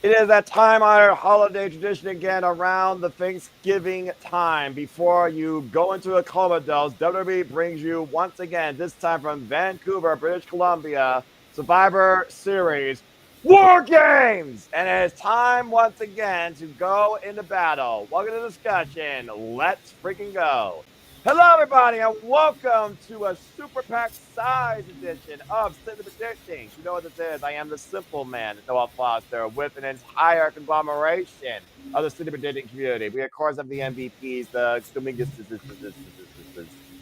It is that time-honored holiday tradition again around the Thanksgiving time. Before you go into a comatose, WWE brings you once again, this time from Vancouver, British Columbia, Survivor Series War Games! And it is time once again to go into battle. Welcome to the discussion. Let's freaking go. Hello, everybody, and welcome to a super pack size edition of City Predicting. You know what this is? I am the simple man, Noah Foster, with an entire conglomeration of the City Predicting community. We, of course, have the MVPs, the Dominguez.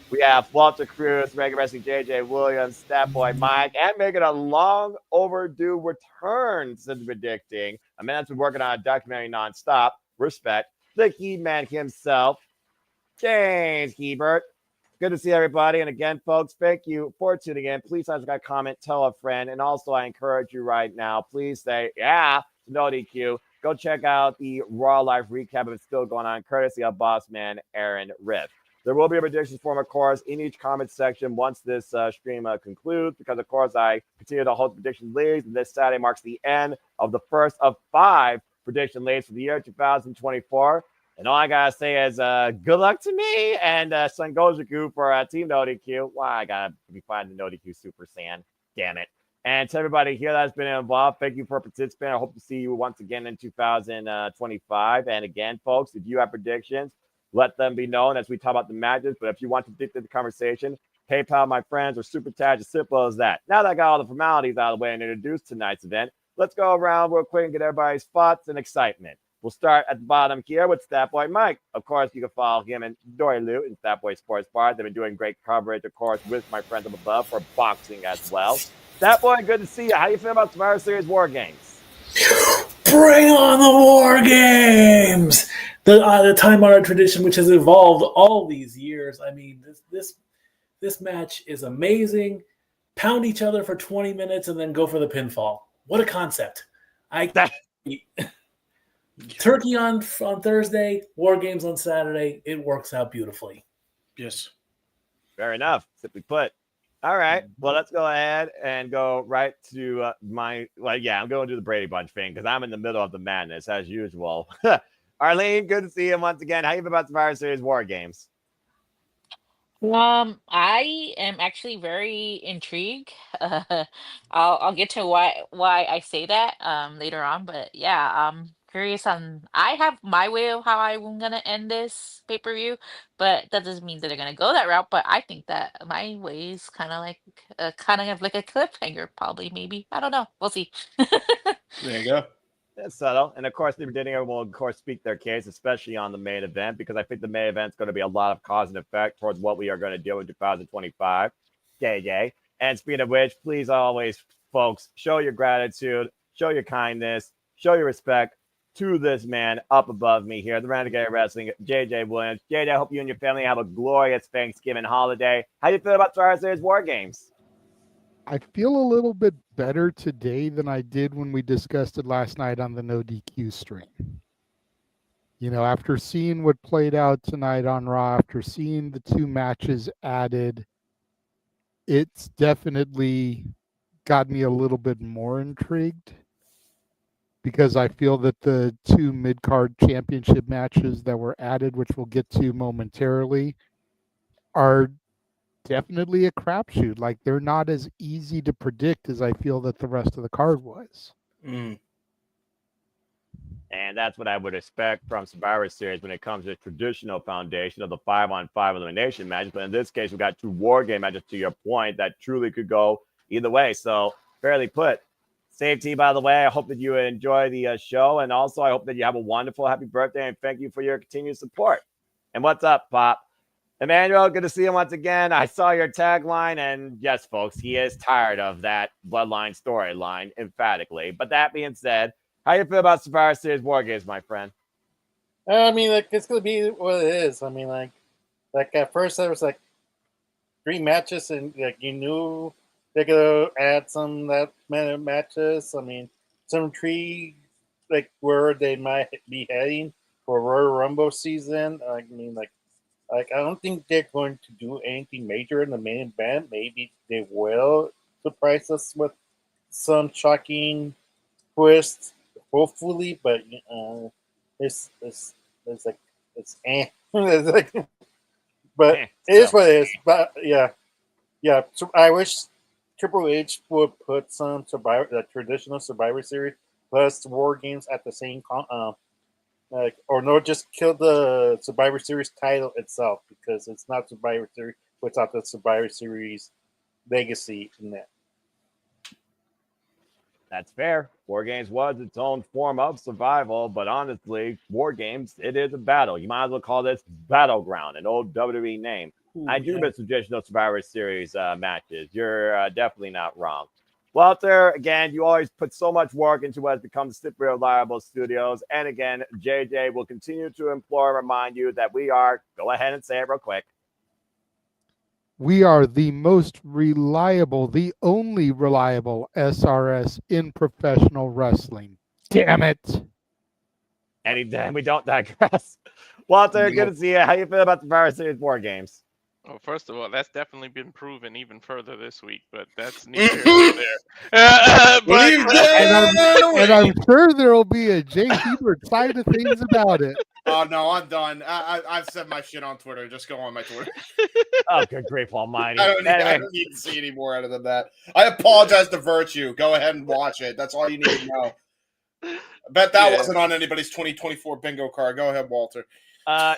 We have Walter Cruz, Regular Wrestling JJ Williams, Stat Boy Mike, and making a long overdue return to City Predicting. A man that's been working on a documentary nonstop. Respect. The He Man himself. James Hebert. Good to see everybody. And again, folks, thank you for tuning in. Please subscribe, comment, tell a friend. And also, I encourage you right now, please say, yeah, to no DQ. Go check out the Raw Life recap if it's still going on, courtesy of Boss Man Aaron Riff. There will be a predictions form, of course, in each comment section once this stream concludes, because, of course, I continue to hold prediction leagues. And this Saturday marks the end of the first of 5 prediction leagues for the year 2024. And all I gotta say is good luck to me and Sun Gojiku for Team NoDQ. Why I gotta be finding the NoDQ Super Saiyan. Damn it. And to everybody here that's been involved, thank you for participating. I hope to see you once again in 2025. And again, folks, if you have predictions, let them be known as we talk about the matches. But if you want to predict the conversation, PayPal, my friends, or Super Chat, as simple as that. Now that I got all the formalities out of the way and introduced tonight's event, let's go around real quick and get everybody's thoughts and excitement. We'll start at the bottom here with Statboy Mike. Of course, you can follow him and Dory Lou in Statboy Sports Bar. They've been doing great coverage, of course, with my friends up above for boxing as well. Statboy, good to see you. How you feel about Survivor Series War Games? Bring on the War Games! The time-honored tradition which has evolved all these years. I mean, this match is amazing. Pound each other for 20 minutes and then go for the pinfall. What a concept. Turkey on Thursday, War Games on Saturday. It works out beautifully. Yes. Fair enough, simply put. All right. Well, let's go ahead and go right to I'm going to do the Brady Bunch thing because I'm in the middle of the madness as usual. Arlene, good to see you once again. How you feel about Survivor Series War Games? I am actually very intrigued. I'll get to why I say that later on, but yeah, I'm curious on. I have my way of how I'm gonna end this pay-per-view, but that doesn't mean that they're gonna go that route. But I think that my way is kind of like a cliffhanger, probably, maybe. I don't know. We'll see. There you go. That's subtle. And of course, the Virginia will, of course, speak their case, especially on the main event, because I think the main event is going to be a lot of cause and effect towards what we are going to do in 2025. Yay. And speaking of which, please always, folks, show your gratitude, show your kindness, show your respect to this man up above me here, the Renegade Wrestling, JJ Williams. JJ, I hope you and your family have a glorious Thanksgiving holiday. How do you feel about Survivor Series War Games? I feel a little bit better today than I did when we discussed it last night on the No DQ stream. You know, after seeing what played out tonight on Raw, after seeing the 2 matches added, it's definitely got me a little bit more intrigued because I feel that the 2 mid-card championship matches that were added, which we'll get to momentarily, are definitely a crapshoot. Like, they're not as easy to predict as I feel that the rest of the card was. And that's what I would expect from Survivor Series when it comes to the traditional foundation of the 5-on-5 elimination matches. But in this case, we got 2 War Game matches, to your point, that truly could go either way. So, fairly put. Safety, by the way, I hope that you enjoy the show. And also, I hope that you have a wonderful, happy birthday. And thank you for your continued support. And what's up, Pop? Emmanuel, good to see you once again. I saw your tagline, and yes, folks, he is tired of that Bloodline storyline, emphatically. But that being said, how you feel about Survivor Series War Games, my friend? I mean, like, it's gonna be what it is. I mean, like at first there was like 3 matches, and like you knew they're gonna add some that many matches. I mean, some intrigue, like where they might be heading for Royal Rumble season. I mean, like I don't think they're going to do anything major in the main event. Maybe they will surprise us with some shocking twists hopefully, but it's like it's it's like, but it is what it is. But yeah. So I wish Triple H would put some the traditional Survivor Series plus War Games at the same or no, just kill the Survivor Series title itself because it's not Survivor Series without the Survivor Series legacy in that. That's fair. War Games was its own form of survival, but honestly, War Games, it is a battle. You might as well call this Battleground, an old WWE name. Ooh, I do yeah. miss traditional Survivor Series matches. You're definitely not wrong. Walter, again, you always put so much work into what has become Slippery Reliable Studios. And again, JJ will continue to implore and remind you that we are, go ahead and say it real quick. We are the most reliable, the only reliable SRS in professional wrestling. Damn it. Anytime we don't digress. Walter, good to see you. How you feel about the Survivor Series War Games? Well, first of all, that's definitely been proven even further this week, but that's neither here nor there. And I'm sure there will be a Jay Hebert side of things about it. Oh, no, I'm done. I've said my shit on Twitter. Just go on my Twitter. Oh, good grief almighty. I don't need to see any more out of that. I apologize to Virtue. Go ahead and watch it. That's all you need to know. I bet that wasn't on anybody's 2024 bingo card. Go ahead, Walter.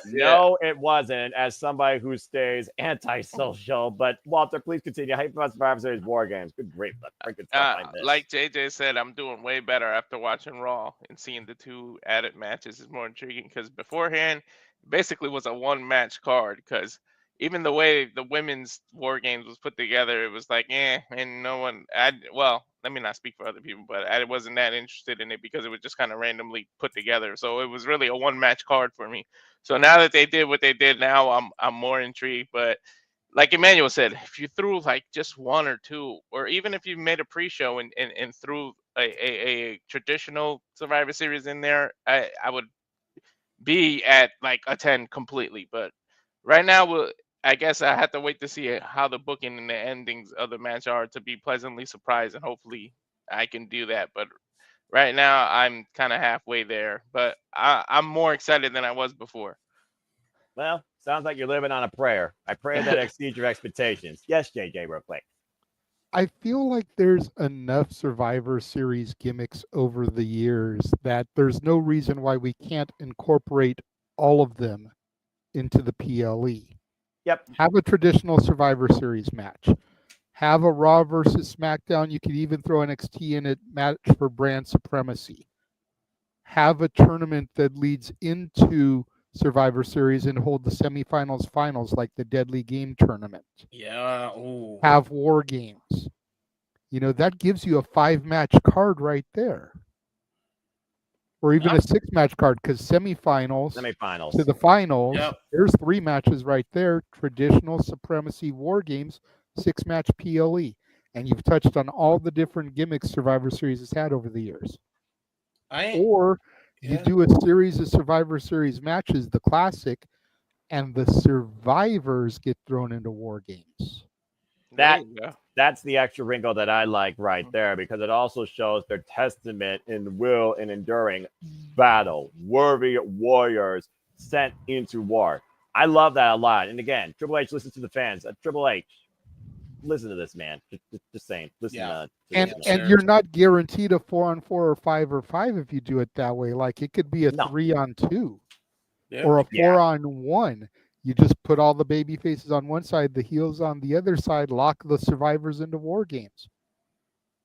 No, it wasn't, as somebody who stays antisocial. But Walter, please continue. How you feel about Survivor Series War Games? Good grief, freaking stuff like this. Like JJ said, I'm doing way better after watching Raw and seeing the two added matches is more intriguing because beforehand, basically was a one-match card because even the way the women's War Games was put together, it was like, and no one. Well, let me not speak for other people, but I wasn't that interested in it because it was just kind of randomly put together. So it was really a one-match card for me. So now that they did what they did, now I'm more intrigued. But like Emmanuel said, if you threw like just one or two, or even if you made a pre-show and threw a traditional Survivor Series in there, I would be at like a 10 completely. But right now, I guess I have to wait to see how the booking and the endings of the match are to be pleasantly surprised, and hopefully I can do that. But right now, I'm kind of halfway there, but I'm more excited than I was before. Well, sounds like you're living on a prayer. I pray that exceeds your expectations. Yes, JJ, real quick. I feel like there's enough Survivor Series gimmicks over the years that there's no reason why we can't incorporate all of them into the PLE. Yep. Have a traditional Survivor Series match. Have a Raw versus SmackDown. You could even throw NXT in it, match for brand supremacy. Have a tournament that leads into Survivor Series and hold the semifinals, finals like the Deadly Game tournament. Yeah. Ooh. Have War Games. That gives you a 5-match card right there. Or even a 6-match card because semifinals to the finals, there's 3 matches right there. Traditional Supremacy War Games, 6-match PLE. And you've touched on all the different gimmicks Survivor Series has had over the years. You do a series of Survivor Series matches, the classic, and the survivors get thrown into War Games. That's the extra wrinkle that I like right there, because it also shows their testament in will and enduring battle, worthy warriors sent into war. I love that a lot. And again, Triple H listens to the fans. Triple H, listen to this, man. Just saying. Listen. And you're not guaranteed a 4-on-4 or 5-on-5 if you do it that way. Like it could be a 3-on-2 or a 4-on-1. You just put all the baby faces on one side, the heels on the other side, lock the survivors into War Games.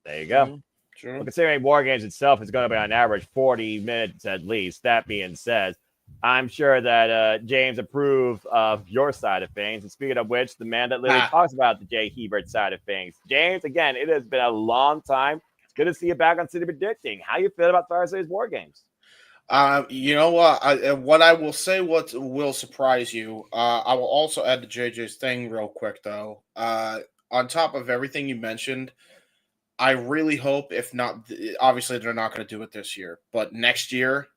There you go. True. Well, considering War Games itself is going to be on average 40 minutes at least. That being said, I'm sure that James approved of your side of things. And speaking of which, the man that literally talks about the Jay Hebert side of things. James, again, it has been a long time. It's good to see you back on City Predicting. How you feel about Survivor Series War Games? You know what? What I will say, what will surprise you. I will also add to JJ's thing real quick, though. On top of everything you mentioned, I really hope, if not, obviously they're not going to do it this year, but next year,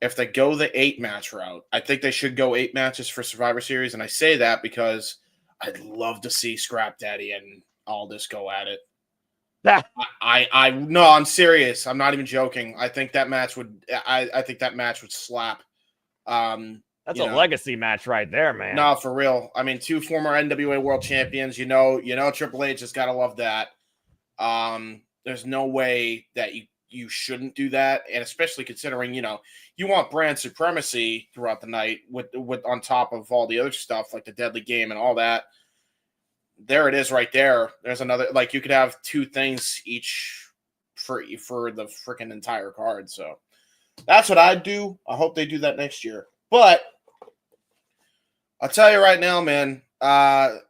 if they go the 8-match route, I think they should go 8 matches for Survivor Series. And I say that because I'd love to see Scrap Daddy and Aldis go at it. No, I'm serious. I'm not even joking. I think that match would. I think that match would slap. That's a legacy match right there, man. No, for real. I mean, 2 former NWA World Champions. You know, Triple H has got to love that. There's no way that you shouldn't do that, and especially considering you want brand supremacy throughout the night with on top of all the other stuff like the Deadly Game and all that. There it is, right there. There's another, like, you could have 2 things each for the freaking entire card. So that's what I'd do. I hope they do that next year. But I'll tell you right now, man, the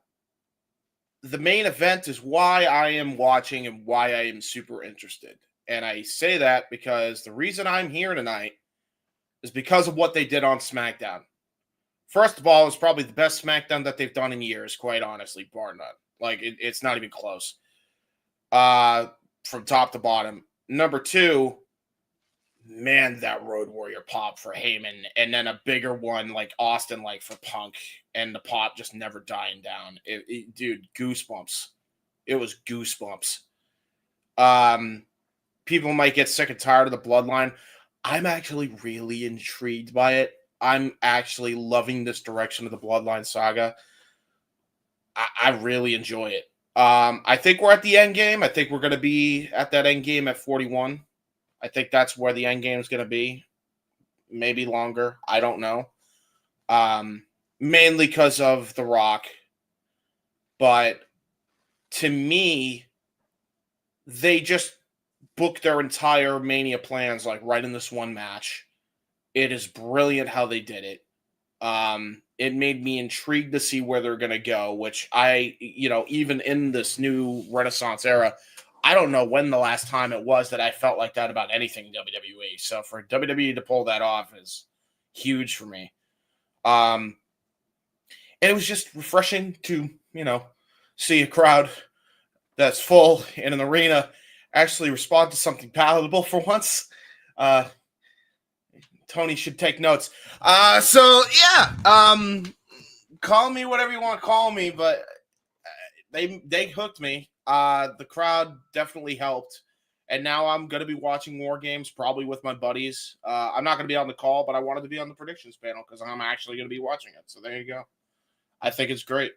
main event is why I am watching and why I am super interested. And I say that because the reason I'm here tonight is because of what they did on SmackDown. First of all, it's probably the best SmackDown that they've done in years, quite honestly, bar none. Like, it's not even close. From top to bottom. Number 2, man, that Road Warrior pop for Heyman, and then a bigger one like Austin, like for Punk, and the pop just never dying down. Dude, goosebumps. It was goosebumps. People might get sick and tired of the Bloodline. I'm actually really intrigued by it. I'm actually loving this direction of the Bloodline saga. I really enjoy it. I think we're at the end game. I think we're going to be at that end game at 41. I think that's where the end game is going to be. Maybe longer. I don't know. Mainly because of The Rock. But to me, they just booked their entire Mania plans like right in this one match. It is brilliant how they did it. It made me intrigued to see where they're going to go, which even in this new Renaissance era, I don't know when the last time it was that I felt like that about anything WWE. So for WWE to pull that off is huge for me. And it was just refreshing to, see a crowd that's full in an arena actually respond to something palatable for once. Tony should take notes. Call me whatever you want to call me, but they hooked me. The crowd definitely helped. And now I'm going to be watching WarGames probably with my buddies. I'm not going to be on the call, but I wanted to be on the predictions panel because I'm actually going to be watching it. So there you go. I think it's great.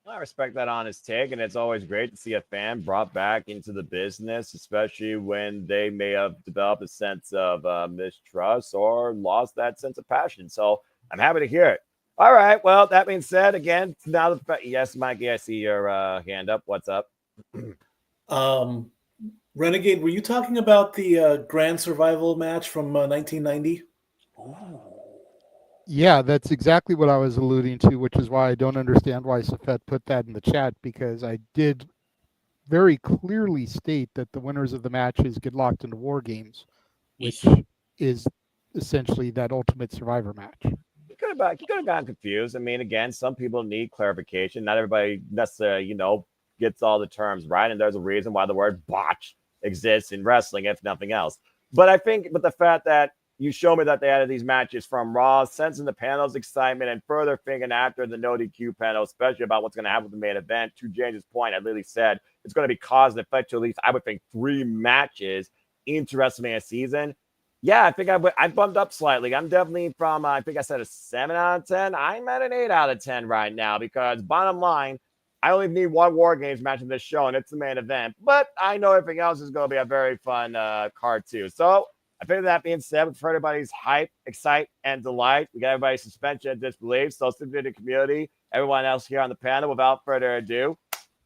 I respect that honest take, and it's always great to see a fan brought back into the business, especially when they may have developed a sense of mistrust or lost that sense of passion. So I'm happy to hear it. All right. Well, that being said, again, now yes, Mikey, I see your hand up. What's up? Renegade, were you talking about the Grand Survival match from 1990? Yeah, that's exactly what I was alluding to, which is why I don't understand why Safet put that in the chat, because I did very clearly state that the winners of the matches get locked into WarGames, which is essentially that Ultimate Survivor match. You could have gotten confused. I mean, again, some people need clarification. Not everybody necessarily, gets all the terms right, and there's a reason why the word botch exists in wrestling, if nothing else. But I think, the fact that you show me that they added these matches from Raw, sensing the panel's excitement, and further thinking after the no DQ panel, especially about what's going to happen with the main event. To James's point, I literally said it's going to be cause and effect to at least, I would think, 3 matches into WrestleMania season. Yeah, I think I bumped up slightly. I'm definitely from, I think I said a 7 out of 10. I'm at an 8 out of 10 right now because bottom line, I only need one WarGames match in this show, and it's the main event. But I know everything else is going to be a very fun card too. So I think that being said, for everybody's hype, excite, and delight, we got everybody's suspension of disbelief, social media community, everyone else here on the panel. Without further ado,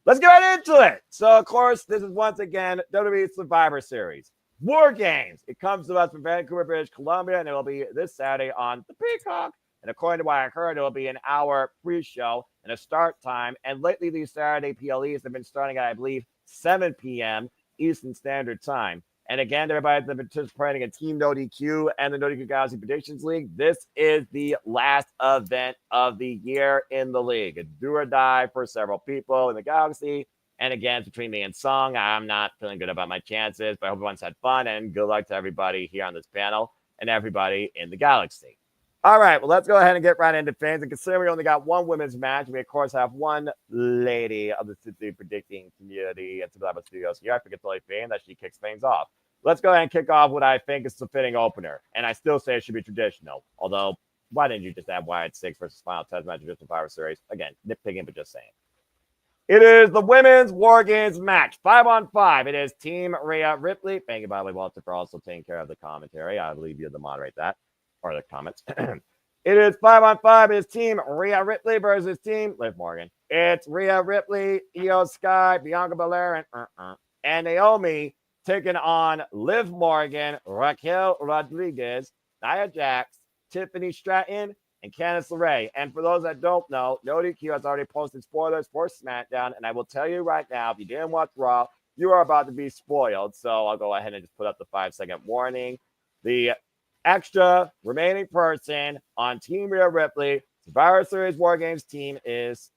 let's get right into it. So, of course, this is once again WWE Survivor Series. WarGames. It comes to us from Vancouver, British Columbia, and it will be this Saturday on the Peacock. And according to what I heard, it will be an hour pre-show and a start time. And lately, these Saturday PLEs have been starting at, I believe, 7 p.m. Eastern Standard Time. And again, everybody that's been participating in Team No DQ and the No DQ Galaxy Predictions League, this is the last event of the year in the league. It's do or die for several people in the Galaxy. And again, between me and Song, I'm not feeling good about my chances, but I hope everyone's had fun, and good luck to everybody here on this panel and everybody in the Galaxy. All right, well, let's go ahead and get right into things. And considering we only got one women's match, we of course have one lady of the City predicting community and Survivor Studios here. I think it's only fitting that she kicks things off. Let's go ahead and kick off what I think is the fitting opener. And I still say it should be traditional. Although, why didn't you just have Wyatt 6 versus Final Test match of the Survivor Series? Again, nitpicking, but just saying. It is the women's War Games match, 5-on-5. It is Team Rhea Ripley. Thank you, by the way, Walter, for also taking care of the commentary. I'll leave you to moderate that, or the comments. It is 5-on-5. It is Team Rhea Ripley versus Team Liv Morgan. It's Rhea Ripley, Io Sky, Bianca Belair, and Naomi taking on Liv Morgan, Raquel Rodriguez, Nia Jax, Tiffany Stratton, and Candice LeRae. And for those that don't know, NoDQ has already posted spoilers for SmackDown. And I will tell you right now, if you didn't watch Raw, you are about to be spoiled. So I'll go ahead and just put up the 5-second warning. The extra remaining person on Team Rhea Ripley, Survivor Series War Games team is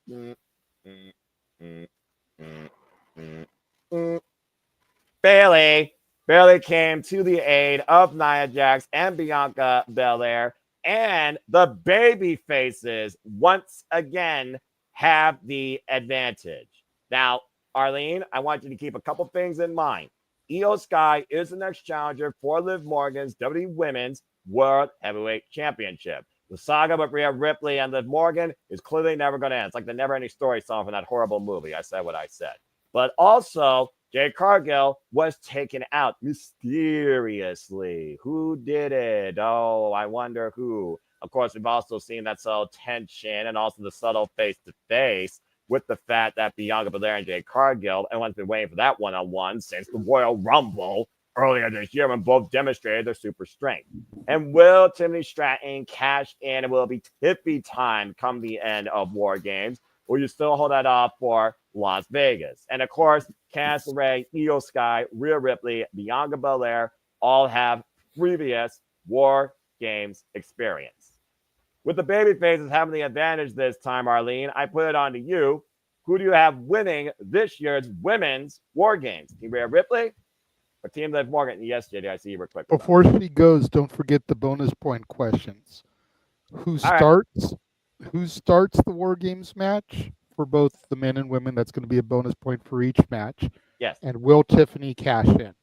BAYLEY. BAYLEY came to the aid of Nia Jax and Bianca Belair. And the baby faces once again have the advantage. Now, Arlene, I want you to keep a couple things in mind. Io Sky is the next challenger for Liv Morgan's WWE Women's World Heavyweight Championship. The saga with Rhea Ripley and Liv Morgan is clearly never going to end. It's like the Never Ending Story song from that horrible movie. I said what I said. But also, Jade Cargill was taken out mysteriously. Who did it? Oh, I wonder who. Of course, we've also seen that subtle tension and also the subtle face-to-face with the fact that Bianca Belair and Jade Cargill, everyone's been waiting for that one-on-one since the Royal Rumble earlier this year when both demonstrated their super strength. And will Tiffany Stratton cash in and will it be Tiffy time come the end of War Games? Or you still hold that off for Las Vegas? And of course, Candice LeRae, Io Sky, Rhea Ripley, Bianca Belair all have previous War Games experience. With the babyfaces having the advantage this time, Arlene, I put it on to you. Who do you have winning this year's Women's War Games? Team Rhea Ripley or Team Liv Morgan? Yes, JD, I see you were quick. Before she goes, don't forget the bonus point questions. Who starts the War Games match for both the men and women? That's going to be a bonus point for each match. Yes. And will Tiffany cash in?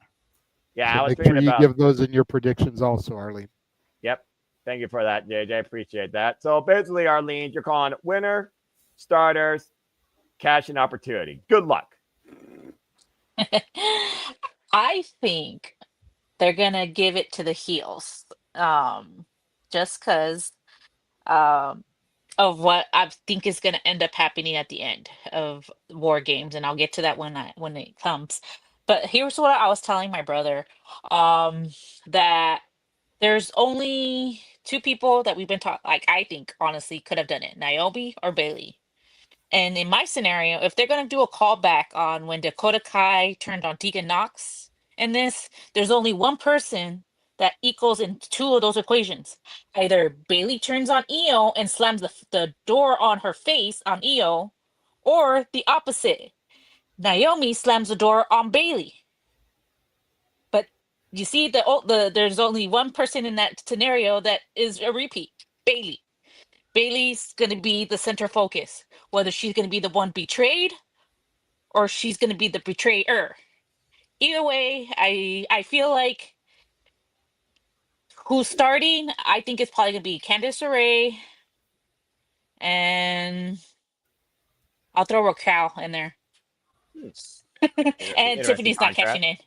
Yeah, so I was make sure you about... give those in your predictions also, Arlene. Yep. Thank you for that, JJ. I appreciate that. So basically, Arlene, you're calling winner, starters, cash in opportunity. Good luck. I think they're gonna give it to the heels, just because of what I think is gonna end up happening at the end of War Games, and I'll get to that when it comes. But here's what I was telling my brother, that there's only two people that we've been talking. Like I think honestly could have done it, Naomi or BAYLEY. And in my scenario, if they're going to do a callback on when Dakota Kai turned on Tegan Knox in this, there's only one person that equals in two of those equations. Either BAYLEY turns on Io and slams the door on her face on Io, or the opposite. Naomi slams the door on BAYLEY. But you see, there's only one person in that scenario that is a repeat, BAYLEY. BAYLEY's going to be the center focus, whether she's going to be the one betrayed or she's going to be the betrayer. Either way, I feel like who's starting, I think it's probably going to be Candice LeRae, and I'll throw Raquel in there. And Tiffany's not cashing in.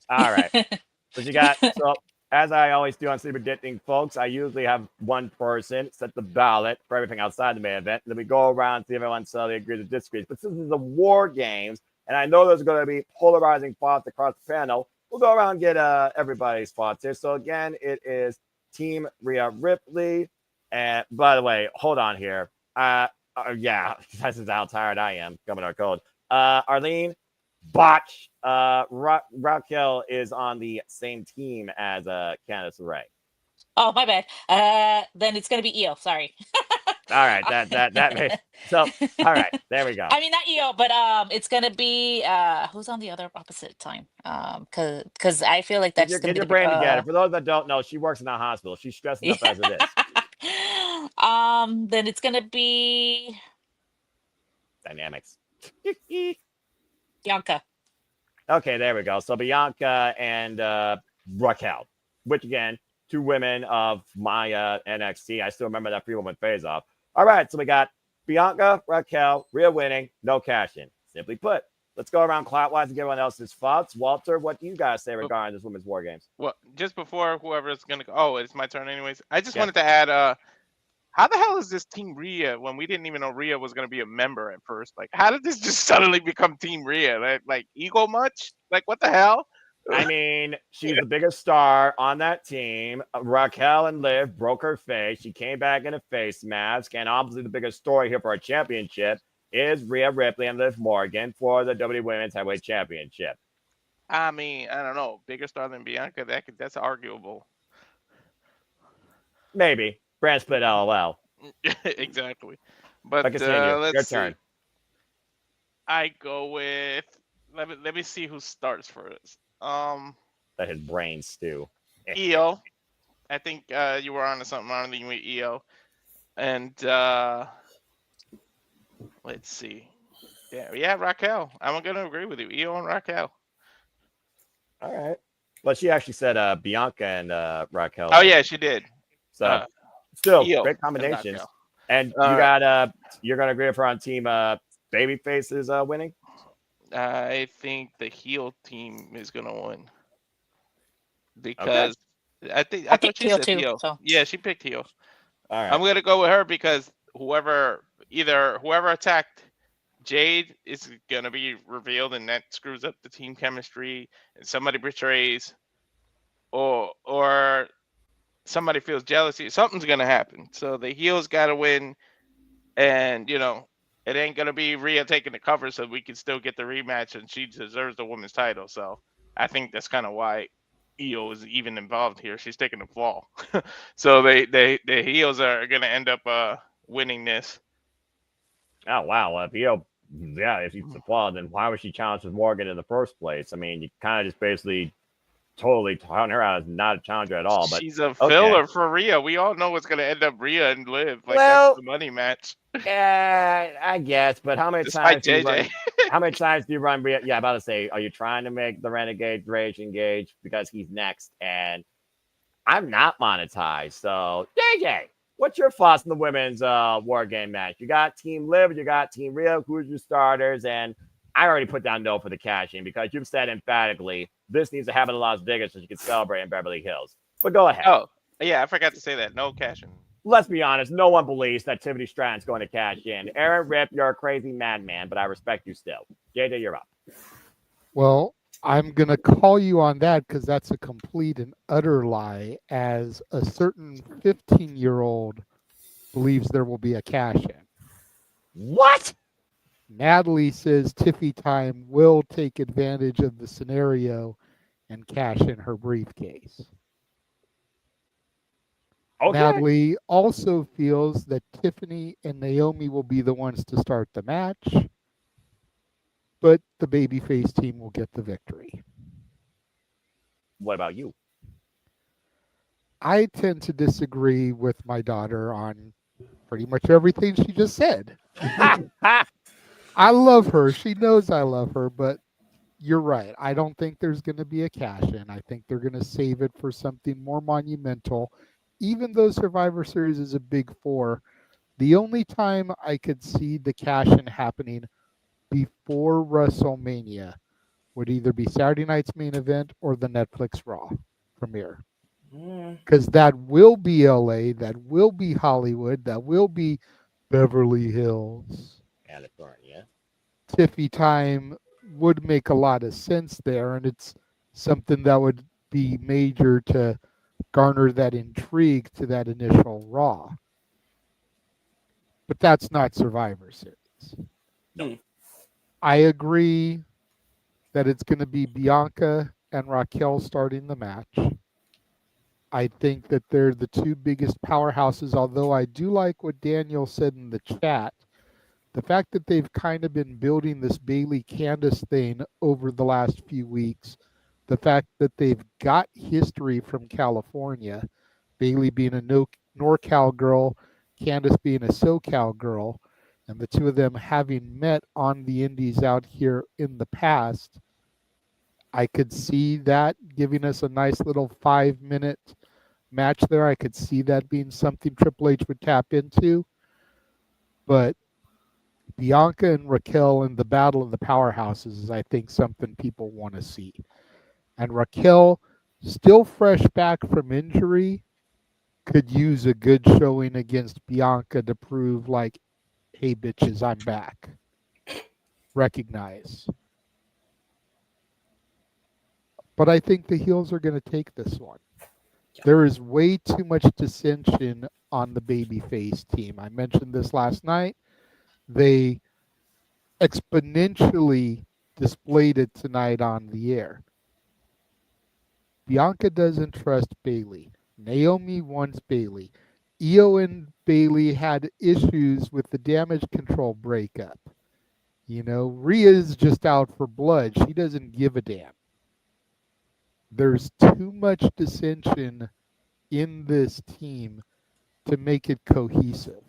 All right. So you got, so as I always do on Super Predicting, folks, I usually have one person set the ballot for everything outside the main event. And then we go around and see if everyone suddenly agrees or disagrees. But since this is a War Games, and I know there's going to be polarizing thoughts across the panel, we'll go around and get everybody's thoughts here. So again, it is Team Rhea Ripley. And by the way, hold on here. Yeah, this is how tired I am. Coming our code. Arlene, botch. Raquel is on the same team as Candice LeRae. Oh, my bad. Then it's gonna be Io. Sorry. All right, that makes so. All right, there we go. I mean, not Io, but it's gonna be who's on the other opposite time? Because I feel like that's get your brain together. For those that don't know, she works in a hospital. She's stressed enough as it is. Then it's gonna be Dynamics. Bianca. Okay, there we go. So Bianca and Raquel, which again, two women of my NXT. I still remember that 3-woman phase off. All right, so we got Bianca, Raquel, Rhea winning, no cash in. Simply put, let's go around clockwise and get everyone else's thoughts. Walter, what do you guys say regarding this women's war games? Well, just before whoever's gonna go. Oh, it's my turn anyways. I just Yes. wanted to add. How the hell is this Team Rhea when we didn't even know Rhea was gonna be a member at first? Like, how did this just suddenly become Team Rhea? Like ego much? Like, what the hell? I mean, she's the biggest star on that team. Raquel and Liv broke her face. She came back in a face mask. And obviously, the biggest story here for our championship is Rhea Ripley and Liv Morgan for the WWE Women's Heavyweight Championship. I mean, I don't know. Bigger star than Bianca? That's arguable. Maybe. Brand split LOL. Exactly. But Let's continue. let's Your see. turn. I go with. Let me see who starts first. Let his brain stew. EO. I think you were onto something on the with EO. And let's see. Yeah, Raquel. I'm gonna agree with you. EO and Raquel. All right. But she actually said Bianca and Raquel. Oh yeah, she did. So still EO great and combinations. Raquel. And you got you're gonna agree with her on team Babyface is winning? I think the heel team is gonna win. Because I thought picked she heel said too, heel. so. Yeah, she picked heel. All right. I'm gonna go with her because whoever attacked Jade is gonna be revealed, and that screws up the team chemistry. And somebody betrays, or somebody feels jealousy. Something's gonna happen. So the heel's gotta win, and it ain't gonna be Rhea taking the cover, so we can still get the rematch, and she deserves the women's title. So I think that's kind of why EO is even involved here. She's taking the fall. So the heels are gonna end up winning this. Oh wow. If EO if she's the flaw, then why was she challenged with Morgan in the first place? I mean, you kind of just basically totally counting her out as not a challenger at all. But She's a filler for Rhea. We all know what's gonna end up Rhea and Liv. Like, Well, that's the money match. Yeah, I guess. But how many Despite times do you run? JJ. How many times do you run? Yeah, I'm about to say, are you trying to make the Renegade Rage engage because he's next? And I'm not monetized. So, JJ, what's your thoughts on the women's war game match? You got Team Liv, you got Team Rio. Who's your starters? And I already put down no for the cashing because you've said emphatically this needs to happen in Las Vegas so you can celebrate in Beverly Hills. But go ahead. Oh, yeah, I forgot to say that. No cashing. Let's be honest, no one believes that Tiffany Stratton's going to cash in. Aaron Rip, you're a crazy madman, but I respect you still. JJ, you're up. Well, I'm going to call you on that because that's a complete and utter lie, as a certain 15-year-old believes there will be a cash-in. What? Natalie says Tiffy Time will take advantage of the scenario and cash in her briefcase. Okay. Natalie also feels that Tiffany and Naomi will be the ones to start the match, but the babyface team will get the victory. What about you? I tend to disagree with my daughter on pretty much everything she just said. I love her. She knows I love her, but you're right. I don't think there's going to be a cash in. I think they're going to save it for something more monumental. Even though Survivor Series is a big four, the only time I could see the cash in happening before WrestleMania would either be Saturday night's main event or the Netflix Raw premiere. Because that will be LA, that will be Hollywood, that will be Beverly Hills. California. Tiffy Time would make a lot of sense there, and it's something that would be major to garner that intrigue to that initial Raw. But that's not Survivor Series. No. I agree that it's going to be Bianca and Raquel starting the match. I think that they're the two biggest powerhouses, although I do like what Daniel said in the chat. The fact that they've kind of been building this BAYLEY Candice thing over the last few weeks, the fact that they've got history from California, BAYLEY being a NorCal girl, Candice being a SoCal girl, and the two of them having met on the indies out here in the past, I could see that giving us a nice little 5-minute match there. I could see that being something Triple H would tap into. But Bianca and Raquel in the battle of the powerhouses is, I think, something people want to see. And Raquel, still fresh back from injury, could use a good showing against Bianca to prove, like, hey, bitches, I'm back. Recognize. But I think the heels are going to take this one. There is way too much dissension on the babyface team. I mentioned this last night. They exponentially displayed it tonight on the air. Bianca doesn't trust Bayley. Naomi wants Bayley. Io and Bayley had issues with the damage control breakup. You know, Rhea's just out for blood. She doesn't give a damn. There's too much dissension in this team to make it cohesive.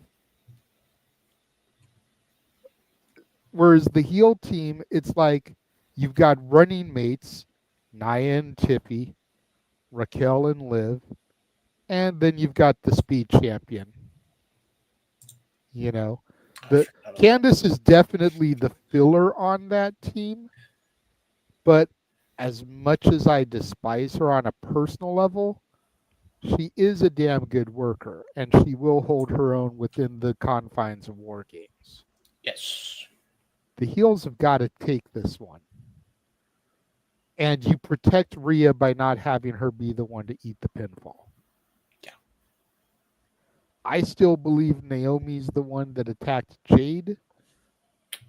Whereas the heel team, it's like you've got running mates, Nia and Tiffy, Raquel and Liv, and then you've got the speed champion. You know, Candice is definitely the filler on that team, but as much as I despise her on a personal level, she is a damn good worker, and she will hold her own within the confines of WarGames. Yes. The heels have got to take this one. And you protect Rhea by not having her be the one to eat the pinfall. Yeah. I still believe Naomi's the one that attacked Jade.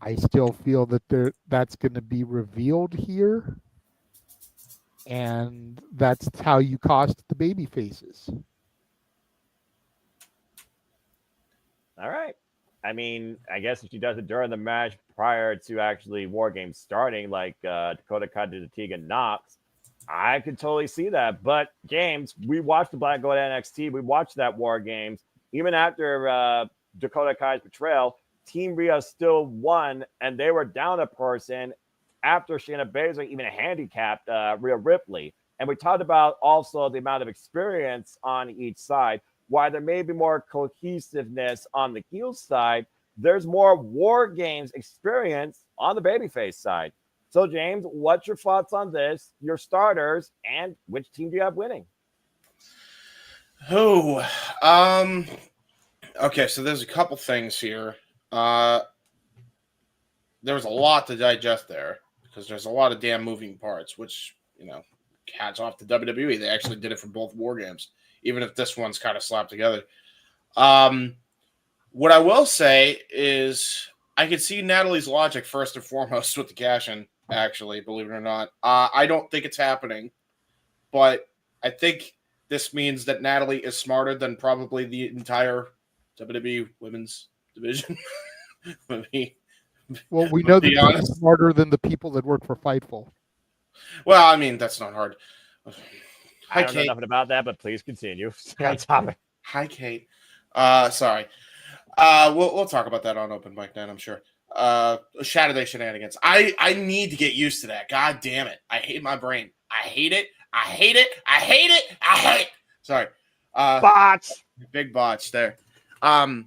I still feel that that's going to be revealed here. And that's how you cost the baby faces. All right. I mean, I guess if she does it during the match prior to actually WarGames starting, like Dakota Kai did to Tegan Knox, I could totally see that. But James, we watched the Black Gold NXT. We watched that WarGames. Even after Dakota Kai's betrayal, Team Rhea still won, and they were down a person after Shayna Baszler even handicapped Rhea Ripley. And we talked about also the amount of experience on each side. Why there may be more cohesiveness on the heel side, there's more WarGames experience on the babyface side. So, James, what's your thoughts on this, your starters, and which team do you have winning? Okay, so there's a couple things here. There's a lot to digest there because there's a lot of damn moving parts, which, you know, hats off to WWE. They actually did it for both WarGames, even if this one's kind of slapped together. What I will say is I could see Natalie's logic first and foremost with the cash-in, actually, believe it or not. I don't think it's happening, but I think this means that Natalie is smarter than probably the entire WWE women's division. Well, we know that she's smarter than the people that work for Fightful. Well, I mean, that's not hard. I don't know nothing about that, but please continue. Stay on topic. Hi, Kate. Sorry. We'll talk about that on open mic then, I'm sure. Saturday shenanigans. I need to get used to that. God damn it. I hate my brain. I hate it. I hate it. I hate it. I hate it. Sorry. Botch. Big botch there. But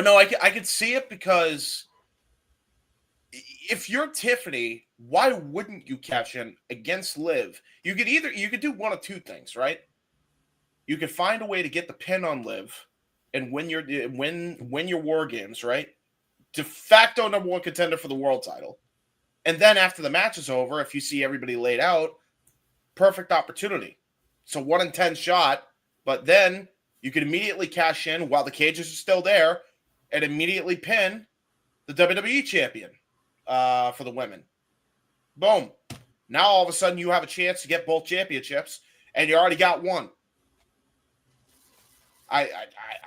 no, I could see it because if you're Tiffany, why wouldn't you cash in against Liv? You could do one of two things, right? You could find a way to get the pin on Liv and win your WarGames, right? De facto number one contender for the world title. And then after the match is over, if you see everybody laid out, perfect opportunity. It's a 1 in 10 shot, but then you can immediately cash in while the cages are still there and immediately pin the WWE champion for the women. Boom. Now all of a sudden you have a chance to get both championships, and you already got one. I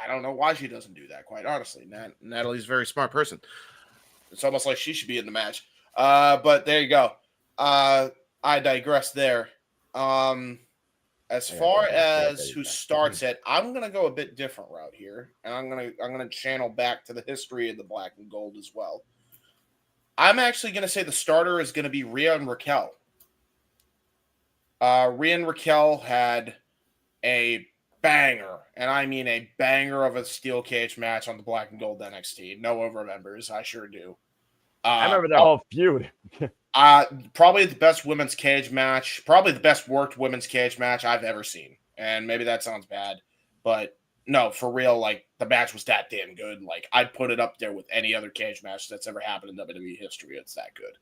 don't know why she doesn't do that, quite honestly. Natalie's a very smart person. It's almost like she should be in the match. But there you go. I digress there. As I gotta far go back. as who starts it, I'm gonna go a bit different route here, and I'm gonna channel back to the history of the black and gold as well. I'm actually gonna say the starter is gonna be Rhea and Raquel. Rhea and Raquel had a banger, and I mean a banger of a steel cage match on the black and gold NXT. Noah remembers, I sure do. I remember their whole feud. Probably the best women's cage match, probably the best worked women's cage match I've ever seen. And maybe that sounds bad, but no, for real, like the match was that damn good. Like I'd put it up there with any other cage match that's ever happened in WWE history. It's that good.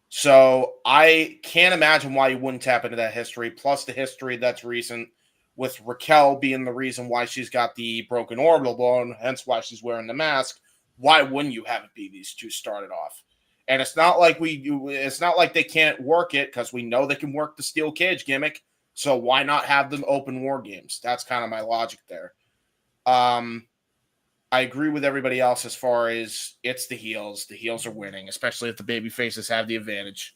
So I can't imagine why you wouldn't tap into that history, plus the history that's recent with Raquel being the reason why she's got the broken orbital bone, hence why she's wearing the mask. Why wouldn't you have it be these two started off? And it's not like they can't work it, because we know they can work the steel cage gimmick. So why not have them open war games? That's kind of my logic there. I agree with everybody else as far as it's the heels. The heels are winning, especially if the baby faces have the advantage.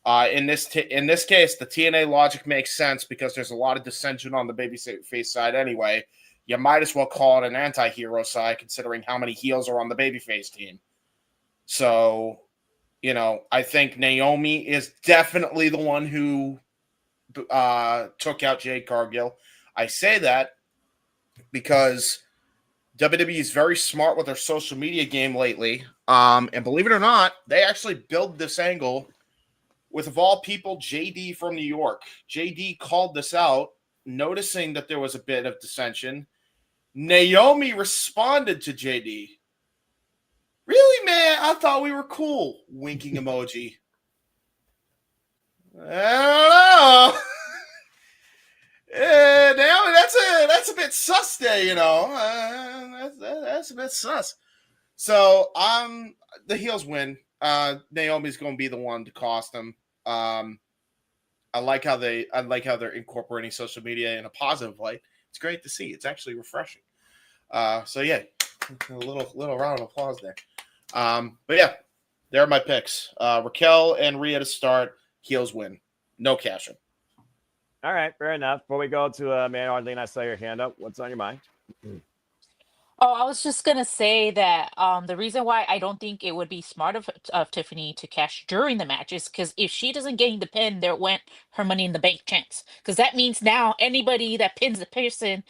In this case, the TNA logic makes sense because there's a lot of dissension on the baby face side anyway. You might as well call it an anti-hero side, considering how many heels are on the babyface team. So, I think Naomi is definitely the one who took out Jade Cargill. I say that because WWE is very smart with their social media game lately. And believe it or not, they actually build this angle with, of all people, JD from New York. JD called this out, noticing that there was a bit of dissension. Naomi responded to JD. Really, man? I thought we were cool. Winking emoji. I don't know. Naomi, that's a bit sus there, that's a bit sus. So, the heels win. Naomi's going to be the one to cost them. I like how they're incorporating social media in a positive light. It's great to see. It's actually refreshing. So yeah, a little round of applause there. But yeah, there are my picks. Raquel and Rhea to start. Heels win. No cash-in. All right, fair enough. Before we go to Man Arlene, I saw your hand up. What's on your mind? Oh, I was just gonna say that the reason why I don't think it would be smart of Tiffany to cash during the match is because if she doesn't gain the pin, there went her Money in the Bank chance. Because that means now anybody that pins the person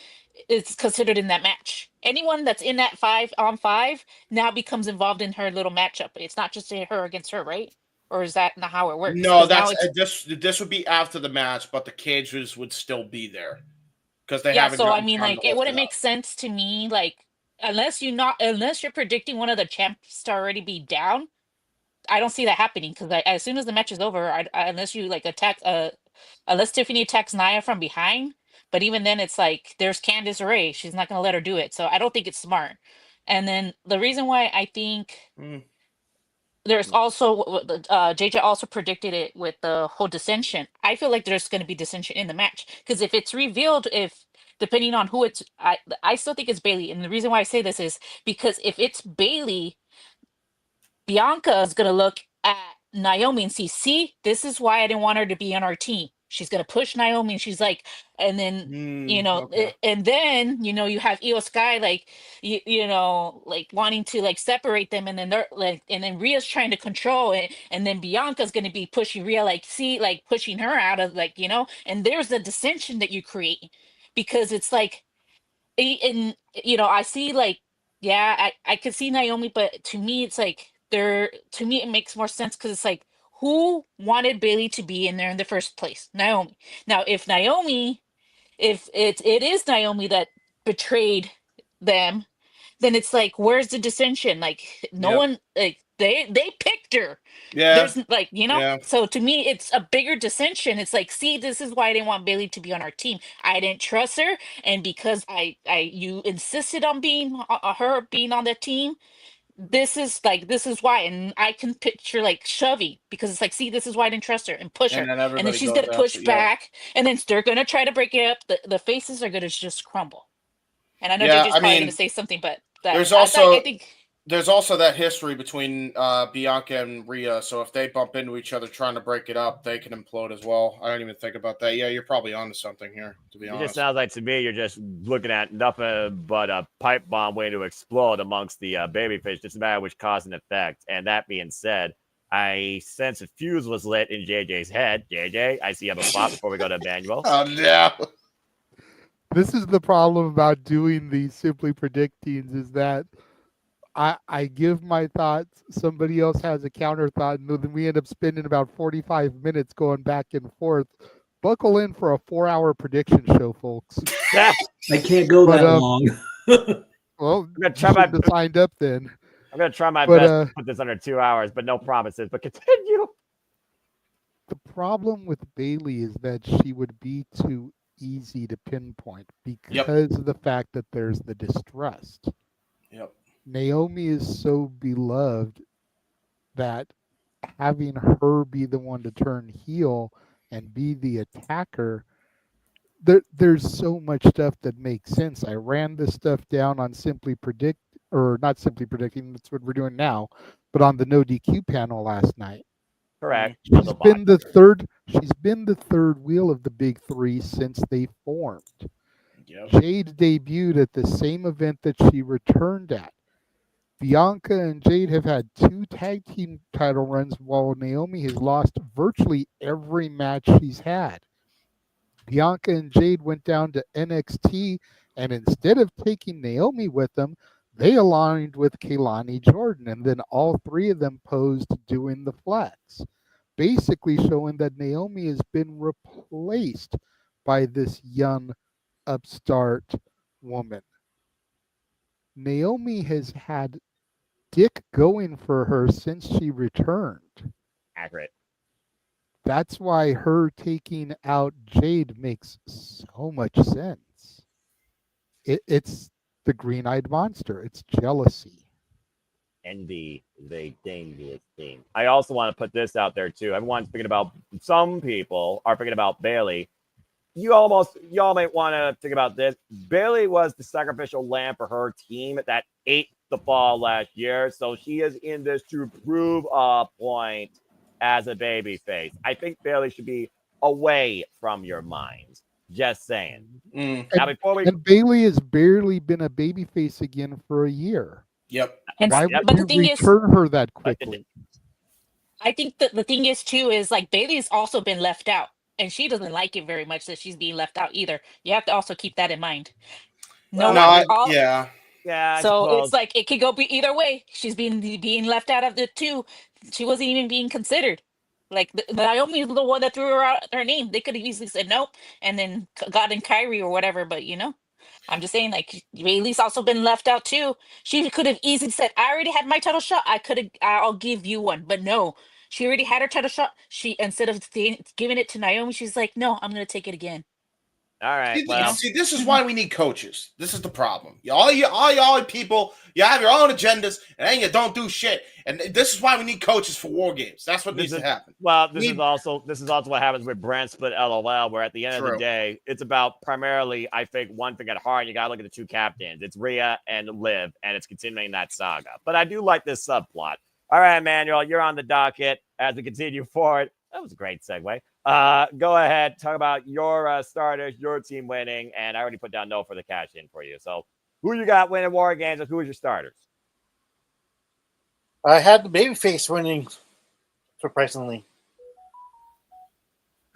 is considered in that match. Anyone that's in that 5-on-5 now becomes involved in her little matchup. It's not just her against her, right? Or is that not how it works? No, 'Cause now that's this would be after the match, but the cages would still be there because they yeah. haven't So I gotten mean, time like, to it open wouldn't it up. make sense to me, like, unless you're predicting one of the champs to already be down. I don't see that happening because as soon as the match is over, unless you like attack, unless Tiffany attacks Nia from behind, but even then, it's like there's Candice Ray. She's not gonna let her do it, so I don't think it's smart. And then the reason why I think there's also JJ also predicted it with the whole dissension. I feel like there's going to be dissension in the match because if it's revealed, if depending on who it's, I still think it's Bayley, and the reason why I say this is because if it's Bayley, Bianca is gonna look at Naomi and see, this is why I didn't want her to be on our team. She's gonna push Naomi, and she's like, and then Okay. and then you have Io Sky like like wanting to like separate them, and then they're like, and then Rhea's trying to control it, and then Bianca's gonna be pushing Rhea like like pushing her out of like and there's the dissension that you create because it's like and I see like yeah I could see Naomi, but to me it's like to me it makes more sense because it's like who wanted Bailey to be in there in the first place? Naomi. Now if it is Naomi that betrayed them, then it's like where's the dissension? Like no Yep. one, like they picked her. Yeah. There's like Yeah. so to me it's a bigger dissension. It's like, see, this is why I didn't want Bailey to be on our team. I didn't trust her, and because you insisted on being her being on the team, this is why. And I can picture like shoving because it's like, see, this is why I didn't trust her, and push And her, then and then everybody she's goes gonna push after. Yeah. back, and then they're gonna try to break it up. The faces are gonna just crumble. And I know Yeah. JJ's I probably gonna mean, say something, but there's I also think there's also that history between Bianca and Rhea. So if they bump into each other trying to break it up, they can implode as well. I didn't even think about that. Yeah, you're probably onto something here, to be It honest. just sounds like to me you're just looking at nothing but a pipe bomb waiting to explode amongst the babyface, just a matter of which cause and effect. And that being said, I sense a fuse was lit in JJ's head. JJ, I see you have a thought before we go to Emmanuel. Oh, no. This is the problem about doing these simply predictings is that I give my thoughts, somebody else has a counter thought, and then we end up spending about 45 minutes going back and forth. Buckle in for a 4-hour prediction show, folks. I can't go But, that long. Well, I'm gonna you try my shouldn't have signed up then. I'm gonna try my But, best to put this under 2 hours, but no promises. But continue. The problem with Bayley is that she would be too easy to pinpoint because of the fact that there's the distrust. Yep. Naomi is so beloved that having her be the one to turn heel and be the attacker, there's so much stuff that makes sense. I ran this stuff down on Simply Predict, or not Simply Predicting, that's what we're doing now, but on the No DQ panel last night. Correct. She's been the third wheel of the big three since they formed. Yep. Jade debuted at the same event that she returned at. Bianca and Jade have had 2 tag team title runs while Naomi has lost virtually every match she's had. Bianca and Jade went down to NXT, and instead of taking Naomi with them, they aligned with Kehlani Jordan, and then all 3 of them posed doing the flex, basically showing that Naomi has been replaced by this young upstart woman. Naomi has had dick going for her since she returned. Accurate. That's why her taking out Jade makes so much sense. It's the green-eyed monster. It's jealousy. Envy is a dangerous thing. I also want to put this out there too. Everyone's thinking about, some people are thinking about Bayley. Y'all might want to think about this. Bayley was the sacrificial lamb for her team that ate the fall last year, so she is in this to prove a point as a babyface. I think Bayley should be away from your mind. Just saying. Now, and Bayley has barely been a babyface again for a year. Yep. Why would you return her that quickly? I think that the thing is too is like Bayley's also been left out, and she doesn't like it very much that she's being left out either. You have to also keep that in mind. Yeah. Yeah. So it's like it could go either way. She's being left out of the 2. She wasn't even being considered. Like Naomi was the one that threw her out her name. They could have easily said nope and then gotten Kyrie or whatever. But I'm just saying, like, Bayley's also been left out too. She could have easily said, "I already had my title shot. I'll give you one." But no, she already had her title shot. She, instead of giving it to Naomi, she's like, "No, I'm gonna take it again." All right. See, this is why we need coaches. This is the problem. All y'all people, you have your own agendas, and then you don't do shit. And this is why we need coaches for WarGames. That's what needs to happen. Well, this is also what happens with Brand Split LOL, where at the end of the day, it's about primarily, I think, one thing at heart. You got to look at the 2 captains. It's Rhea and Liv, and it's continuing that saga. But I do like this subplot. All right, Emmanuel, you're on the docket as we continue forward. That was a great segue. Go ahead, talk about your starters, your team winning, and I already put down no for the cash in for you. So, who you got winning WarGames, and who is your starters? I had the babyface winning, surprisingly.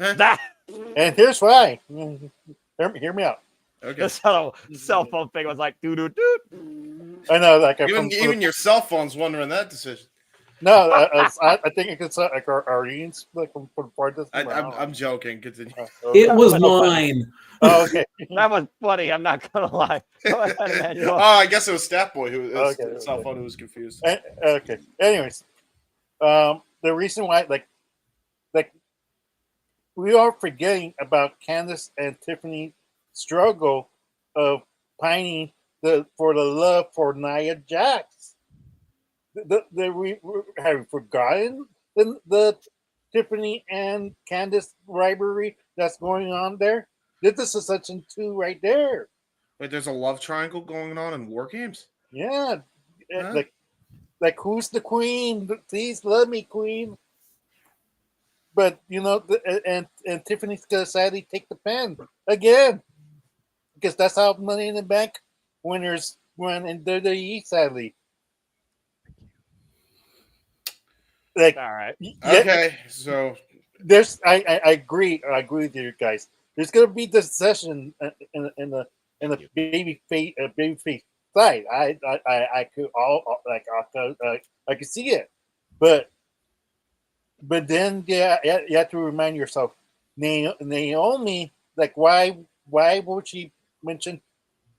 And here's why. Hear me out. Okay. The cell phone thing was like doo doo doo. I know, like even your cell phone's wondering that decision. No, I think it's like our audience like from part of this. I'm joking. Continue. It was mine. Oh, okay. That was funny. I'm not gonna lie. Go ahead, Emmanuel. I guess it was Stat Boy cell phone who was confused. Okay. Anyways, the reason why, like we are forgetting about Candice and Tiffany struggle of pining for the love for Nia Jax. We have forgotten the Tiffany and Candice rivalry that's going on there. This is such a 2 right there. Wait, there's a love triangle going on in WarGames? Yeah. Huh? Like like who's the queen? Please love me, queen. But and Tiffany's gonna sadly take the pen again because that's how Money in the Bank winners run in WWE. Sadly, like All right. Okay, so there's I agree with you guys. There's gonna be this session in the baby face side. I could I could see it, but then you have to remind yourself, Naomi, like why would she mention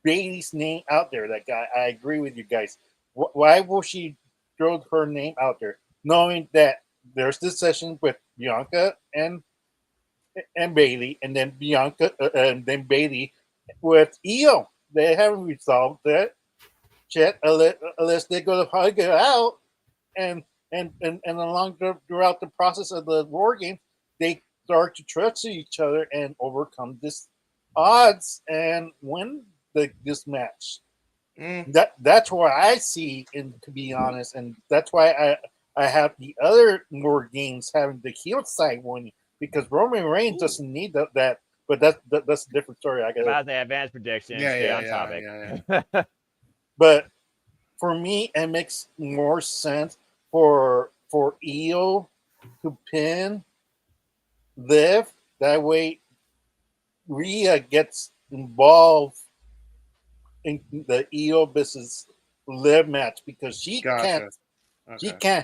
Bayley's name out there? Like I agree with you guys. Why will she throw her name out there, knowing that there's this session with Bianca and Bayley, and then Bianca and then Bayley with Io. They haven't resolved that yet, unless they go to hug it out, and throughout the process of the war game, they start to trust each other and overcome this odds and win this match. That's what I see, and to be honest, and that's why I have the other more games having the heel side winning because Roman Reigns doesn't need that. But that's a different story. I guess. About the advanced prediction, stay on topic. Yeah. But for me, it makes more sense for Io to pin Liv. That way, Rhea gets involved in the Io versus Liv match because she can't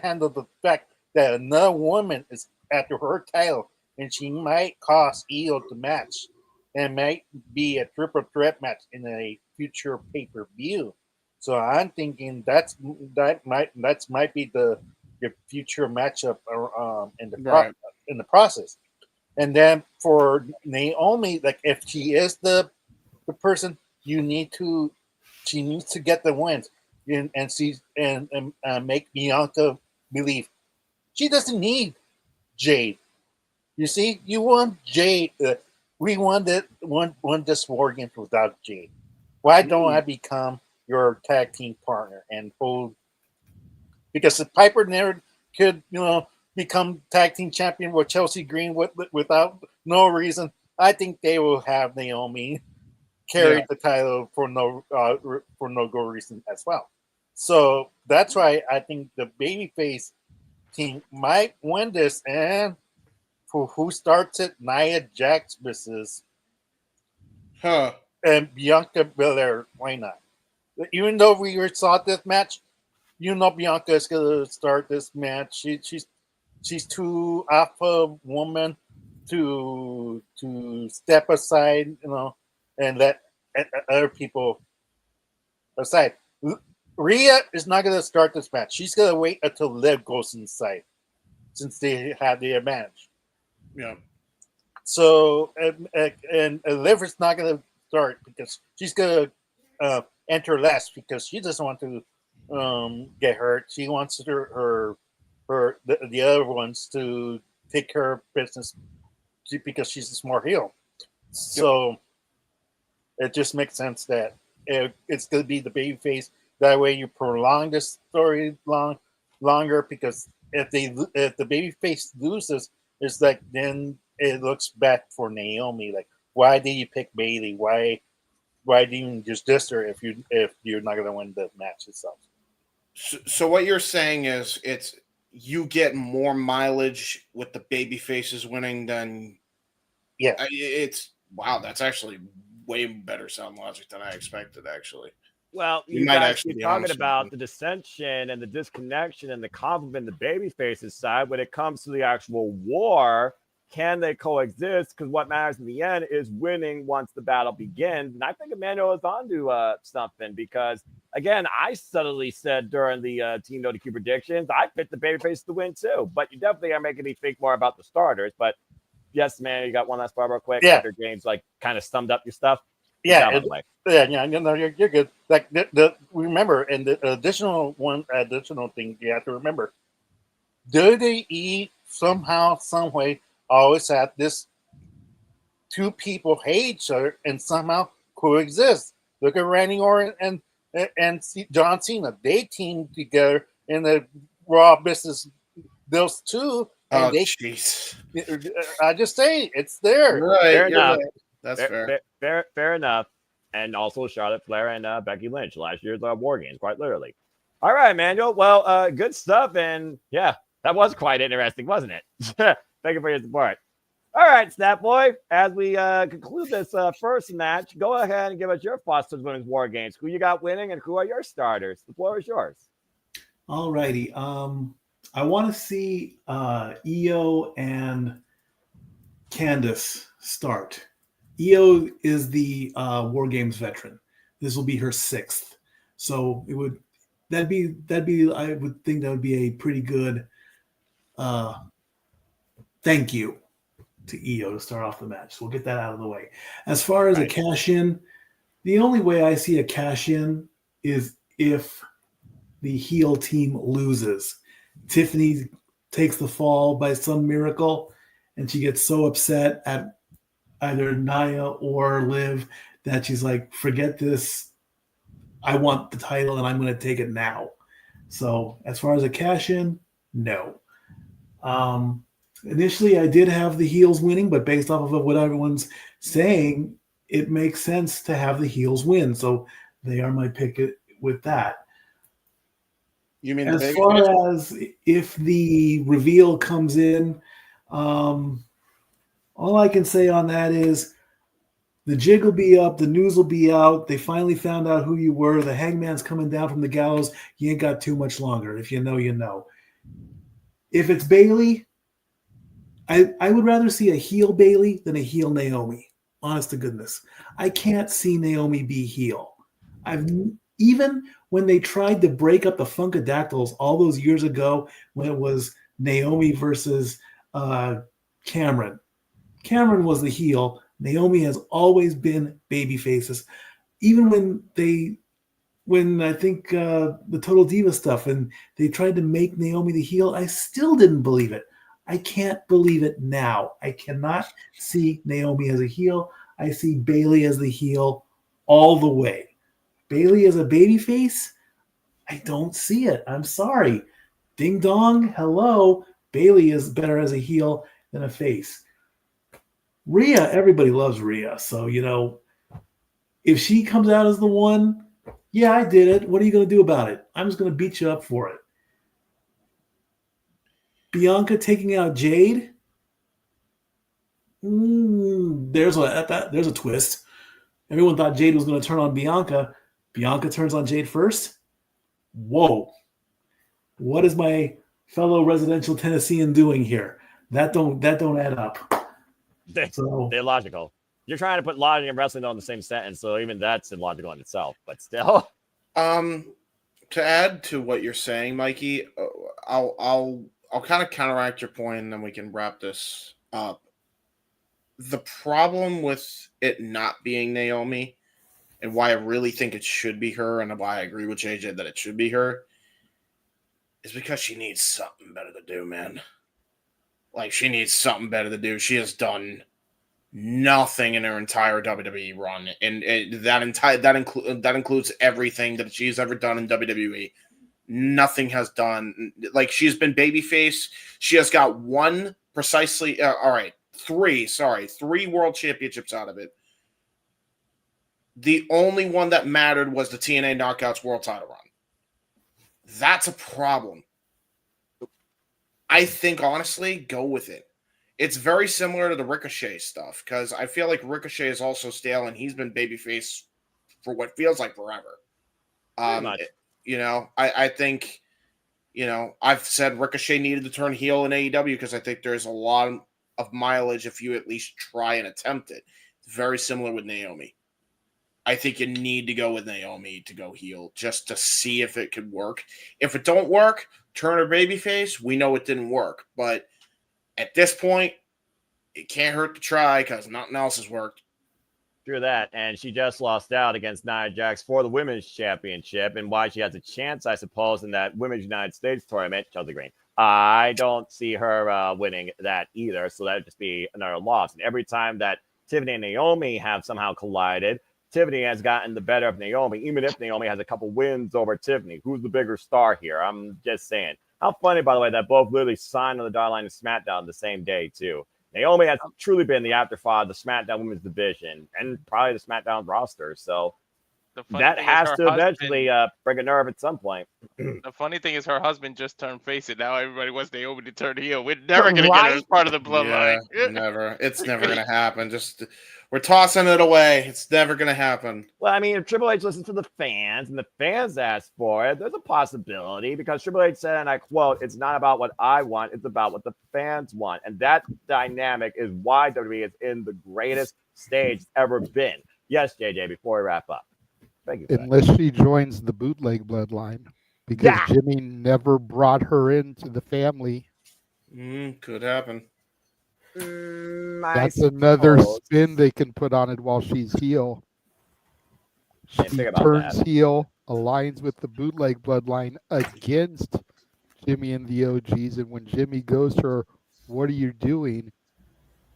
handle the fact that another woman is after her title, and she might cost Io the match, and might be a triple threat match in a future pay-per-view. So I'm thinking that might be the future matchup in the process. And then for Naomi, like if she is the person, she needs to get the wins and make Bianca believe she doesn't need Jade. You see, you want Jade. We won this war game without Jade. Why don't I become your tag team partner and hold? Because if Piper never could, become tag team champion with Chelsea Green without no reason, I think they will have Naomi carry the title for no good reason as well. So that's why I think the babyface team might win this, and for who starts it, Nia Jax versus and Bianca Belair. Why not? Even though we saw this match, Bianca is gonna start this match. She's too alpha woman to step aside, and let other people aside. Rhea is not gonna start this match. She's gonna wait until Liv goes inside, since they have the advantage. Yeah. So and Liv is not gonna start because she's gonna enter last because she doesn't want to get hurt. She wants the other ones to take care of business because she's a smart heel. So it just makes sense that it's going to be the baby face. That way you prolong this story longer because if the baby face loses, it's like then it looks bad for Naomi. Like, why did you pick Bayley? Why didn't you just diss her if you're not going to win the match itself? So what you're saying is you get more mileage with the baby faces winning than wow, that's actually way better sound logic than I expected. Actually, well, you guys keep talking about the dissension and the disconnection and the compliment the baby faces side. When it comes to the actual war, can they coexist? Because what matters in the end is winning once the battle begins. And I think Emmanuel is onto something because, again, I subtly said during the Team NoDQ predictions, I picked the babyface to win too. But you definitely are making me think more about the starters. But yes, man, you got one last part real quick. Yeah. After James kind of summed up your stuff. Yeah, you're good. Like remember, and the additional thing you have to remember, WWE somehow, some way, always have this two people hate each other and somehow coexist. Look at Randy Orton and John Cena. They teamed together in the Raw business, those two. And Oh, they, jeez. I just say it's there. You're right. Fair You're enough. right. That's fair. Fair enough. And also Charlotte Flair and Becky Lynch last year's WarGames, quite literally. All right, Manuel. Well, good stuff. And yeah, that was quite interesting, wasn't it? Thank you for your support. All right, Snap Boy. As we conclude this first match, go ahead and give us your thoughts to the women's WarGames. Who you got winning and who are your starters? The floor is yours. All righty. I want to see Io and Candice start. Io is the WarGames veteran. This will be her 6th, so I would think that would be a pretty good thank you to Io to start off the match. So we'll get that out of the way. As far as a cash in, the only way I see a cash in is if the heel team loses. Tiffany takes the fall by some miracle, and she gets so upset at either Nia or Liv that she's like, forget this. I want the title, and I'm going to take it now. So as far as a cash in, no. Initially, I did have the heels winning, but based off of what everyone's saying, it makes sense to have the heels win. So they are my pick with that. You mean as far as if the reveal comes in, all I can say on that is the jig will be up, the news will be out. They finally found out who you were. The hangman's coming down from the gallows. You ain't got too much longer. If you know, you know. If it's Bayley, I would rather see a heel Bayley than a heel Naomi. Honest to goodness. I can't see Naomi be heel. Even when they tried to break up the Funkadactyls all those years ago when it was Naomi versus Cameron. Cameron was the heel. Naomi has always been baby faces. Even when I think the Total Diva stuff and they tried to make Naomi the heel, I still didn't believe it. I can't believe it now. I cannot see Naomi as a heel. I see Bayley as the heel all the way. Bayley as a babyface? I don't see it. I'm sorry. Ding dong, hello. Bayley is better as a heel than a face. Rhea, everybody loves Rhea. So, if she comes out as the one, yeah, I did it. What are you going to do about it? I'm just going to beat you up for it. Bianca taking out Jade? There's a twist. Everyone thought Jade was going to turn on Bianca. Bianca turns on Jade first? Whoa. What is my fellow residential Tennessean doing here? That don't add up. They're illogical. You're trying to put logic and wrestling on the same sentence, so even that's illogical in itself, but still. To add to what you're saying, Mikey, I'll kind of counteract your point and then we can wrap this up. The problem with it not being Naomi and why I really think it should be her and why I agree with JJ that it should be her is because she needs something better to do, man. Like, she needs something better to do. She has done nothing in her entire WWE run, and that includes everything that she's ever done in WWE. Nothing has done. Like, she's been babyface. She has got three world championships out of it. The only one that mattered was the TNA Knockouts world title run. That's a problem. I think, honestly, go with it. It's very similar to the Ricochet stuff because I feel like Ricochet is also stale and he's been babyface for what feels like forever. I think, I've said Ricochet needed to turn heel in AEW because I think there's a lot of mileage if you at least try and attempt it. It's very similar with Naomi. I think you need to go with Naomi to go heel just to see if it could work. If it don't work, turn her babyface. We know it didn't work, but at this point, it can't hurt to try because nothing else has worked. True that, and she just lost out against Nia Jax for the Women's Championship, and why she has a chance, I suppose, in that Women's United States tournament, Chelsea Green. I don't see her winning that either, so that would just be another loss. And every time that Tiffany and Naomi have somehow collided, Tiffany has gotten the better of Naomi, even if Naomi has a couple wins over Tiffany. Who's the bigger star here? I'm just saying. How funny, by the way, that both literally signed on the dotted line of SmackDown the same day, too. Naomi has truly been the afterthought of the SmackDown Women's Division and probably the SmackDown roster. So The funny that thing is has her to eventually husband. break a nerve at some point. The funny thing is her husband just turned face, and now everybody wants Naomi to turn heel. We're never gonna get her as Right? part of the Yeah, bloodline. never. It's never gonna happen. Just we're tossing it away. It's never gonna happen. Well, I mean, if Triple H listens to the fans and the fans ask for it, there's a possibility because Triple H said, and I quote, "It's not about what I want, it's about what the fans want." And that dynamic is why WWE is in the greatest stage it's ever been. Yes, JJ, before we wrap up. Thank you. For that. Unless she joins the bootleg bloodline, because Yeah. Jimmy never brought her into the family. Could happen. I That's another suppose. spin they can put on it while she's heel. She think about turns that. heel, aligns with the bootleg bloodline against Jimmy and the OGs, and when Jimmy goes to her, "What are you doing?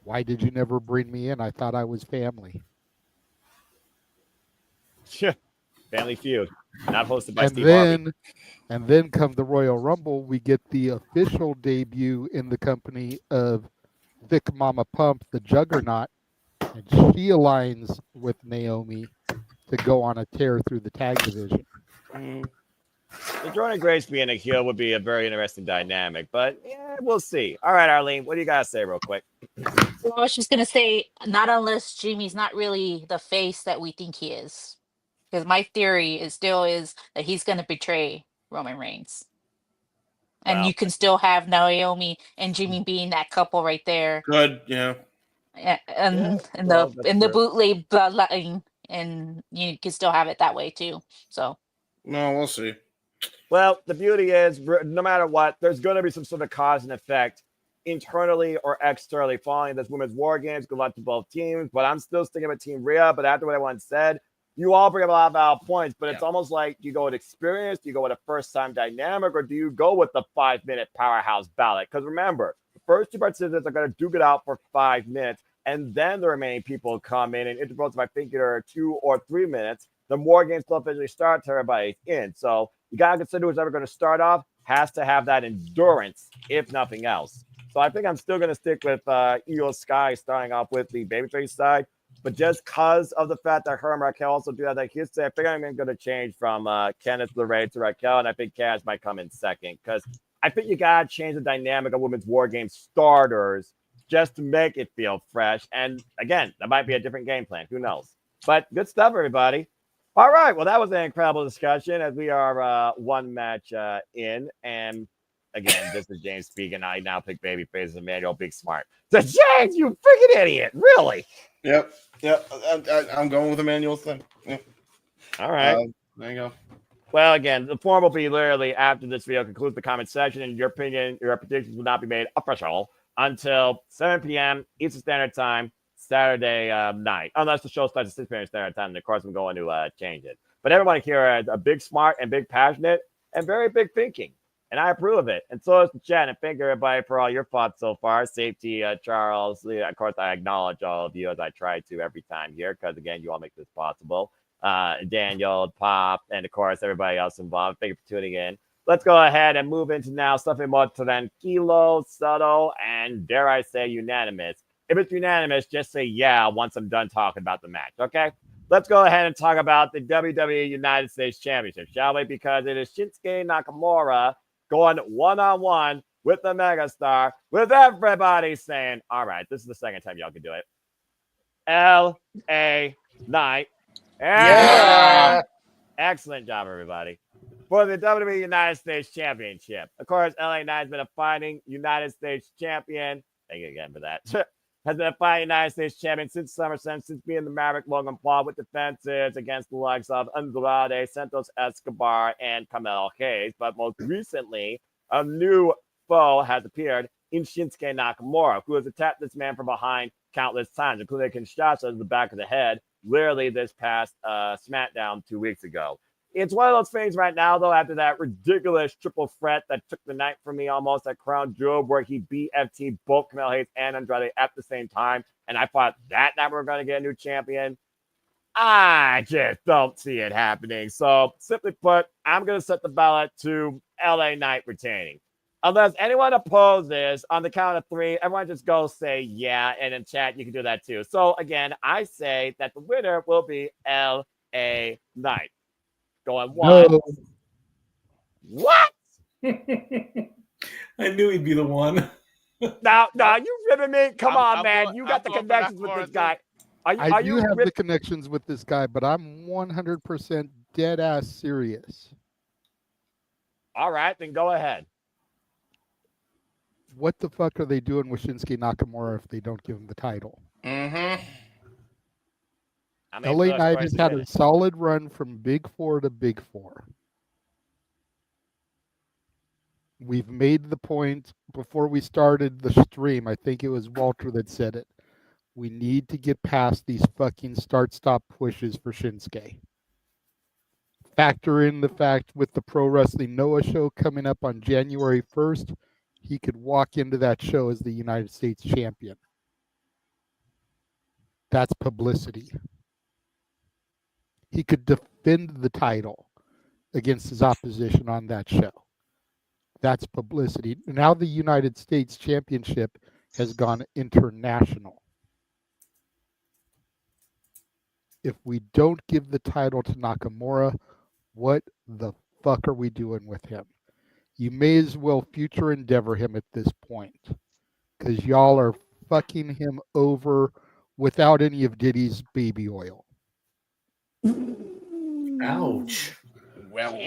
Why did you never bring me in? I thought I was family." Family Feud, not hosted by And Steve Harvey. then come the Royal Rumble, we get the official debut in the company of Thick Mama Pump, the Juggernaut, and she aligns with Naomi to go on a tear through the tag division. The Jordan Grace being a heel would be a very interesting dynamic, but yeah, we'll see. All right, Arlene, what do you got to say real quick? Well, I was just gonna say, not unless Jimmy's not really the face that we think he is, because my theory is that he's gonna betray Roman Reigns, and Well, you can still have Naomi and Jimmy being that couple right there, Good, yeah. and well, that's in the true. bootleg bloodline, and you can still have it that way too. So No, we'll see. Well, the beauty is, no matter what, there's going to be some sort of cause and effect internally or externally following this women's war games. Good luck to both teams, but I'm still sticking with Team Rhea. But after what I once said, you all bring up a lot of valid points, but it's almost like, do you go with experience? Do you go with a first-time dynamic? Or do you go with the 5-minute powerhouse ballot? Because remember, the first two participants are going to duke it out for 5 minutes, and then the remaining people come in and intervals, if I think it are 2 or 3 minutes. The more games will officially start to everybody's in. So you got to consider who's ever going to start off has to have that endurance, if nothing else. So I think I'm still going to stick with Io Sky starting off with the babyface side. But just because of the fact that her and Raquel also do have that history, I think I'm going to change from Candice LeRae to Raquel, and I think Cass might come in second because I think you got to change the dynamic of women's war game starters just to make it feel fresh. And again, that might be a different game plan. Who knows? But good stuff, everybody. All right. Well, that was an incredible discussion as we are one match in. And again, this is James speaking. I now pick babyface as Emmanuel Big Smart. So, James, you freaking idiot. Really? Yep. I'm going with Emmanuel's thing. Yep. All right. There you go. Well, again, the form will be literally after this video concludes the comment section. And your opinion, your predictions will not be made official until 7 p.m. Eastern Standard Time. Saturday night, unless the show starts at 6 p.m. Standard Time, and of course I'm going to change it. But everyone here is a big smart and big passionate and very big thinking, and I approve of it. And so is the chat. And thank everybody for all your thoughts so far. Safety, Charles. Of course, I acknowledge all of you as I try to every time here because again, you all make this possible. Daniel, Pop, and of course everybody else involved. Thank you for tuning in. Let's go ahead and move into now something more tranquilo, subtle, and dare I say unanimous. If it's unanimous, just say yeah once I'm done talking about the match, okay? Let's go ahead and talk about the WWE United States Championship, shall we? Because it is Shinsuke Nakamura going one-on-one with the megastar, with everybody saying, all right, this is the second time y'all can do it. L.A. Knight. Yeah. Excellent job, everybody. For the WWE United States Championship. Of course, LA Knight has been a fighting United States champion. Thank you again for that. Has been a fighting United States champion since SummerSlam, since being the Maverick Logan Paul with defenses against the likes of Andrade, Santos Escobar, and Carmelo Hayes. But most recently, a new foe has appeared in Shinsuke Nakamura, who has attacked this man from behind countless times, including Kinshasa to the back of the head, literally this past SmackDown 2 weeks ago. It's one of those things right now, though, after that ridiculous triple threat that took the night from me almost at Crown Jewel, where he beat FT both Carmelo Hayes and Andrade at the same time. And I thought that we were going to get a new champion. I just don't see it happening. So, simply put, I'm going to set the ballot to LA Knight retaining. Unless anyone opposes, on the count of 3, everyone just go say yeah, and in chat you can do that too. So again, I say that the winner will be LA Knight. Going 1. No. What? I knew he'd be the one. Now, you ribbing me? Come on, man. You got the going for connections with Nakamura this too. guy. I do have the connections with this guy, but I'm 100% dead ass serious. All right, then go ahead. What the fuck are they doing with Shinsuke Nakamura if they don't give him the title? Mm-hmm. LA Knight has had a solid run from Big 4 to Big 4. We've made the point before we started the stream. I think it was Walter that said it. We need to get past these fucking start-stop pushes for Shinsuke. Factor in the fact with the Pro Wrestling Noah show coming up on January 1st, he could walk into that show as the United States champion. That's publicity. He could defend the title against his opposition on that show. That's publicity. Now the United States Championship has gone international. If we don't give the title to Nakamura, what the fuck are we doing with him? You may as well future endeavor him at this point, because y'all are fucking him over without any of Diddy's baby oil. Ouch. Well,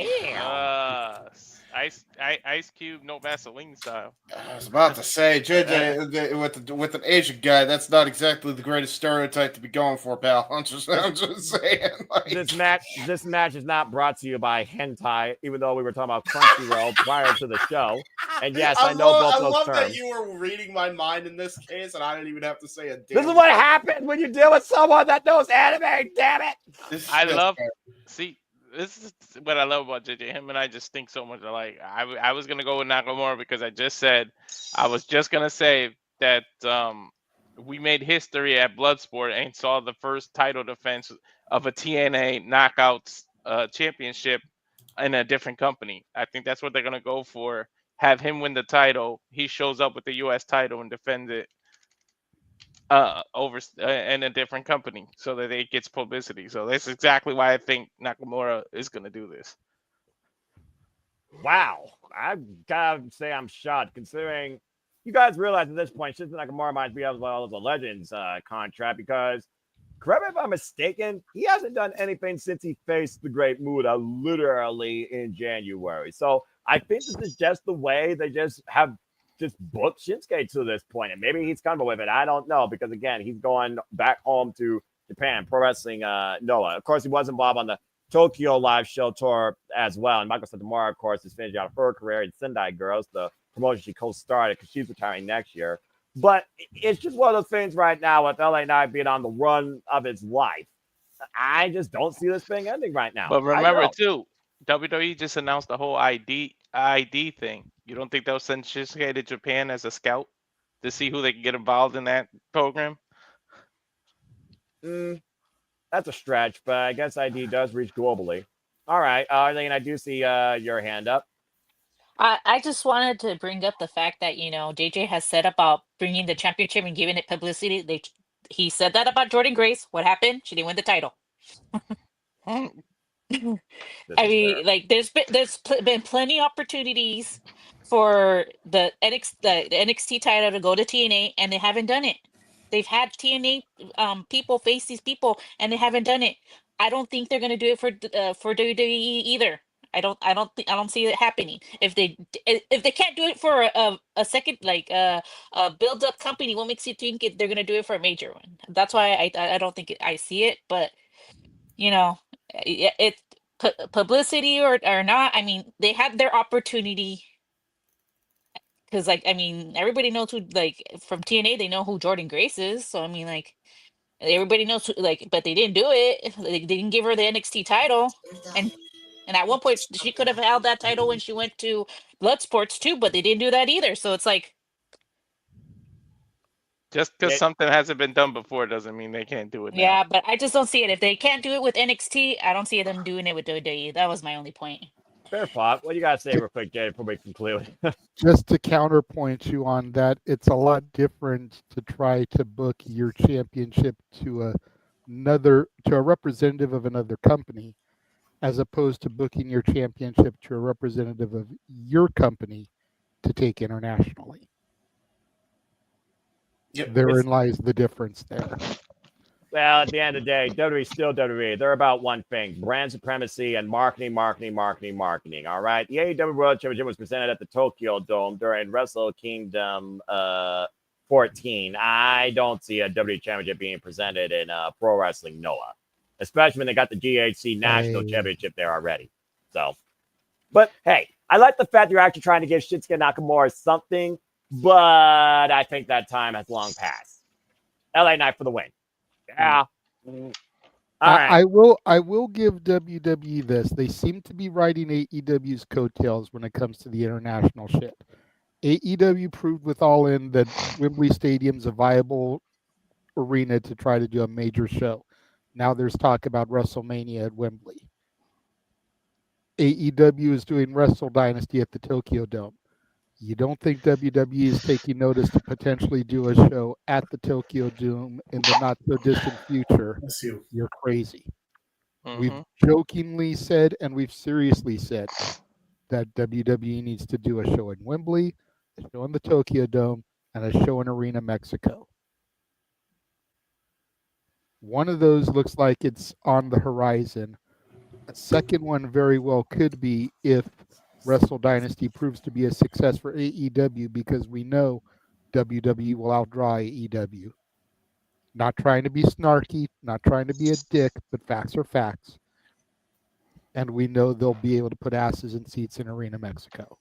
Ice Cube, no Vaseline style. I was about to say, JJ, with an Asian guy, that's not exactly the greatest stereotype to be going for, pal. I'm just saying. Like... This match is not brought to you by hentai, even though we were talking about Crunchyroll prior to the show. And yes, I know both those love terms. that you were reading my mind in this case, and I didn't even have to say a damn. This is what happens when you deal with someone that knows anime. Damn it! See, this is what I love about JJ. Him and I just think so much alike. I was gonna go with Nakamura because I was just gonna say that we made history at Bloodsport and saw the first title defense of a TNA Knockouts championship in a different company. I think that's what they're gonna go for. Have him win the title. He shows up with the U.S. title and defends it over in a different company so that it gets publicity. So that's exactly why I think Nakamura is going to do this. Wow. I gotta say I'm shocked considering you guys realize at this point Shinsuke Nakamura might be as well as a Legends contract because, correct me if I'm mistaken, he hasn't done anything since he faced the Great Muta literally in January. So I think this is just the way they just have booked Shinsuke to this point, and maybe he's comfortable with it. I don't know because again, he's going back home to Japan, Pro Wrestling Noah. Of course, he was involved on the Tokyo Live Show tour as well. And Michael Satomura, of course, is finishing out her career in Sendai Girls, the promotion she co-started because she's retiring next year. But it's just one of those things right now with LA Knight being on the run of his life. I just don't see this thing ending right now. But remember, too, WWE just announced the whole ID thing. You don't think they'll send Shinsuke to Japan as a scout to see who they can get involved in that program? That's a stretch, but I guess ID does reach globally. All right, Arlene, I do see your hand up. I just wanted to bring up the fact that, JJ has said about bringing the championship and giving it publicity. He said that about Jordan Grace. What happened? She didn't win the title. I mean, like there's been plenty of opportunities for the NXT title to go to TNA, and they haven't done it. They've had TNA people face these people, and they haven't done it. I don't think they're gonna do it for WWE either. I don't see it happening. If they can't do it for a second a build up company, what makes you think they're gonna do it for a major one? That's why I don't think I see it. But it's publicity or not. I mean, they had their opportunity because everybody knows who from TNA. They know who Jordan Grace is. So I mean everybody knows who, but they didn't do it. They didn't give her the NXT title and at one point she could have held that title when she went to Bloodsports too, but they didn't do that either. So it's like Just because It- something hasn't been done before doesn't mean they can't do it now. Yeah, but I just don't see it. If they can't do it with NXT, I don't see them doing it with WWE. That was my only point. Fair thought. What do you got to say real quick, Jay, before we conclude? Just to counterpoint you on that, it's a lot different to try to book your championship to a representative of another company, as opposed to booking your championship to a representative of your company to take internationally. Yep. Therein lies the difference there. Well, at the end of the day, WWE is still WWE. They're about one thing: brand supremacy and marketing. All right. The AEW World Championship was presented at the Tokyo Dome during Wrestle Kingdom 14. I don't see a WWE Championship being presented in Pro Wrestling Noah, especially when they got the GHC National Championship there already. So, but hey, I like the fact you're actually trying to give Shinsuke Nakamura something, but I think that time has long passed. LA Knight for the win. Yeah. All right. I will give WWE this. They seem to be riding AEW's coattails when it comes to the international shit. AEW proved with All In that Wembley Stadium's a viable arena to try to do a major show. Now there's talk about WrestleMania at Wembley. AEW is doing Wrestle Dynasty at the Tokyo Dome. You don't think WWE is taking notice to potentially do a show at the Tokyo Dome in the not so distant future? That's you. You're crazy. Mhm. We've jokingly said and we've seriously said that WWE needs to do a show in Wembley, a show in the Tokyo Dome, and a show in Arena, Mexico. One of those looks like it's on the horizon. A second one very well could be if Wrestle Dynasty proves to be a success for AEW, because we know WWE will outdraw AEW. Not trying to be snarky, not trying to be a dick, but facts are facts. And we know they'll be able to put asses in seats in Arena, Mexico.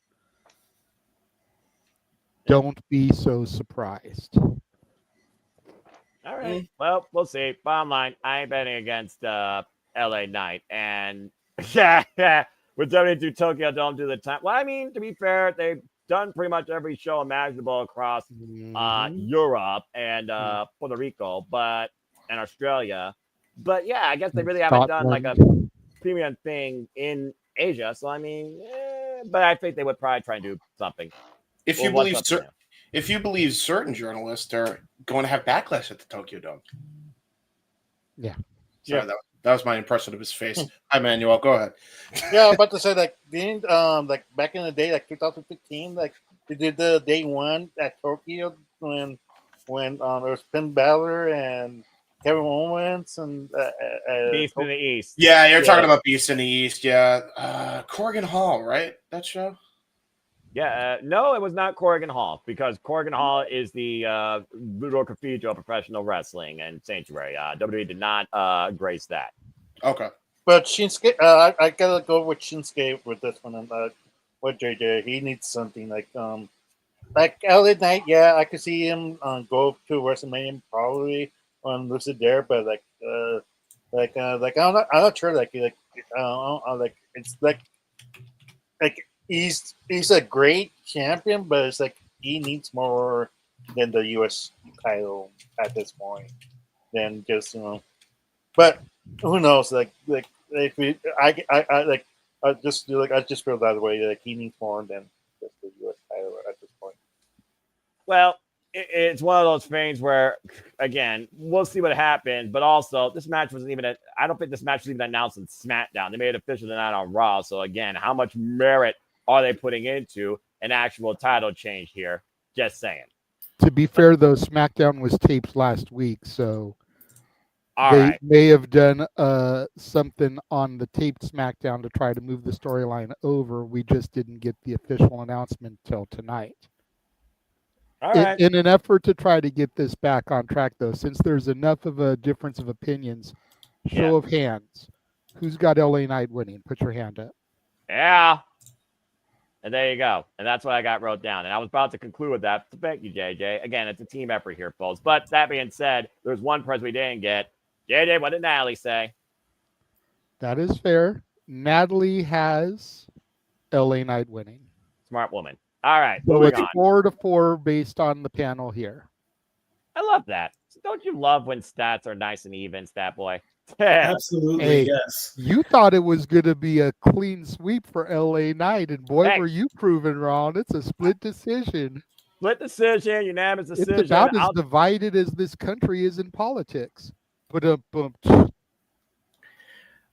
Don't be so surprised. All right. Well, we'll see. Bottom line, I ain't betting against LA Knight. And yeah, with WWE Tokyo Dome do the time. Well, I mean, to be fair, they've done pretty much every show imaginable across Europe and Puerto Rico, and Australia. But yeah, I guess they really haven't done like a premium thing in Asia. So I mean, but I think they would probably try and do something. If you believe certain journalists are going to have backlash at the Tokyo Dome. Yeah. Sorry, that was my impression of his face. Hi, Manuel. Go ahead. Yeah, I was about to say, like, didn't like back in the day, like 2015, like they did the day one at Tokyo when there was Finn Balor and Kevin Owens and Beast in the East. Yeah, you're talking about Beast in the East. Yeah, Corrigan Hall, right? That show. Yeah, no, it was not Corrigan Hall, because Corrigan Hall is the Ludo Cathedral of professional wrestling and sanctuary. WWE did not grace that. Okay. But Shinsuke, I gotta go with Shinsuke with this one. And with JJ, he needs something like LA Knight. Yeah, I could see him go to WrestleMania probably on lose it there, but I'm not sure. Like it's like he's a great champion, but it's like he needs more than the U.S. title at this point. Than just but who knows? I just feel that way. Like he needs more than just the U.S. title at this point. Well, it's one of those things where, again, we'll see what happens. But also, this match wasn't even. I don't think this match was even announced on SmackDown. They made it official tonight on Raw. So again, how much merit are they putting into an actual title change here? Just saying. To be fair, though, SmackDown was taped last week, so they may have done something on the taped SmackDown to try to move the storyline over. We just didn't get the official announcement till tonight. All right. In an effort to try to get this back on track, though, since there's enough of a difference of opinions, show of hands, who's got LA Knight winning? Put your hand up. Yeah. And there you go. And that's what I got wrote down. And I was about to conclude with that. So thank you, JJ. Again, it's a team effort here, folks. But that being said, there's one person we didn't get. JJ, what did Natalie say? That is fair. Natalie has LA Knight winning. Smart woman. All right. So moving it's on. 4-4 based on the panel here. I love that. Don't you love when stats are nice and even, stat boy? Absolutely, Hey, yes. you thought it was going to be a clean sweep for LA Knight, and boy, Hey. were you proven wrong. It's a split decision. Split decision, unanimous It's decision. about as divided as this country is in politics. But The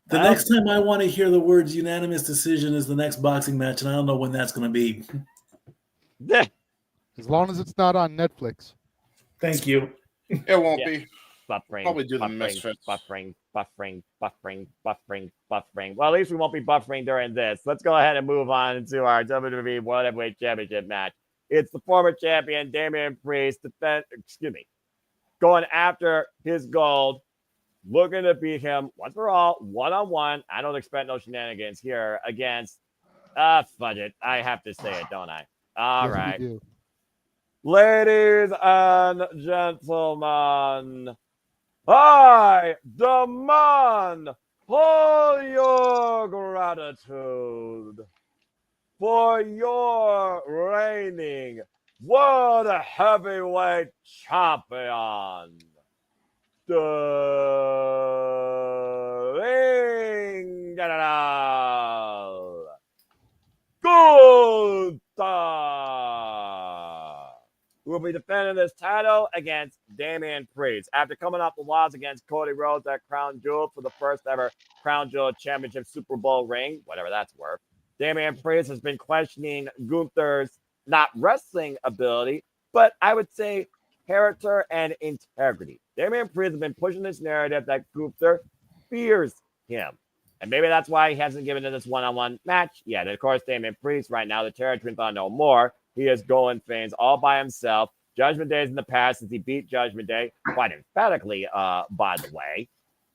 next time I want to hear the words unanimous decision is the next boxing match, and I don't know when that's going to be. as long as it's not on Netflix. Thank you. It won't Yeah. be. Buffering, Probably do the buffering, Misfits. buffering. Well, at least we won't be buffering during this. Let's go ahead and move on to our WWE World Heavyweight Championship match. It's the former champion Damian Priest going after his gold, looking to beat him once for all, one-on-one. I don't expect no shenanigans here against fudge it. I have to say it, don't I? All Yes, right. we do. Ladies and gentlemen, I demand all your gratitude for your reigning World Heavyweight Champion, the Ring General Gunther, who will be defending this title against Damian Priest after coming off the loss against Cody Rhodes at Crown Jewel for the first ever Crown Jewel Championship Super Bowl ring, whatever that's worth. Damian Priest has been questioning Gunther's not wrestling ability, but I would say character and integrity. Damian Priest has been pushing this narrative that Gunther fears him. And maybe that's why he hasn't given it this one-on-one match yet. And of course, Damian Priest right now, the Terror Twins are no more. He is going things all by himself. Judgment Day is in the past since he beat Judgment Day, quite emphatically, by the way.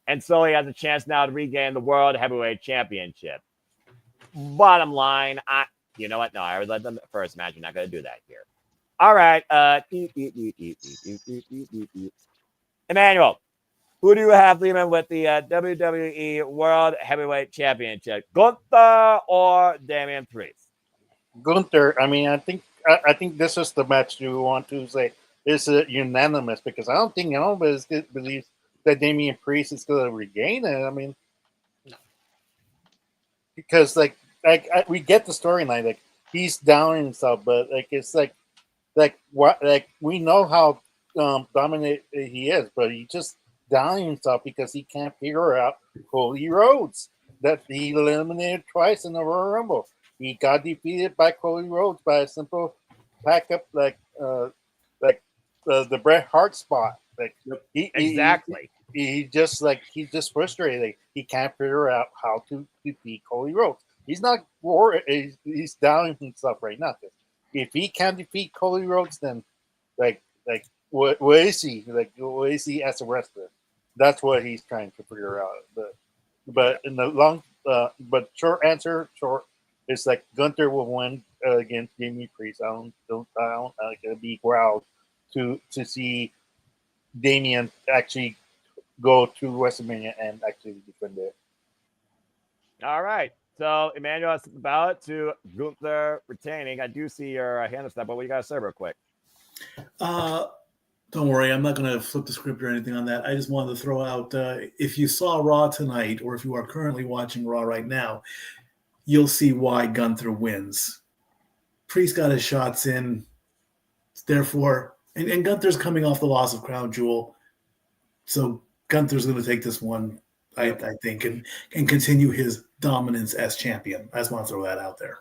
And so he has a chance now to regain the World Heavyweight Championship. Bottom line, you know what? No, I would let them first match. You're not going to do that here. All right. Emmanuel, who do you have leaving with the WWE World Heavyweight Championship? Gunther or Damian Priest? Gunther. I mean, I think this is the match you want to say is unanimous, because I don't think anybody believes that Damian Priest is going to regain it. I mean, because we get the storyline, like he's down himself, but it's we know how dominant he is, but he just down himself because he can't figure out Cody Rhodes that he eliminated twice in the Royal Rumble. He got defeated by Cody Rhodes by a simple pack up the Bret Hart spot. Exactly. He's just frustrated. He can't figure out how to defeat Cody Rhodes. He's not worried. He's down himself right now. If he can't defeat Cody Rhodes, then what is he? What is he as a wrestler? That's what he's trying to figure out. But in the long, but short answer, it's like Gunther will win against Damian Priest. I don't be growled to see Damian actually go to WrestleMania and actually defend it. All right. So Emmanuel has the ballot to Gunther retaining. I do see your hand up, but what you got to say real quick? Don't worry, I'm not going to flip the script or anything on that. I just wanted to throw out, if you saw Raw tonight, or if you are currently watching Raw right now, you'll see why Gunther wins. Priest got his shots in, therefore, and Gunther's coming off the loss of Crown Jewel, so Gunther's going to take this one, I think, and continue his dominance as champion. I just want to throw that out there.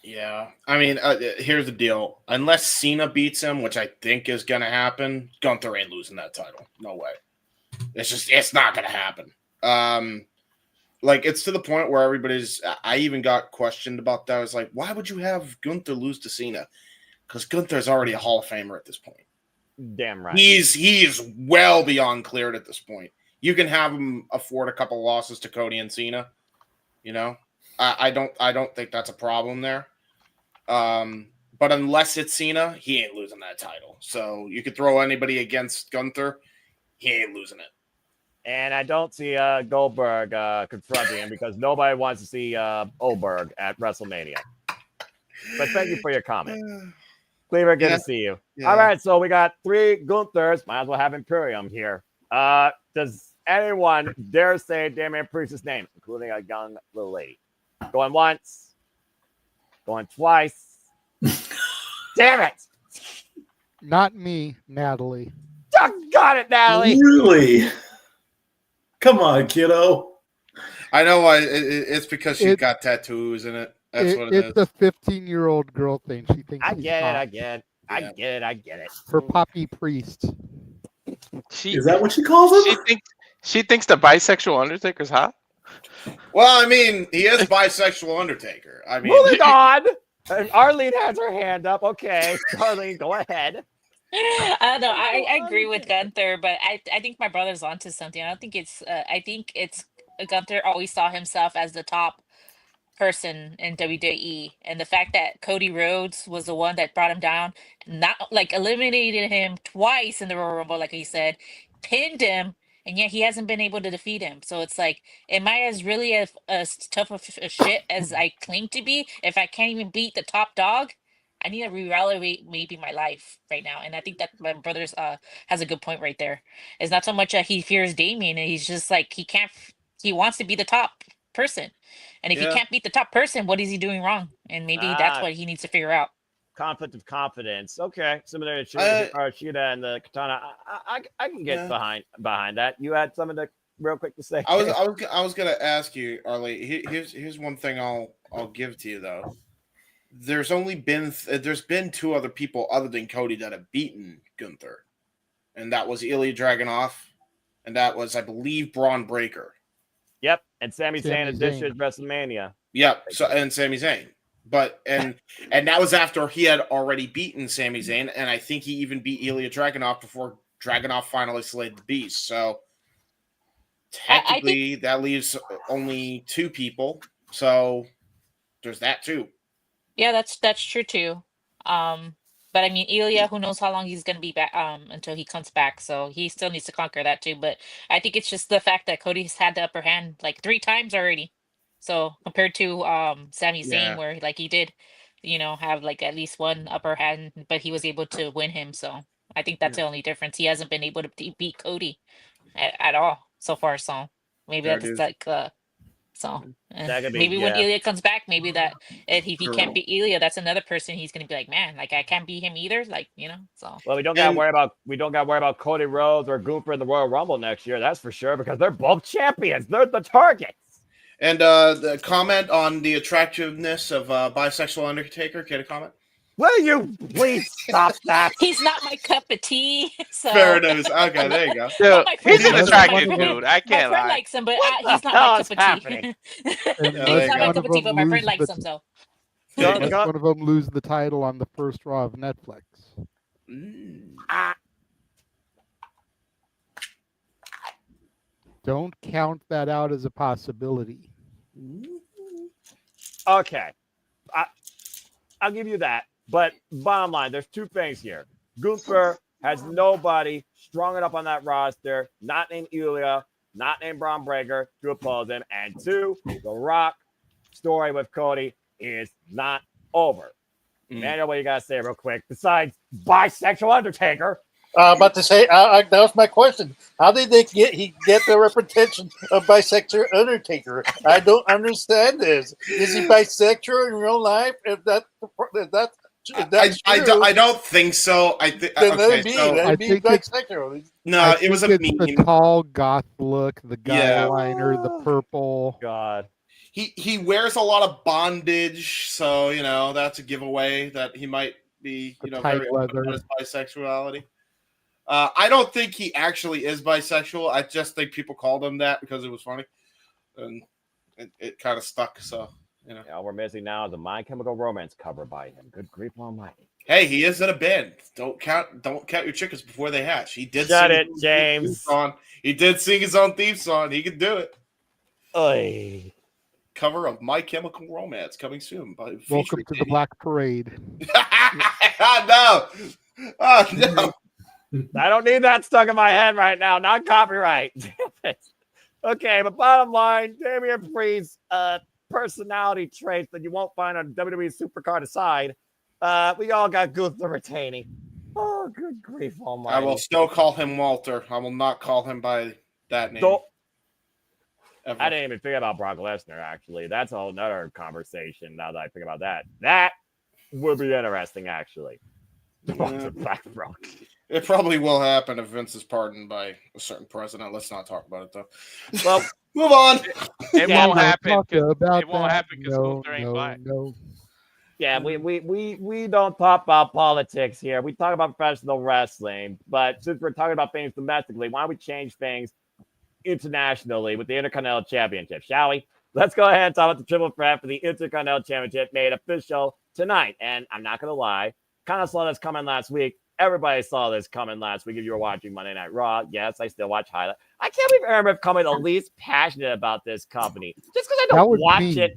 Yeah, I mean, here's the deal. Unless Cena beats him, which I think is going to happen, Gunther ain't losing that title. No way. It's not going to happen. It's to the point where I even got questioned about that. I was like, why would you have Gunther lose to Cena? Because Gunther's already a Hall of Famer at this point. Damn right. He is well beyond cleared at this point. You can have him afford a couple losses to Cody and Cena. You know, I don't think that's a problem there. But unless it's Cena, he ain't losing that title. So you could throw anybody against Gunther, he ain't losing it. And I don't see Goldberg confronting him because nobody wants to see Oberg at WrestleMania. But thank you for your comment. Cleaver, good Yeah. to see you. Yeah. All right, so we got 3 Gunthers. Might as well have Imperium here. Does anyone dare say Damian Priest's name, including a young little lady? Going once, going twice. Damn it! Not me, Natalie. Got it, Natalie. Really? Come on, kiddo. I know why. It's because she's got tattoos in it. That's what it is. It's a 15-year-old girl thing. She thinks I she's get it. hot. I get it. I get it. I get it. For Poppy Priest. Is that what she calls him? She thinks the bisexual Undertaker's hot. Well, I mean, he is bisexual Undertaker. I mean, Moving on. Arlene has her hand up. Okay, Arlene, go ahead. I don't know. I agree with Gunther, but I think my brother's onto something. I don't think it's. I think it's Gunther always saw himself as the top person in WWE, and the fact that Cody Rhodes was the one that brought him down, not like eliminated him twice in the Royal Rumble, like he said, pinned him, and yet he hasn't been able to defeat him. So it's like, am I as really as tough of a shit as I claim to be if I can't even beat the top dog? I need to reevaluate maybe my life right now, and I think that my brother's has a good point right there. It's not so much that he fears Damian, and he's just like he can't. He wants to be the top person, and if he Yeah. can't beat the top person, what is he doing wrong? And maybe that's what he needs to figure out. Conflict of confidence. Okay, similar to Shida and the Katana. I can get behind that. You had something to real quick to say. I was gonna ask you, Arlie. Here's one thing I'll give to you though. There's been 2 other people other than Cody that have beaten Gunther, and that was Ilya Dragunov, and that was, I believe, Braun Breaker. Yep, and Sami Zayn edition WrestleMania. Yep, so and Sami Zayn, but and that was after he had already beaten Sami Zayn, and I think he even beat Ilya Dragunov before Dragunov finally slayed the beast. So technically, that leaves only 2 people. So there's that too. Yeah, that's true too. But I mean, Ilya, who knows how long he's gonna be back until he comes back, so he still needs to conquer that too. But I think it's just the fact that Cody's had the upper hand like 3 times already. So compared to Sami Zayn, where like he did, have like at least one upper hand, but he was able to win him. So I think that's the only difference. He hasn't been able to beat Cody at all so far. So maybe There it that's is. like so That could be, maybe when yeah. Ilya comes back, maybe that if he can't beat Ilya, that's another person he's gonna be like, man, like I can't beat him either. Like, so Well, we don't gotta worry about Cody Rhodes or Gunther in the Royal Rumble next year. That's for sure, because they're both champions. They're the targets. And the comment on the attractiveness of bisexual Undertaker. Get a comment? Will you please stop that? He's not my cup of tea. So Fair enough. Okay, there you go. Dude, my friend he's an likes attractive him. dude. I My can't friend lie. likes him, but the he's not hell my is cup of tea. happening? And Yeah, He's not my one cup of of tea, but them my friend lose likes the- him. So Go, Unless go. one of them lose the title on the first Raw of Netflix. Don't count that out as a possibility. Okay, I'll give you that. But bottom line, there's 2 things here. Gunther has nobody strong enough on that roster, not named Ilya, not named Braun Breaker, to oppose him. And 2, the Rock story with Cody is not over. Manuel, what you gotta say real quick? Besides bisexual Undertaker. About to say, that was my question. How did they get the reputation of bisexual Undertaker? I don't understand this. Is he bisexual in real life? If that's I don't think so. I think then let okay, it be. so Let it be think it's- bisexual. no, I it was a think it's meme. the tall goth look, the Yeah. guy-liner, the purple. God. He wears a lot of bondage, so that's a giveaway that he might be The very tight open leather. about his bisexuality. I don't think he actually is bisexual. I just think people called him that because it was funny, and it kind of stuck. So All we're missing now is a My Chemical Romance cover by him. Good grief almighty. Hey, he is in a band. Don't count your chickens before they hatch. He did. Shut sing it, his own James. theme song. He did sing his own theme song. He could do it. Oy. Cover of My Chemical Romance coming soon. Welcome featuring to the Diddy. Black Parade. No. Oh, no. I don't need that stuck in my head right now. Not copyright. Okay, but bottom line, Damian Priest's personality traits that you won't find on WWE Supercard aside. We all got Gunther retaining. Oh, good grief almighty. I will still call him Walter. I will not call him by that name. Don't, ever. I didn't even think about Brock Lesnar, actually. That's a whole nother conversation now that I think about that. That would be interesting, actually. It probably will happen if Vince is pardoned by a certain president. Let's not talk about it, though. Well, move on. It Yeah, won't happen. Talk 'Cause- about It won't that. happen because Gunther ain't black. No. yeah, we don't talk about politics here. We talk about professional wrestling. But since we're talking about things domestically, why don't we change things internationally with the Intercontinental Championship, shall we? Let's go ahead and talk about the triple threat for the Intercontinental Championship made official tonight. And I'm not going to lie, kind of saw this coming last week. Everybody saw this coming last week if you were watching Monday Night Raw. Yes, I still watch highlight. I can't believe Aaron is coming the least passionate about this company. Just because I That don't was watch me. it.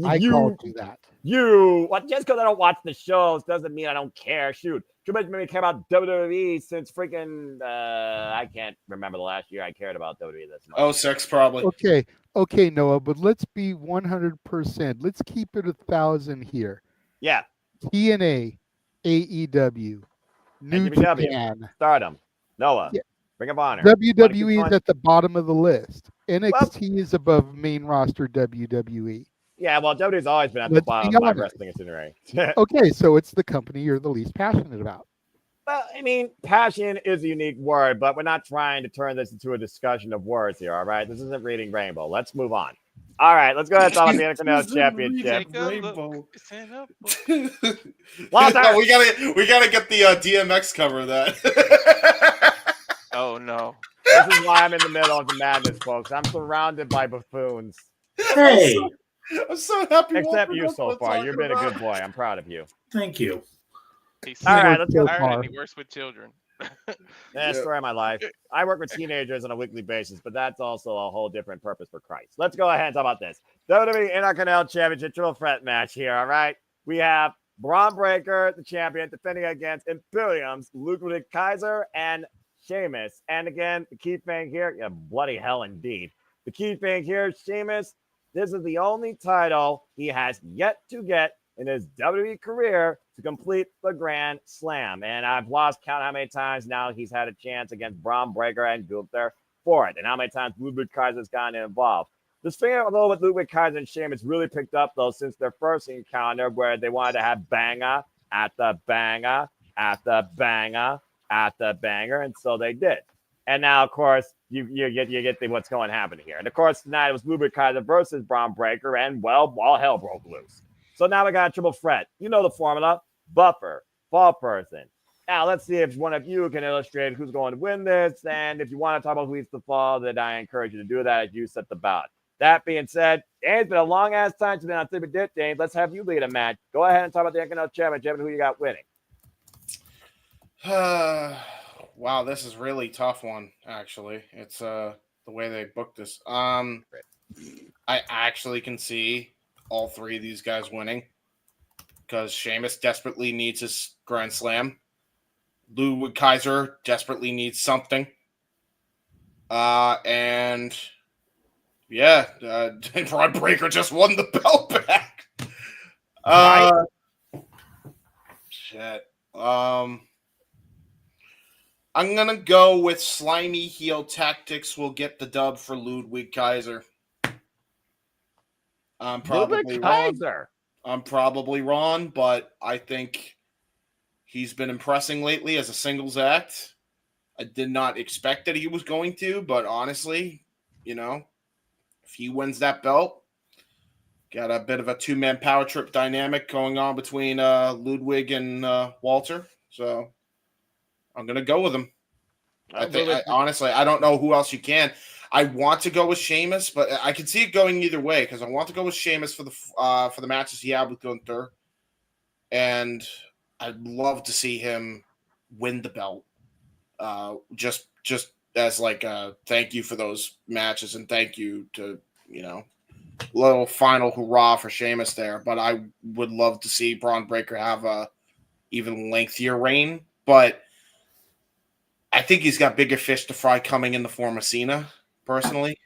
I called you that. Just because I don't watch the shows doesn't mean I don't care. Shoot, Triple H made me care about WWE since freaking I can't remember the last year I cared about WWE this much. 06 probably. Okay, Noah, but let's be 100%. Let's keep it 1,000 here. Yeah, TNA, AEW, New NWW. Japan, Stardom, Noah, Yeah. Ring of Honor. WWE is at the bottom of the list. NXT is above main roster WWE. Yeah, well, WWE's always been at the Let's bottom be of my honest. wrestling itinerary. Okay, so it's the company you're the least passionate about. Well, I mean, passion is a unique word, but we're not trying to turn this into a discussion of words here, all right? This isn't reading Rainbow. Let's move on. All right, let's go ahead and talk about the Intercontinental Championship. Take a look. It's in a book. Walter! No, we gotta get the DMX cover of that. Oh no. This is why I'm in the middle of the madness, folks. I'm surrounded by buffoons. Hey, I'm so happy. Except Walter you knows so what I'm far. talking You've been a about. good boy. I'm proud of you. thank you. He's All sick right, and let's go. tired and he works with children. That's story of my life. I work with teenagers on a weekly basis, but that's also a whole different purpose for Christ. Let's go ahead and talk about this. WWE Intercontinental Championship triple threat match here, all right? We have Braun Breaker, the champion, defending against Imperium's Ludwig Kaiser and Sheamus. And again, the key thing here, yeah, bloody hell indeed. The key thing here, Sheamus, this is the only title he has yet to get in his WWE career to complete the Grand Slam. And I've lost count how many times now he's had a chance against Braun Breaker and Gunther for it, and how many times Ludwig Kaiser's gotten involved. This thing, although with Ludwig Kaiser and Sheamus really picked up, though, since their first encounter where they wanted to have banger after banger after banger after banger, and so they did. And now, of course, you get what's going to happen here. And, of course, tonight it was Ludwig Kaiser versus Braun Breaker, and, well, all hell broke loose. So now we got a triple threat. You know the formula. Buffer, fall person. Now let's see if one of you can illustrate who's going to win this. And if you want to talk about who needs to fall, then I encourage you to do that as you set the ballot. That being said, it's been a long ass time since on Super Dip Dave. Let's have you lead a match. Go ahead and talk about the Intercontinental Championship and who you got winning. Wow, this is a really tough one, actually. It's the way they booked this. I actually can see all three of these guys winning because Sheamus desperately needs his Grand Slam. Ludwig Kaiser desperately needs something. And yeah, Braun Breaker just won the belt back. Shit. I'm gonna go with slimy heel tactics will get the dub for Ludwig Kaiser. I'm probably wrong. I'm probably wrong, but I think he's been impressing lately as a singles act. I did not expect that he was going to, but honestly, if he wins that belt, got a bit of a two-man power trip dynamic going on between Ludwig and Walter. So I'm going to go with him. Honestly, I don't know who else you can. I want to go with Sheamus, but I can see it going either way because I want to go with Sheamus for the matches he had with Gunther, and I'd love to see him win the belt. Just as like a thank you for those matches and thank you to little final hurrah for Sheamus there. But I would love to see Braun Breaker have a even lengthier reign, but I think he's got bigger fish to fry coming in the form of Cena. Personally,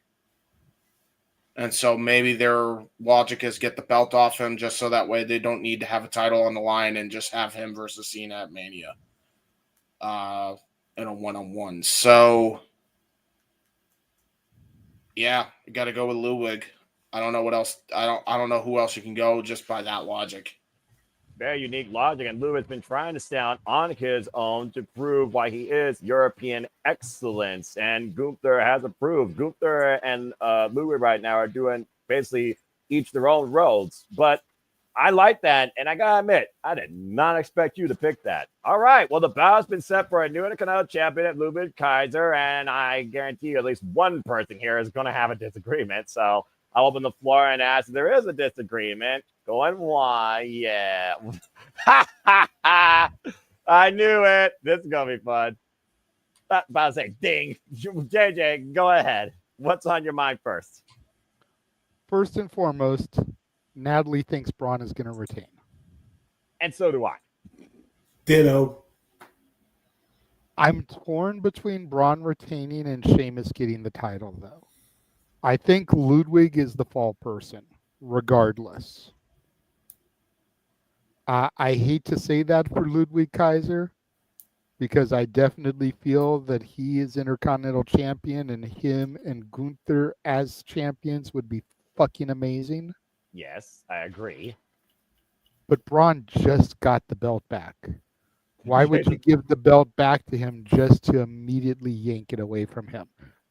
And so maybe their logic is get the belt off him just so that way they don't need to have a title on the line and just have him versus Cena at Mania in a one-on-one. So, yeah, you got to go with Ludwig. I don't know what else. I don't know who else you can go just by that logic. Very unique logic, and Lou has been trying to stand on his own to prove why he is European excellence, and Gunther has approved. Gunther and Lou right now are doing basically each their own roads, but I like that, and I gotta admit, I did not expect you to pick that. All right, well, the bow's been set for a new Intercontinental Champion at Ludwig Kaiser, and I guarantee you at least one person here is going to have a disagreement. So I'll open the floor and ask if there is a disagreement. Going why? Yeah. I knew it. This is gonna be fun. About to say, ding. JJ, go ahead. What's on your mind first? First and foremost, Natalie thinks Braun is going to retain. And so do I. Ditto. I'm torn between Braun retaining and Sheamus getting the title, though. I think Ludwig is the fall person, regardless. I hate to say that for Ludwig Kaiser, because I definitely feel that he is Intercontinental Champion, and him and Gunther as champions would be fucking amazing. Yes, I agree. But Braun just got the belt back. Why would you give the belt back to him just to immediately yank it away from him?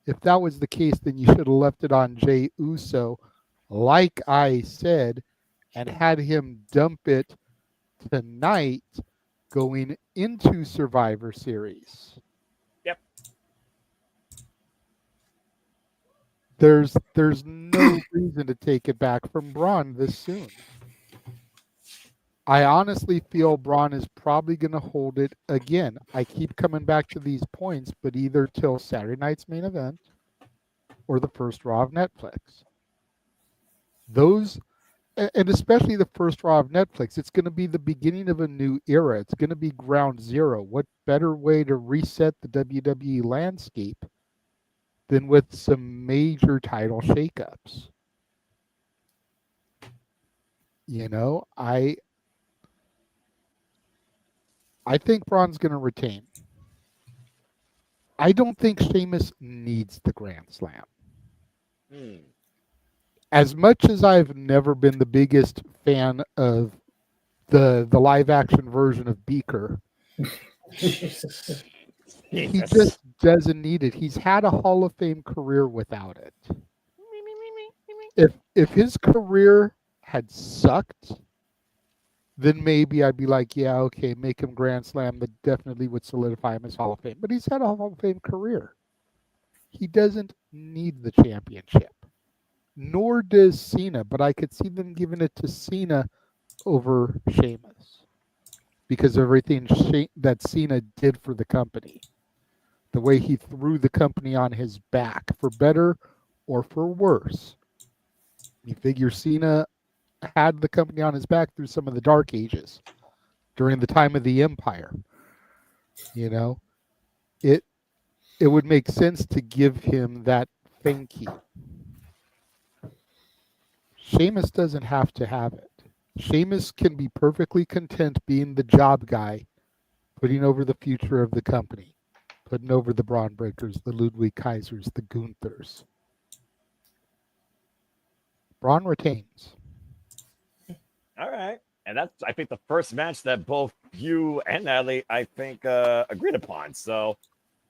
If that was the case, then you should have left it on Jey Uso, like I said, and had him dump it tonight going into Survivor Series. Yep. There's no reason to take it back from Braun this soon. I honestly feel Braun is probably going to hold it again. I keep coming back to these points, but either till Saturday night's main event or the first Raw of Netflix. Those, and especially the first Raw of Netflix, it's going to be the beginning of a new era. It's going to be ground zero. What better way to reset the WWE landscape than with some major title shakeups? You know, I think Braun's going to retain. I don't think Sheamus needs the Grand Slam. As much as I've never been the biggest fan of the live action version of Beaker, he just doesn't need it. He's had a Hall of Fame career without it. If his career had sucked, then maybe I'd be like, yeah, okay, make him Grand Slam. That definitely would solidify him as Hall of Fame. But he's had a Hall of Fame career. He doesn't need the championship. Nor does Cena, but I could see them giving it to Cena over Sheamus because of everything that Cena did for the company. The way he threw the company on his back, for better or for worse. You figure Cena had the company on his back through some of the dark ages during the time of the Empire. You know, it would make sense to give him that thank you. Sheamus doesn't have to have it. Sheamus can be perfectly content being the job guy, putting over the future of the company, putting over the Braun Breakers, the Ludwig Kaisers, the Gunthers. Braun retains. All right. And that's, I think, the first match that both you and Natalie, I think, agreed upon. So,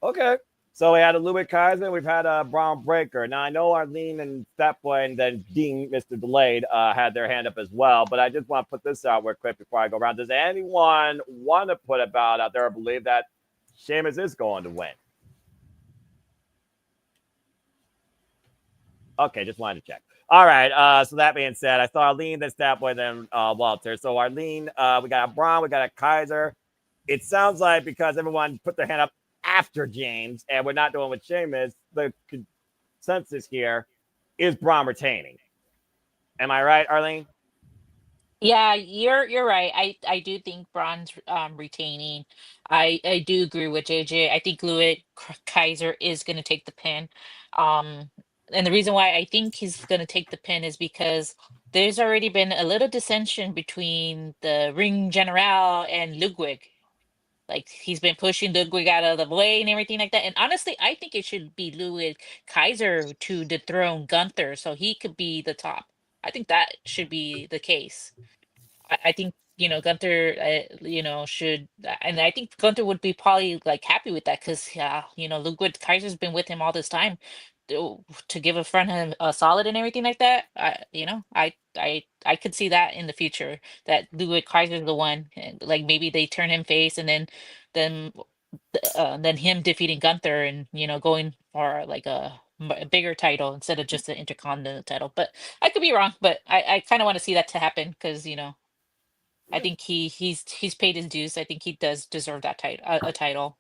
okay. So we had a Ludwig Kaiser, we've had a Braun Breaker. Now, I know Arlene and Fatboy and then Dean, Mr. Delayed, had their hand up as well. But I just want to put this out real quick before I go around. Does anyone want to put a ballot out there or believe that Sheamus is going to win? Okay, just wanted to check. All right. So that being said, I saw Arlene, then Fatboy, then Walter. So Arlene, we got a Braun, we got a Kaiser. It sounds like because everyone put their hand up after James, and we're not doing with Sheamus, the consensus here is Braun retaining. Am I right, Arlene? Yeah, you're right. I do think Braun's retaining. I do agree with JJ. I think Kaiser is going to take the pin. Um and the reason why I think he's going to take the pin is because there's already been a little dissension between the ring general and Ludwig. Like he's been pushing Ludwig out of the way and everything like that. And honestly, I think it should be Ludwig Kaiser to dethrone Gunther so he could be the top. I think that should be the case. I think Gunther should, and I think Gunther would be probably like happy with that because Ludwig Kaiser's been with him all this time to give a friend a solid and everything like that. I could see that in the future that Ludwig Kaiser's the one, and like maybe they turn him face and then then him defeating Gunther and going for like a bigger title instead of just the Intercontinental title. But I could be wrong, but I kind of want to see that to happen because I think he's paid his dues. I think he does deserve that title, a title.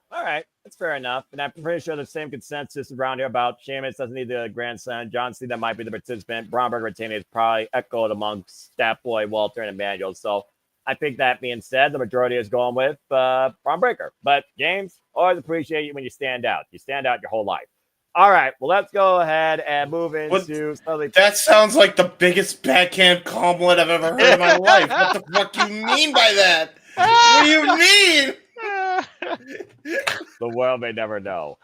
All right, that's fair enough. And I'm pretty sure the same consensus around here about Sheamus doesn't need the grandson. John Cena might be the participant. Bromberg retaining is probably echoed amongst Staff Boy, Walter, and Emmanuel. So I think that being said, the majority is going with Braun Breaker. But James, always appreciate you when you stand out. You stand out your whole life. All right, well, let's go ahead and move into something. That sounds like the biggest backhand compliment I've ever heard in my life. What the fuck do you mean by that? What do you mean? The world may never know.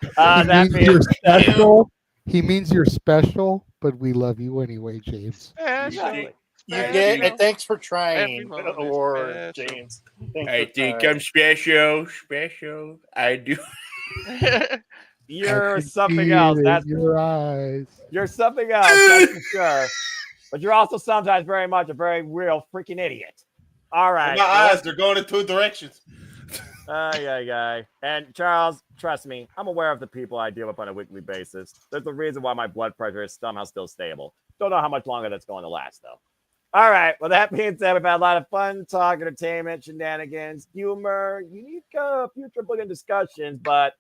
He means you're special, but we love you anyway, James. Exactly. You get and thanks for trying, or James. I think I'm special. I do. You're something else. That's your eyes. You're something else, that's for sure. But you're also sometimes very much a very real freaking idiot. All right. My eyes, they're going in two directions. Yeah. And Charles, trust me, I'm aware of the people I deal with on a weekly basis. There's a reason why my blood pressure is somehow still stable. Don't know how much longer that's going to last, though. All right. Well, that being said, we've had a lot of fun talk, entertainment, shenanigans, humor, unique future booking discussions, but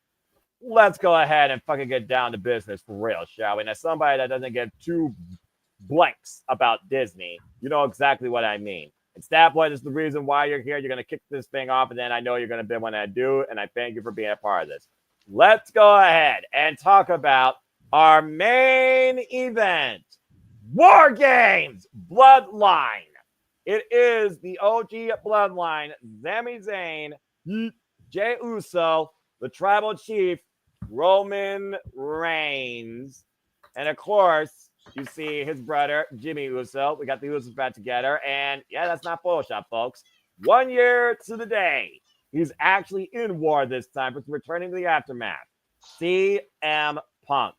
let's go ahead and fucking get down to business for real, shall we? Now, somebody that doesn't give two blanks about Disney, you know exactly what I mean. And Staff Boy, this is the reason why you're here. You're going to kick this thing off, and then I know you're going to be when I do, and I thank you for being a part of this. Let's go ahead and talk about our main event, WarGames Bloodline. It is the OG Bloodline, Sami Zayn, Jey Uso, the Tribal Chief, Roman Reigns, and of course, you see his brother, Jimmy Uso. We got the Usos back together. And yeah, that's not Photoshop, folks. 1 year to the day. He's actually in war this time, but returning to the aftermath. CM Punk.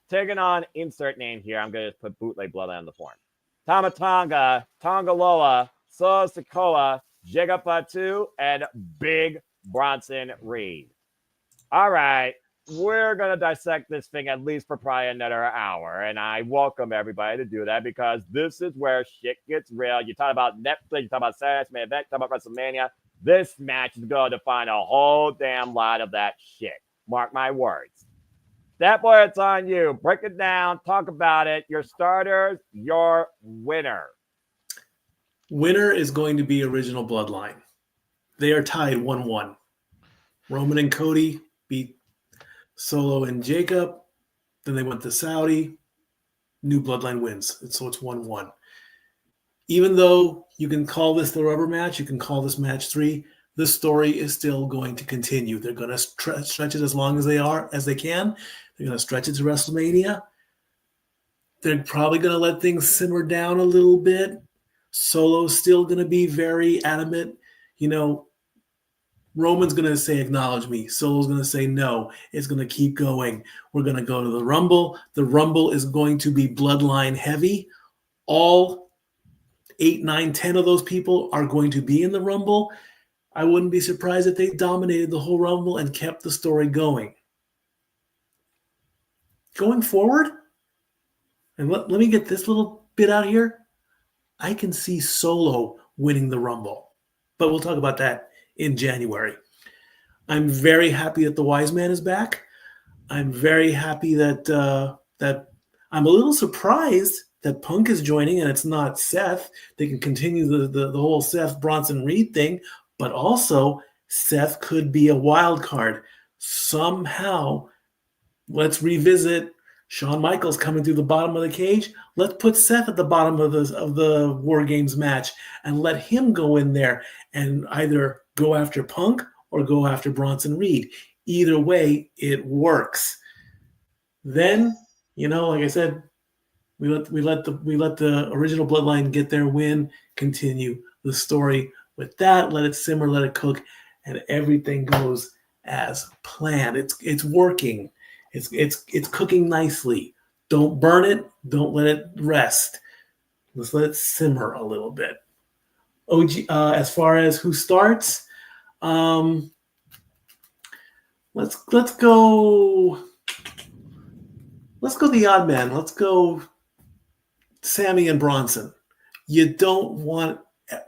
Taking on insert name here. I'm going to put bootleg bloodline on the form. Tama Tonga, Tongaloa, Sikoa, Fatu, and Big Bronson Reed. All right. We're going to dissect this thing at least for probably another hour. And I welcome everybody to do that because this is where shit gets real. You talk about Netflix, you talk about Saturday Night Event, you talk about WrestleMania. This match is going to define a whole damn lot of that shit. Mark my words. That boy, it's on you. Break it down. Talk about it. Your starters, your winner. Winner is going to be Original Bloodline. They are tied 1-1. Roman and Cody beat Solo and Jacob. Then they went to Saudi. New Bloodline wins. So it's 1-1. Even though you can call this the rubber match, you can call this match 3, the story is still going to continue. They're going to stretch it as long as they can. They're going to stretch it to WrestleMania. They're probably going to let things simmer down a little bit. Solo's still going to be very adamant. Roman's going to say, acknowledge me. Solo's going to say, no. It's going to keep going. We're going to go to the Rumble. The Rumble is going to be Bloodline heavy. All 8, 9, 10 of those people are going to be in the Rumble. I wouldn't be surprised if they dominated the whole Rumble and kept the story going. Going forward, and let me get this little bit out here. I can see Solo winning the Rumble. But we'll talk about that in January. I'm very happy that the Wise Man is back. I'm very happy that I'm a little surprised that Punk is joining and it's not Seth. They can continue the whole Seth Bronson Reed thing, but also Seth could be a wild card. Somehow, let's revisit Shawn Michaels coming through the bottom of the cage. Let's put Seth at the bottom of the War Games match and let him go in there and either go after Punk or go after Bronson Reed. Either way, it works. Then, like I said, we let the original Bloodline get their win, continue the story with that, let it simmer, let it cook, and everything goes as planned. It's working. It's cooking nicely. Don't burn it. Don't let it rest. Let's let it simmer a little bit. OG, as far as who starts, let's go. Let's go the odd man. Let's go Sami and Bronson. You don't want.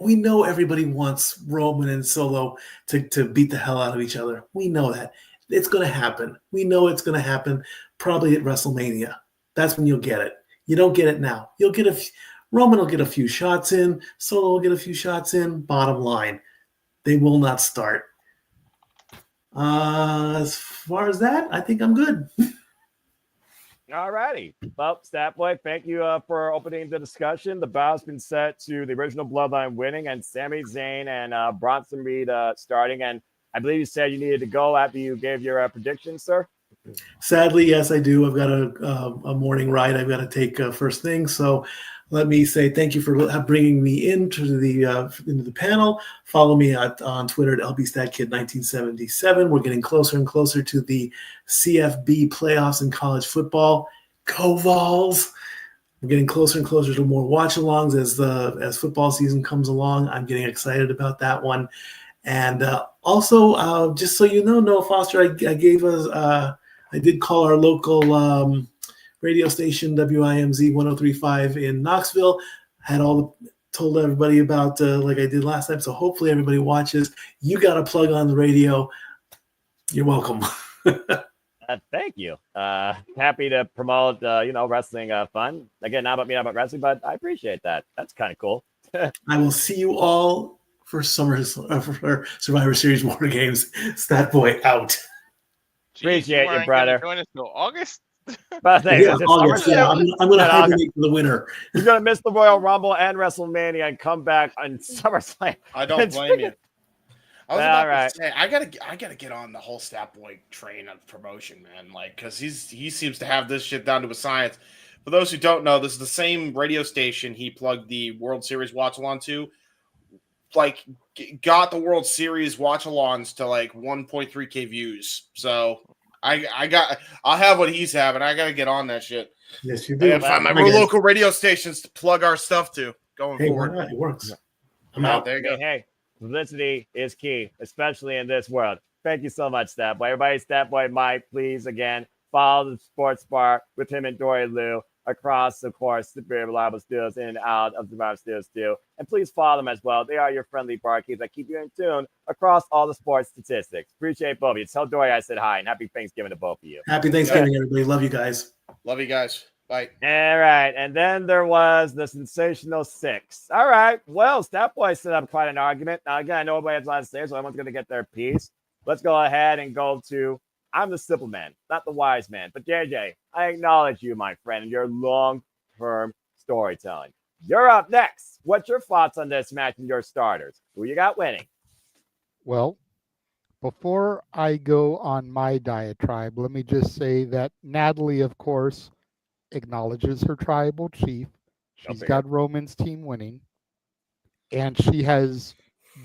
We know everybody wants Roman and Solo to beat the hell out of each other. We know that. It's going to happen. We know it's going to happen probably at WrestleMania. That's when you'll get it. You don't get it now. Roman will get a few shots in. Solo will get a few shots in. Bottom line, they will not start. As far as that, I think I'm good. All righty. Well, Statboy, thank you for opening the discussion. The bow's been set to the original Bloodline winning and Sami Zayn and Bronson Reed starting. And I believe you said you needed to go after you gave your prediction, sir. Sadly, yes, I do. I've got a morning ride I've got to take first thing. So let me say thank you for bringing me into the panel. Follow me on Twitter at LBStatKid1977. We're getting closer and closer to the CFB playoffs in college football. Go Vols! We're getting closer and closer to more watch-alongs as football season comes along. I'm getting excited about that one. And also, just so you know, Noah Foster, I did call our local radio station WIMZ 103.5 in Knoxville. Told everybody about like I did last time. So hopefully everybody watches. You got a plug on the radio. You're welcome. Thank you. Happy to promote, wrestling fun. Again, not about me, not about wrestling, but I appreciate that. That's kind of cool. I will see you all for for Survivor Series War Games. Statboy out. Appreciate you, brother. Join us till August. But thanks. Yeah, August. Yeah, I'm going to hibernate for the winter. You're going to miss the Royal Rumble and WrestleMania and come back on SummerSlam. I don't blame you. I was All about to say I gotta get on the whole Statboy train of promotion, man. Like, because he seems to have this shit down to a science. For those who don't know, this is the same radio station he plugged the World Series watch-along to. Like, got the World Series watch-alongs to like 1.3K views. So I'll have what he's having. I gotta get on that shit. Yes, you do. I gotta find my local radio stations to plug our stuff to going forward. Why not? It works. I'm out. There you go. Hey, publicity is key, especially in this world. Thank you so much, Statboy. Everybody, Statboy Mike, please, again, follow the Sports Bar with him and Dory Lou across, of course, the very reliable studios in and out of the Survivor Studios too. And please follow them as well. They are your friendly barkeeps that keep you in tune across all the sports statistics. Appreciate both of you. Tell Dory I said hi and happy Thanksgiving to both of you. Happy Thanksgiving, everybody. Love you guys. Love you guys. Bye. All right. And then there was the sensational six. All right. Well, Statboy set up quite an argument. Now, again, I know everybody has a lot to say, so everyone's going to get their piece. Let's go ahead and go to I'm the simple man, not the wise man. But JJ, I acknowledge you, my friend, and your long-term storytelling. You're up next. What's your thoughts on this match and your starters? Who you got winning? Well, before I go on my diatribe, let me just say that Natalie, of course, acknowledges her tribal chief. She's got Roman's team winning. And she has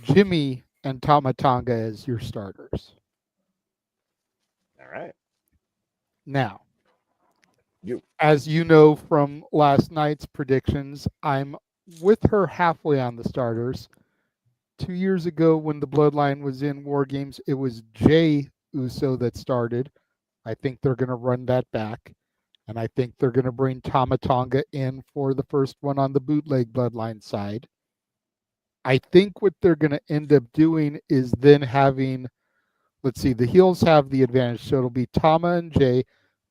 Jimmy and Tama Tonga as your starters. All right. Now, as you know from last night's predictions, I'm with her halfway on the starters. 2 years ago when the Bloodline was in War Games, it was Jay Uso that started. I think they're going to run that back. And I think they're going to bring Tama Tonga in for the first one on the bootleg Bloodline side. I think what they're going to end up doing is then having, let's see, the heels have the advantage. So it'll be Tama and Jay.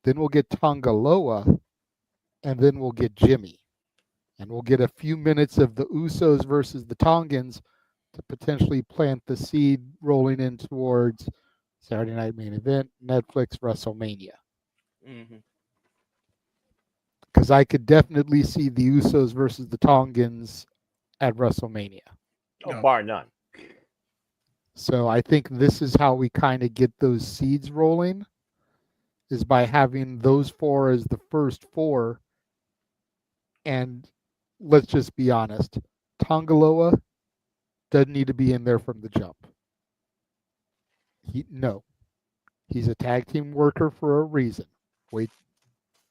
Then we'll get Tonga Loa. And then we'll get Jimmy. And we'll get a few minutes of the Usos versus the Tongans to potentially plant the seed rolling in towards Saturday Night Main Event, Netflix, WrestleMania. Mm-hmm. because I could definitely see the Usos versus the Tongans at WrestleMania. Oh, No. bar none. So I think this is how we kind of get those seeds rolling, is by having those four as the first four. And let's just be honest, Tongaloa doesn't need to be in there from the jump. No. He's a tag team worker for a reason. Wait,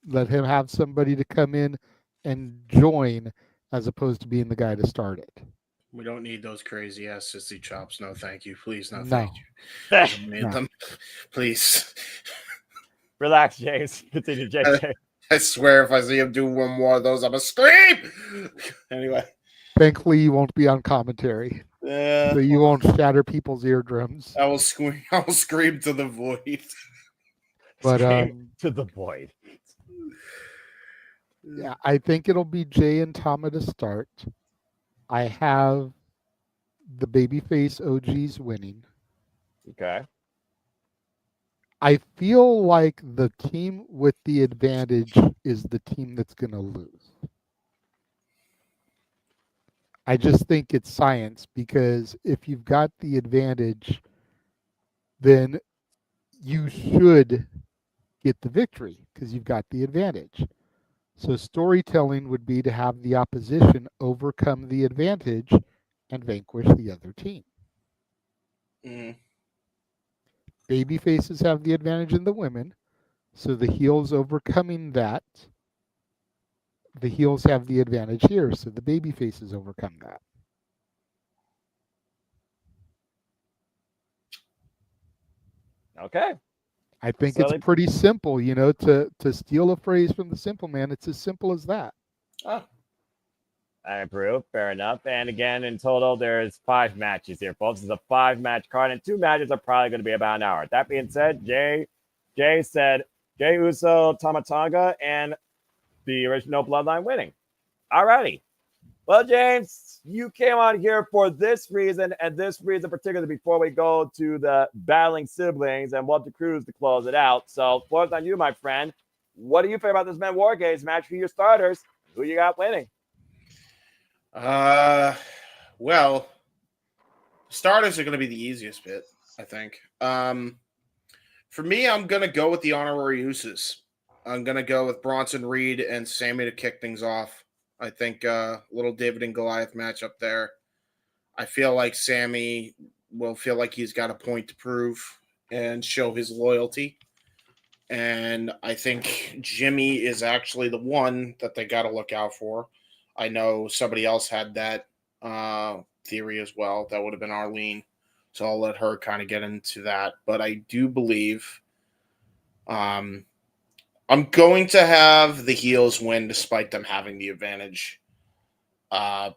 let him have somebody to come in and join as opposed to being the guy to start it. We don't need those crazy ass sissy chops. No, thank you. Please, no, No. thank you. I don't need No. them. Please. Relax, James. Continue, JJ. I swear if I see him do one more of those, I'm going to scream. Anyway. Thankfully, you won't be on commentary, so you won't shatter people's eardrums. I will scream. I will scream to the void. But Scream to the void. yeah, I think it'll be Jay and Tama to start. I have the babyface OGs winning. Okay. I feel like the team with the advantage is the team that's going to lose. I just think it's science, because if you've got the advantage, then you should get the victory because you've got the advantage. So storytelling would be to have the opposition overcome the advantage and vanquish the other team. Mm. Baby faces have the advantage in the women, so the heels overcoming that. The heels have the advantage here, so the baby faces overcome that. Okay. I think So it's pretty simple, to steal a phrase from the Simple Man. It's as simple as that. Oh. I approve. Fair enough. And again, in total, there's 5 matches here, folks. It's a 5-match card, and 2 matches are probably going to be about an hour. That being said, Jay said Jey Uso, Tama Tonga, and the original Bloodline winning. Alrighty. Well, James, you came on here for this reason and this reason particularly before we go to the battling siblings and Walter Cruz to close it out. So, floor's on you, my friend. What do you feel about this Men WarGames match for your starters? Who you got winning? Well, starters are going to be the easiest bit, I think. For me, I'm going to go with the honorary Usos. I'm going to go with Bronson, Reed, and Sami to kick things off. I think little David and Goliath match up there. I feel like Sami will feel like he's got a point to prove and show his loyalty. And I think Jimmy is actually the one that they got to look out for. I know somebody else had that theory as well. That would have been Arlene. So I'll let her kind of get into that. But I do believe I'm going to have the heels win despite them having the advantage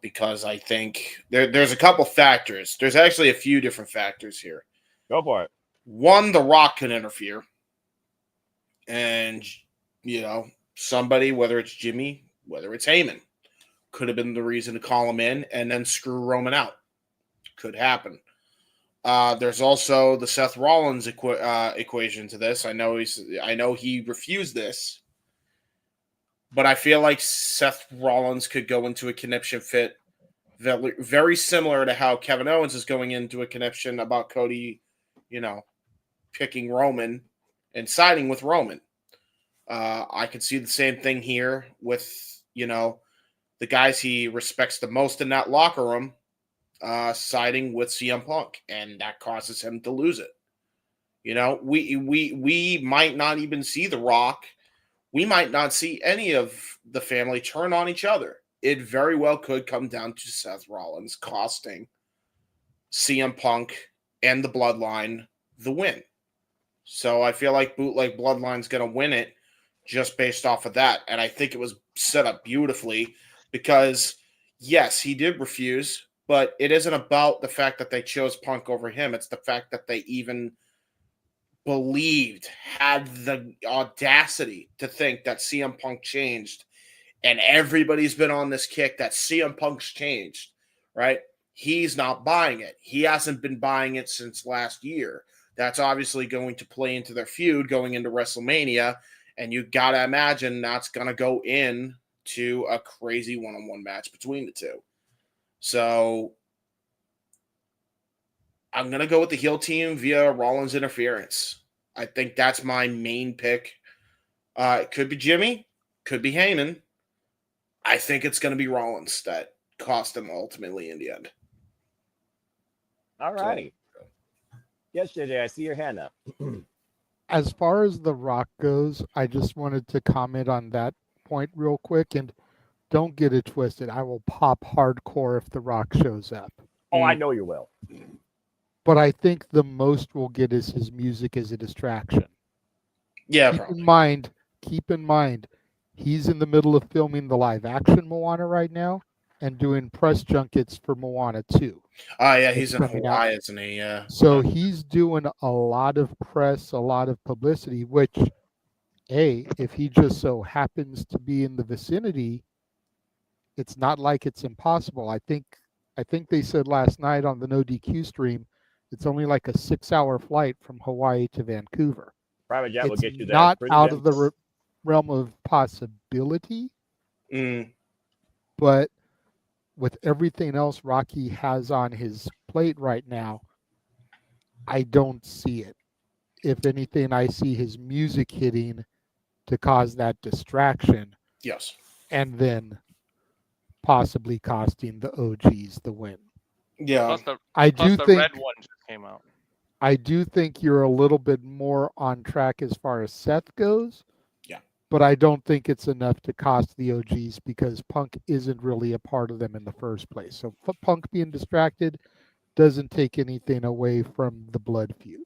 because I think there's a couple factors. There's actually a few different factors here. Go for it. One, The Rock can interfere. And, somebody, whether it's Jimmy, whether it's Heyman, could have been the reason to call him in and then screw Roman out. Could happen. There's also the Seth Rollins equation to this. I know he refused this, but I feel like Seth Rollins could go into a conniption fit very, very similar to how Kevin Owens is going into a conniption about Cody, picking Roman and siding with Roman. I could see the same thing here with, the guys he respects the most in that locker room. Siding with CM Punk, and that causes him to lose it. We might not even see The Rock. We might not see any of the family turn on each other. It very well could come down to Seth Rollins costing CM Punk and the Bloodline the win. So I feel like Bootleg Bloodline's going to win it just based off of that. And I think it was set up beautifully because, yes, he did refuse. But it isn't about the fact that they chose Punk over him. It's the fact that they even had the audacity to think that CM Punk changed. And everybody's been on this kick that CM Punk's changed, right? He's not buying it. He hasn't been buying it since last year. That's obviously going to play into their feud going into WrestleMania. And you got to imagine that's going to go in to a crazy one-on-one match between the two. So I'm going to go with the heel team via Rollins interference. I think that's my main pick. It could be Jimmy, could be Heyman. I think it's going to be Rollins that cost him ultimately in the end. All righty. Yes, JJ, I see your hand up. As far as The Rock goes, I just wanted to comment on that point real quick, and don't get it twisted. I will pop hardcore if The Rock shows up. Oh, I know you will. But I think the most we'll get is his music as a distraction. Yeah, Keep in mind, he's in the middle of filming the live action Moana right now and doing press junkets for Moana 2. Oh, yeah, he's in Hawaii, isn't he? Yeah. So he's doing a lot of press, a lot of publicity, which, if he just so happens to be in the vicinity, it's not like it's impossible. I think they said last night on the No DQ stream, it's only like a 6-hour flight from Hawaii to Vancouver. Private jet will It's get you there. not out of the realm of possibility, but with everything else Rocky has on his plate right now, I don't see it. If anything, I see his music hitting to cause that distraction. Yes. And then possibly costing the OGs the win. Yeah. Plus the red one just came out. I do think you're a little bit more on track as far as Seth goes. Yeah. But I don't think it's enough to cost the OGs because Punk isn't really a part of them in the first place. So Punk being distracted doesn't take anything away from the blood feud.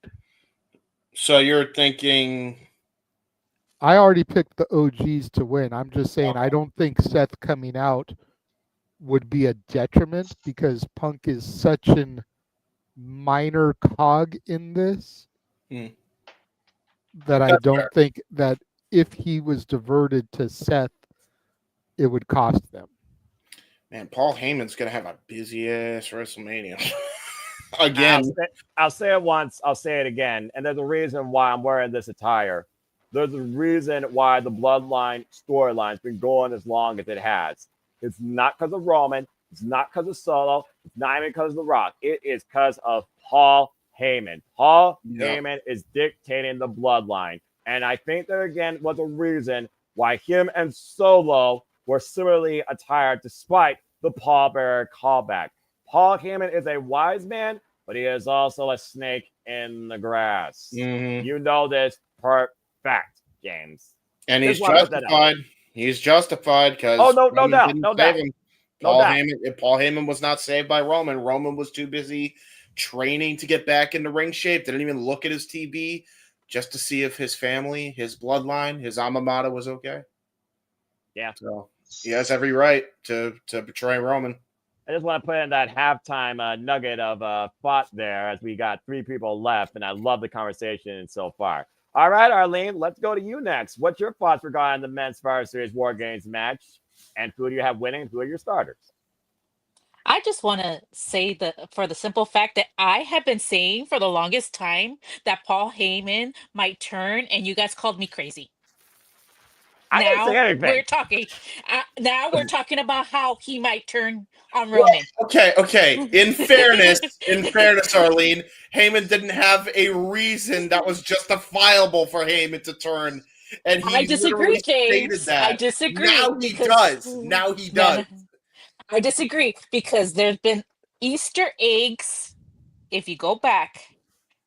So you're thinking... I already picked the OGs to win. I'm just saying I don't think Seth coming out would be a detriment because Punk is such an minor cog in this that I don't think that if he was diverted to Seth, it would cost them. Man, Paul Heyman's going to have a busy-ass WrestleMania. Again. I'll say it once, I'll say it again, and there's a reason why I'm wearing this attire. There's a reason why the Bloodline storyline's been going as long as it has. It's not because of Roman. It's not because of Solo. It's not even because of The Rock. It is because of Paul Heyman. Paul Heyman is dictating the Bloodline. And I think there, again, was a reason why him and Solo were similarly attired despite the Paul Bearer callback. Paul Heyman is a wise man, but he is also a snake in the grass. You know this per fact, James. And he's justified. He's justified because no doubt. Paul Heyman was not saved by Roman. Roman was too busy training to get back into ring shape. Didn't even look at his TB just to see if his family, his bloodline, his alma mater was okay. Yeah. So he has every right to betray Roman. I just want to put in that halftime nugget of thought there as we got 3 people left, and I love the conversation so far. All right, Arlene, let's go to you next. What's your thoughts regarding the men's Survivor Series WarGames match? And who do you have winning? Who are your starters? I just want to say for the simple fact that I have been saying for the longest time that Paul Heyman might turn, and you guys called me crazy. I didn't say anything. We're talking. Now we're talking about how he might turn on Roman. Okay. In fairness, Arlene, Heyman didn't have a reason that was justifiable for Heyman to turn, and he I disagree, James. I disagree. Now he does. I disagree because there's been Easter eggs. If you go back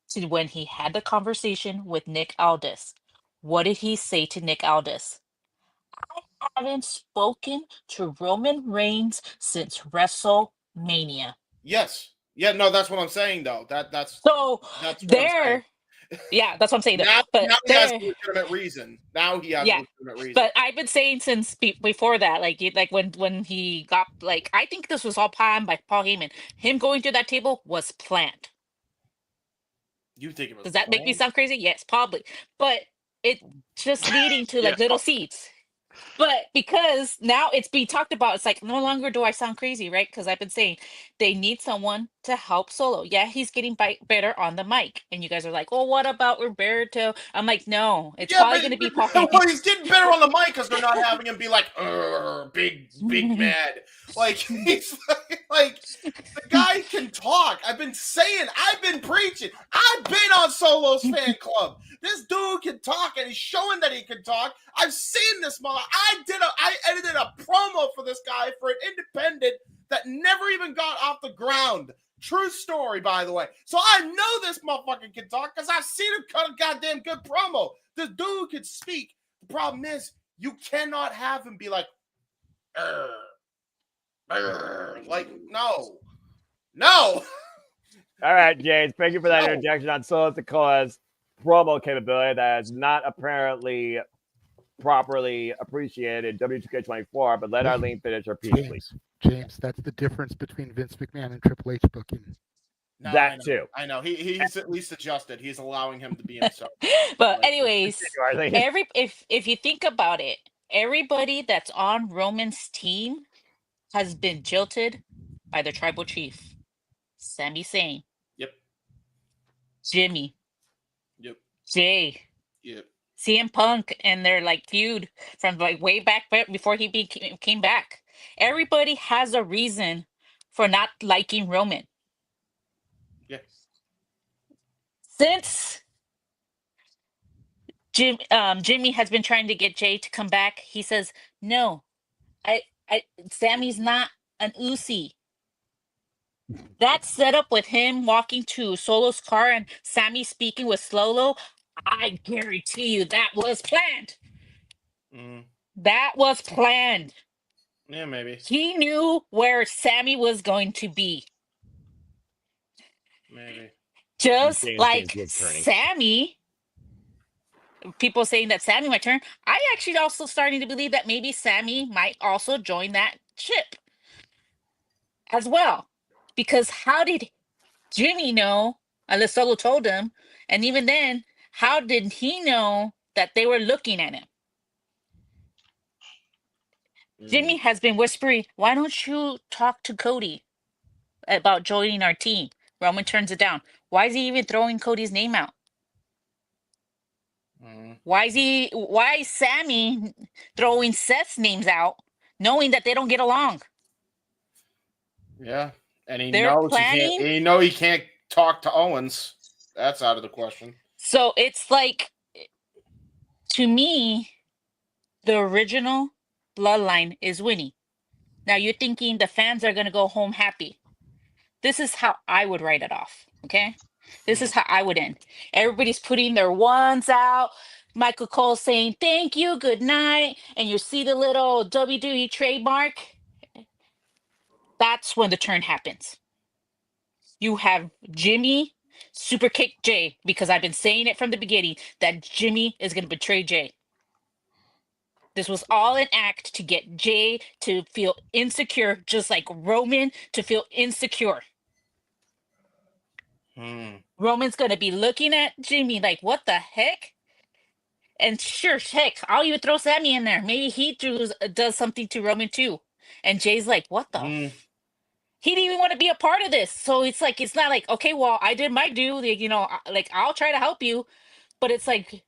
to when he had the conversation with Nick Aldis, what did he say to Nick Aldis? I haven't spoken to Roman Reigns since WrestleMania. Yes. Yeah, no, that's what I'm saying, though. That's there. Yeah, that's what I'm saying. Now he has a legitimate reason. But I've been saying since before that, like when he got, like, I think this was all planned by Paul Heyman. Him going to that table was planned. You think it was? Does that make me sound crazy? Yes, probably. But it just leading to like little seeds. But because now it's being talked about, it's like no longer do I sound crazy, right? Because I've been saying they need someone to help Solo. Yeah, he's getting better on the mic. And you guys are like, well, what about Roberto? I'm like, no, it's Yeah, probably going to be Paul well, Heyman. he's getting better on the mic because they're not having him be like, big mad. Like he's like the guy can talk. I've been preaching. I've been on Solo's fan club. This dude can talk, and he's showing that he can talk. I've seen this mother. I edited a promo for this guy for an independent that never even got off the ground. True story, by the way. So I know this motherfucker can talk because I've seen him cut a goddamn good promo. This dude can speak. The problem is you cannot have him be like, like, no. All right, James, thank you for that interjection on Solo Sikoa's promo capability that is not apparently properly appreciated in W2K24, but let Arlene finish her piece, please. James, that's the difference between Vince McMahon and Triple H booking. No, That too. I know. He's at least adjusted. He's allowing him to be himself. But anyways, Continue, if you think about it, everybody that's on Roman's team has been jilted by the tribal chief, Sami Zayn. Yep. Jimmy. Yep. Jay. Yep. CM Punk and their like feud from like way back before he came back. Everybody has a reason for not liking Roman. Yeah. Since Jimmy has been trying to get Jay to come back, he says, no, Sammy's not an Usi. That setup with him walking to Solo's car and Sammy speaking with Solo, I guarantee you that was planned. That was planned. Yeah, maybe. He knew where Sammy was going to be. Maybe. Just like Sammy, people saying that Sammy might turn. I actually also starting to believe that maybe Sammy might also join that ship as well. Because how did Jimmy know, unless Solo told him, and even then, how did he know that they were looking at him? Jimmy has been whispering, why don't you talk to Cody about joining our team? Roman turns it down. Why is he even throwing Cody's name out? Why is Sammy throwing Seth's names out, knowing that they don't get along? Yeah. And They're planning. He can't talk to Owens. That's out of the question. So it's like, to me, the original bloodline is winning. Now you're thinking the fans are going to go home happy. This is how I would write it off. Okay. This is how I would end. Everybody's putting their wands out. Michael Cole saying, thank you, good night. And you see the little WWE trademark. That's when the turn happens. You have Jimmy super kick Jay, because I've been saying it from the beginning that Jimmy is going to betray Jay. This was all an act to get Jay to feel insecure, just like Roman to feel insecure. Roman's going to be looking at Jimmy like, what the heck? And sure, heck, I'll even throw Sami in there. Maybe he does something to Roman too. And Jay's like, what the? He didn't even want to be a part of this. So it's like, it's not like, okay, well, I did my due. Like, I'll try to help you. But it's like,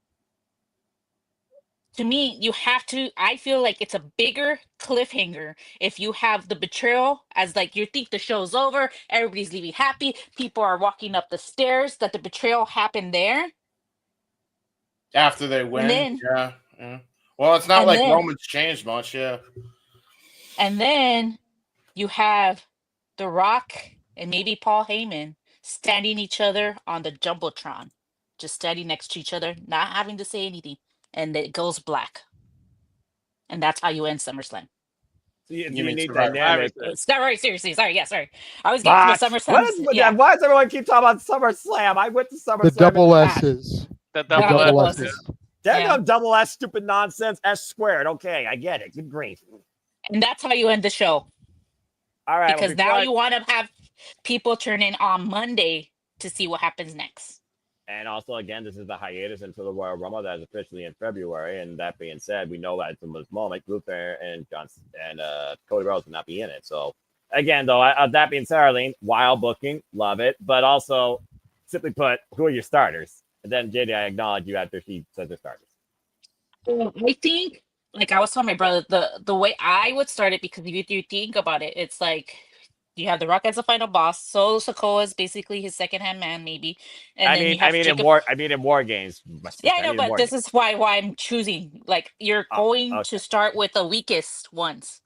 to me, you have to, I feel like it's a bigger cliffhanger if you have the betrayal as like, you think the show's over, everybody's leaving happy, people are walking up the stairs, that the betrayal happened there. After they win. Then, yeah. Well, it's not like Roman's changed much, yeah. And then you have The Rock and maybe Paul Heyman standing each other on the Jumbotron, just standing next to each other, not having to say anything. And it goes black. And that's how you end SummerSlam. You need dynamic. Seriously. Sorry. I was getting to the SummerSlam. Why does everyone keep talking about SummerSlam? I went to SummerSlam. The double S's. The double S's. Double S, stupid nonsense, S squared. Okay, I get it. Good grief. And that's how you end the show. All right. Because now you want to have people turn in on Monday to see what happens next. And also, again, this is the hiatus until the Royal Rumble that is officially in February. And that being said, we know that from this moment, Gunther and Cody Rhodes will not be in it. So Again, though, that being said, Arlene, wild booking, love it. But also, simply put, who are your starters? And then JD, I acknowledge you after she says her starters. I think, like I was telling my brother, the way I would start it, because if you think about it, it's like you have The Rock as a final boss. So Sikoa is basically his second hand man, maybe, and then you have Jacob. In war games. Yeah, I know, but this is why I'm choosing. Like you're going okay. to start with the weakest ones.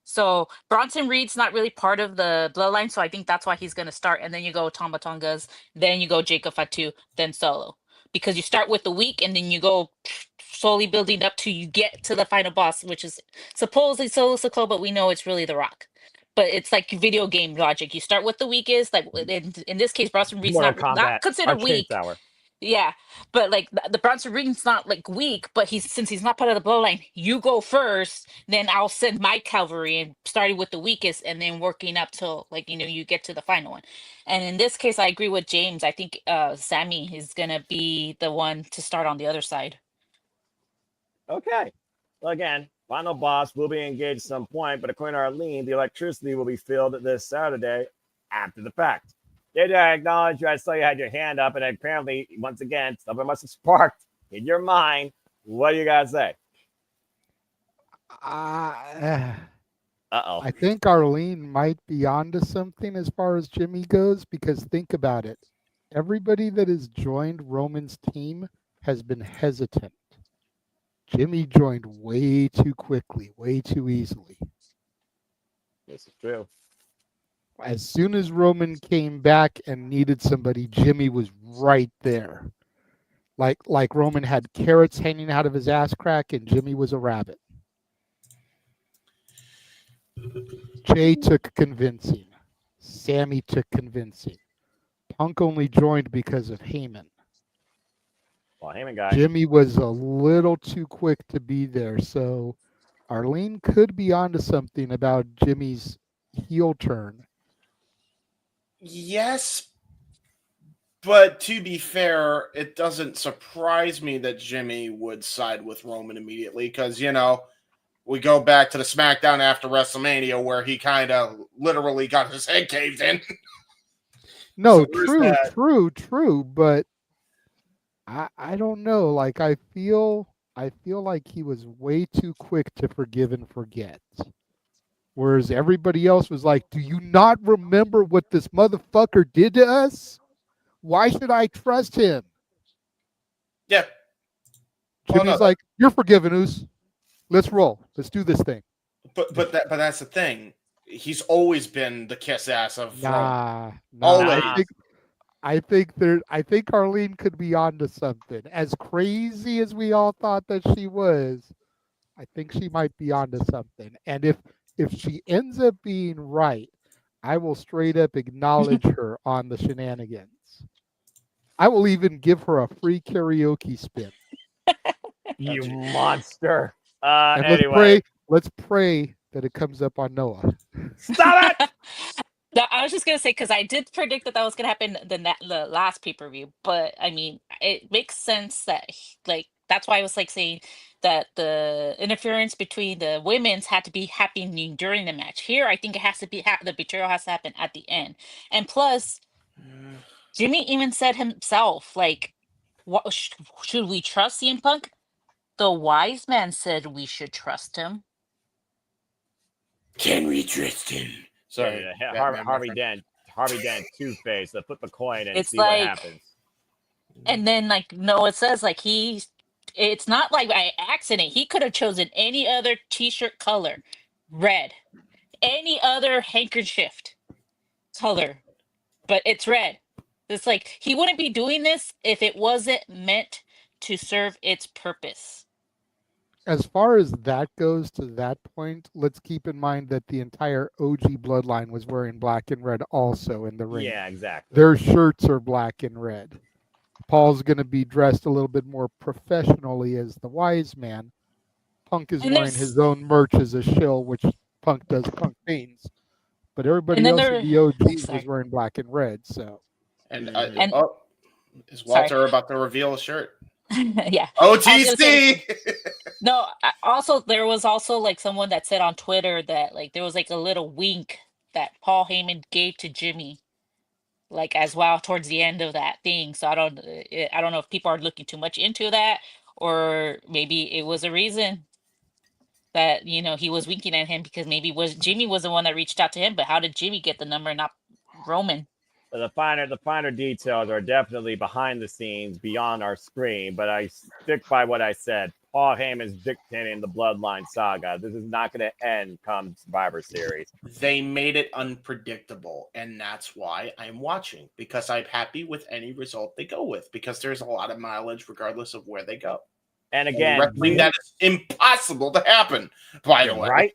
So Bronson Reed's not really part of the bloodline, so I think that's why he's gonna start. And then you go Tama Tongas, then you go Jacob Fatu, then Solo. Because you start with the weak and then you go slowly building up to you get to the final boss, which is supposedly Solo Sikoa, but we know it's really The Rock. But it's like video game logic. You start with the weakest, like in this case, Bronson Reed's Mortal not Kombat, considered Arcade weak. Tower. Yeah, but like the Bronson Reed's not like weak, but since he's not part of the bloodline, you go first, then I'll send my cavalry and starting with the weakest and then working up till like you get to the final one. And in this case, I agree with James. I think Sami is gonna be the one to start on the other side. Okay. Well, again, final boss will be engaged at some point, but according to Arlene, the electricity will be filled this Saturday after the fact. JJ, I acknowledge you. I saw you had your hand up, and apparently, once again, something must have sparked in your mind. What do you guys say? I think Arlene might be onto something as far as Jimmy goes, because think about it. Everybody that has joined Roman's team has been hesitant. Jimmy joined way too quickly, way too easily. This is true. As soon as Roman came back and needed somebody, Jimmy was right there. Like Roman had carrots hanging out of his ass crack and Jimmy was a rabbit. Jay took convincing. Sami took convincing. Punk only joined because of Heyman. Well, Heyman guy. Jimmy was a little too quick to be there, so Arlene could be onto something about Jimmy's heel turn. Yes, but to be fair, it doesn't surprise me that Jimmy would side with Roman immediately because, we go back to the SmackDown after WrestleMania where he kind of literally got his head caved in. No, true, but I don't know. Like I feel like he was way too quick to forgive and forget. Whereas everybody else was like, do you not remember what this motherfucker did to us? Why should I trust him? Yeah. Jimmy's like, you're forgiven, Us. Let's roll. Let's do this thing. But that's the thing. He's always been the kiss ass of always. I think Arlene could be onto something. As crazy as we all thought that she was, I think she might be onto something. And if she ends up being right, I will straight up acknowledge her on the shenanigans. I will even give her a free karaoke spin. You monster. And Anyway. let's pray that it comes up on Noah. Stop it! No, I was just gonna say because I did predict that was gonna happen the last pay-per-view, but I mean it makes sense that that's why I was like saying that the interference between the women's had to be happening during the match. Here, I think it has to be the betrayal has to happen at the end, and plus, Jimmy even said himself like, "What should we trust CM Punk?" The wise man said we should trust him. Can we trust him? Sorry, Harvey Dent, Two-Face. Flip a coin and It's see like, what happens. And then it says like it's not like by accident. He could have chosen any other t-shirt color, red, any other handkerchief color, but it's red. It's like he wouldn't be doing this if it wasn't meant to serve its purpose. As far as that goes to that point, let's keep in mind that the entire OG bloodline was wearing black and red also in the ring. Yeah, exactly. Their shirts are black and red. Paul's going to be dressed a little bit more professionally as the wise man. Punk is wearing his own merch as a shill, which Punk does Punk things. But everybody else in the OGs was wearing black and red. So, is Walter about to reveal a shirt? Yeah. OTC. No. Also, there was also like someone that said on Twitter that like there was like a little wink that Paul Heyman gave to Jimmy, like as well towards the end of that thing. So I don't know if people are looking too much into that, or maybe it was a reason that he was winking at him because maybe was Jimmy was the one that reached out to him. But how did Jimmy get the number and not Roman? The finer details are definitely behind the scenes, beyond our screen. But I stick by what I said. Paul Heyman's dictating the Bloodline saga. This is not going to end come Survivor Series. They made it unpredictable, and that's why I'm watching, because I'm happy with any result they go with, because there's a lot of mileage regardless of where they go. And again, that is impossible to happen, by the way. Right?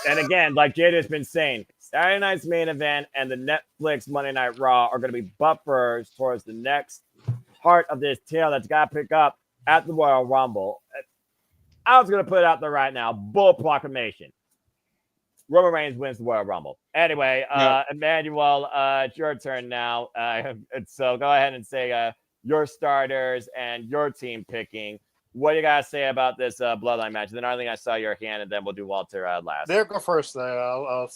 And again, like Jada's been saying, Saturday night's main event and the Netflix Monday Night Raw are going to be buffers towards the next part of this tale that's got to pick up at the Royal Rumble. I was going to put it out there right now. Bull proclamation. Roman Reigns wins the Royal Rumble. Anyway, Emmanuel, it's your turn now. So go ahead and say your starters and your team picking. What do you guys say about this Bloodline match? Then Arlene, I saw your hand, and then we'll do Walter last. There, go first. I'll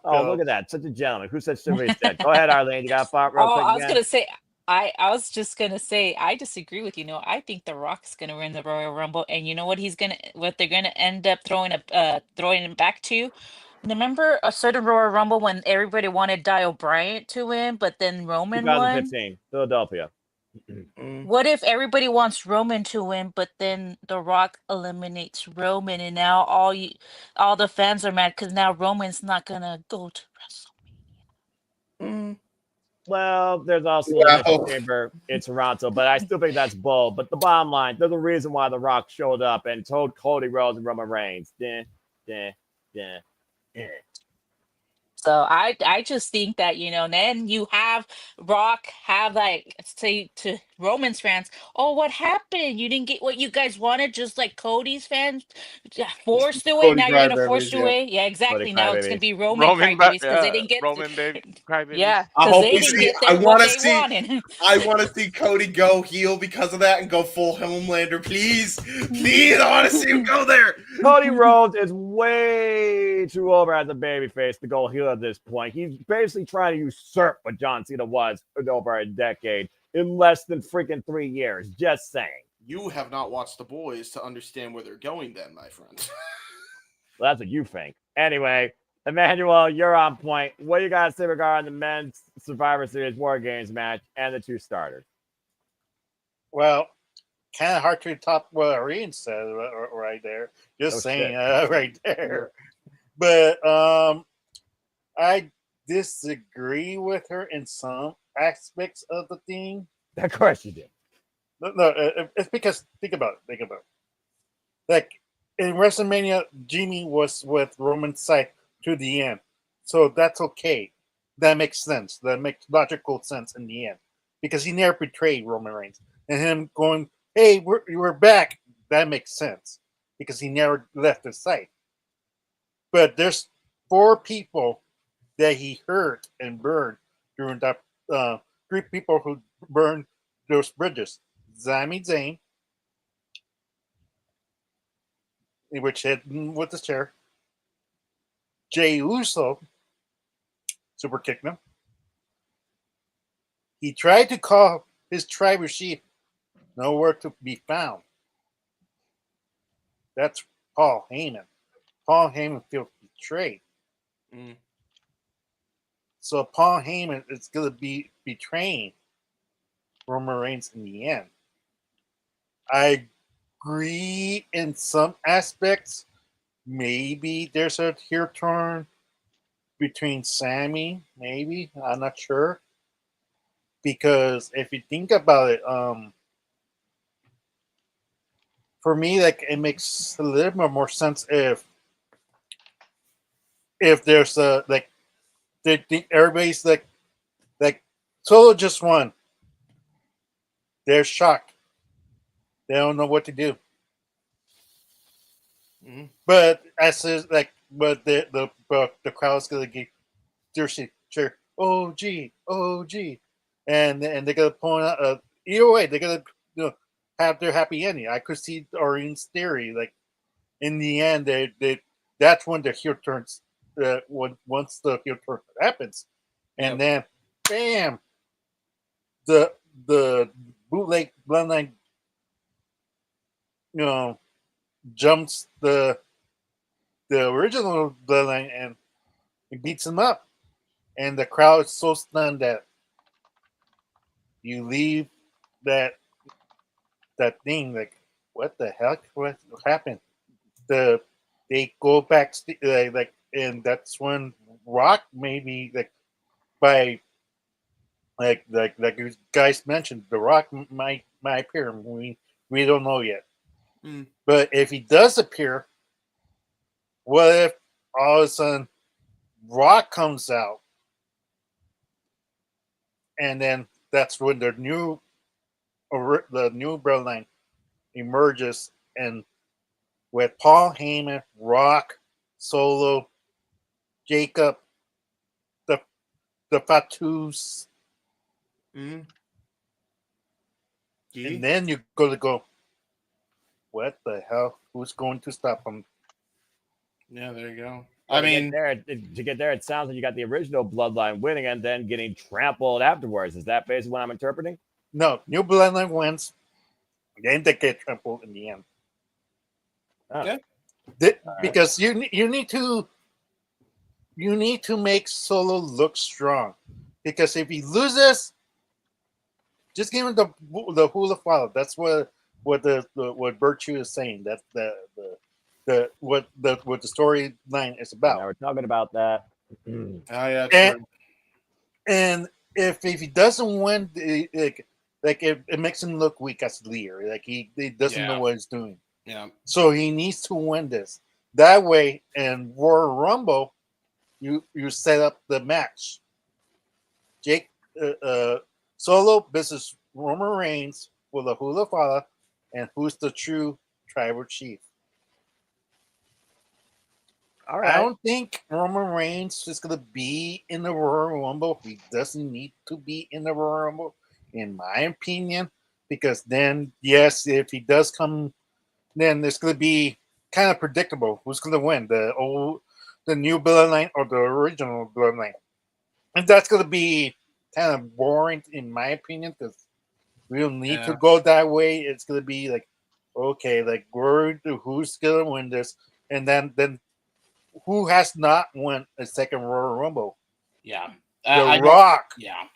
look at that. Such a gentleman. Who said somebody said? Go ahead, Arlene. You got a thought real quick? I was gonna say, I was just gonna say, I disagree with you. No, I think The Rock's gonna win the Royal Rumble, and you know what they're gonna end up throwing him back to. Remember a certain Royal Rumble when everybody wanted Dio Bryant to win, but then Roman won? 2015, Philadelphia. What if everybody wants Roman to win, but then The Rock eliminates Roman, and now all the fans are mad because now Roman's not gonna go to WrestleMania? Well, there's also a chamber in Toronto, but I still think that's bull. But the bottom line, there's a reason why The Rock showed up and told Cody Rhodes and Roman Reigns. So I just think that, then you have Rock have like say to Roman's fans, oh, what happened? You didn't get what you guys wanted, just like Cody's fans forced away. Now you're gonna force away. Yeah, exactly. Now it's gonna be Roman crybabies because they didn't get Roman baby crybabies. Yeah, because they didn't get what they wanted. I want to see Cody go heel because of that and go full Homelander. Please, I want to see him go there. Cody Rhodes is way too over as a babyface to go heel at this point. He's basically trying to usurp what John Cena was in over a decade in less than freaking 3 years. Just saying. You have not watched The Boys to understand where they're going then, my friend. Well, that's what you think. Anyway, Emmanuel, you're on point. What do you guys say regarding the men's Survivor Series WarGames match and the two starters? Well, kind of hard to top what Irene said right there. Just saying right there. But I disagree with her in some aspects of the thing. Of course you do. No, it's because think about it. Like in WrestleMania, Jimmy was with Roman's side to the end, so that's okay. That makes sense. That makes logical sense in the end because he never betrayed Roman Reigns, and him going, "Hey, we're back." That makes sense because he never left his side. But there's 4 people that he hurt and burned during that. 3 people who burned those bridges. Sami Zayn, which hit with the chair. Jey Uso, super kicked him. He tried to call his tribal chief, nowhere to be found. That's Paul Heyman. Paul Heyman feels betrayed. So Paul Heyman is going to be betraying Roman Reigns in the end. I agree in some aspects. Maybe there's a heel turn between Sami. Maybe. I'm not sure. Because if you think about it, for me, like it makes a little bit more sense if there's a like everybody's like Solo just won. They're shocked. They don't know what to do. But the crowd's gonna get cheer. Oh gee, and they're gonna point out. Either way, they're gonna have their happy ending. I could see Orine's theory. Like in the end, that's when the heel turns once the heel turn happens, and Yep. then bam, the bootleg bloodline, jumps the original bloodline and it beats them up, and the crowd is so stunned that you leave that thing like, what the heck? What happened? They go back and that's when Rock maybe by you guys mentioned, the Rock might appear. We don't know yet. Mm. But if he does appear, what if all of a sudden Rock comes out, and then that's when the new bloodline emerges, and with Paul Heyman, Rock, Solo, Jacob, the Fatus, Mm. and then you're going to go, what the hell? Who's going to stop him? Yeah, there you go. Well, I mean, to get there, it sounds like you got the original bloodline winning and then getting trampled afterwards. Is that basically what I'm interpreting? No, new bloodline wins, then they get trampled in the end. Yeah. Because you need to make Solo look strong. Because if he loses, just give him the hula follow. That's what Virtue is saying. That's what the storyline is about. Now we're talking about that. oh yeah, true. And if he doesn't win, it makes him look weak as a leader. Like he doesn't know what he's doing. Yeah. So he needs to win this. That way, in Royal Rumble, you set up the match. Jake Solo versus Roman Reigns with a hula fala, and who's the true tribal chief? All right. I don't think Roman Reigns is going to be in the Royal Rumble. He doesn't need to be in the Royal Rumble, in my opinion, because then, yes, if he does come, then it's going to be kind of predictable who's going to win, the new bloodline or the original bloodline. And that's going to be kind of boring, in my opinion, because we don't need to go that way. It's going to be like, okay, like who's going to win this, and then who has not won a second Royal Rumble? Yeah, The Rock. Yeah,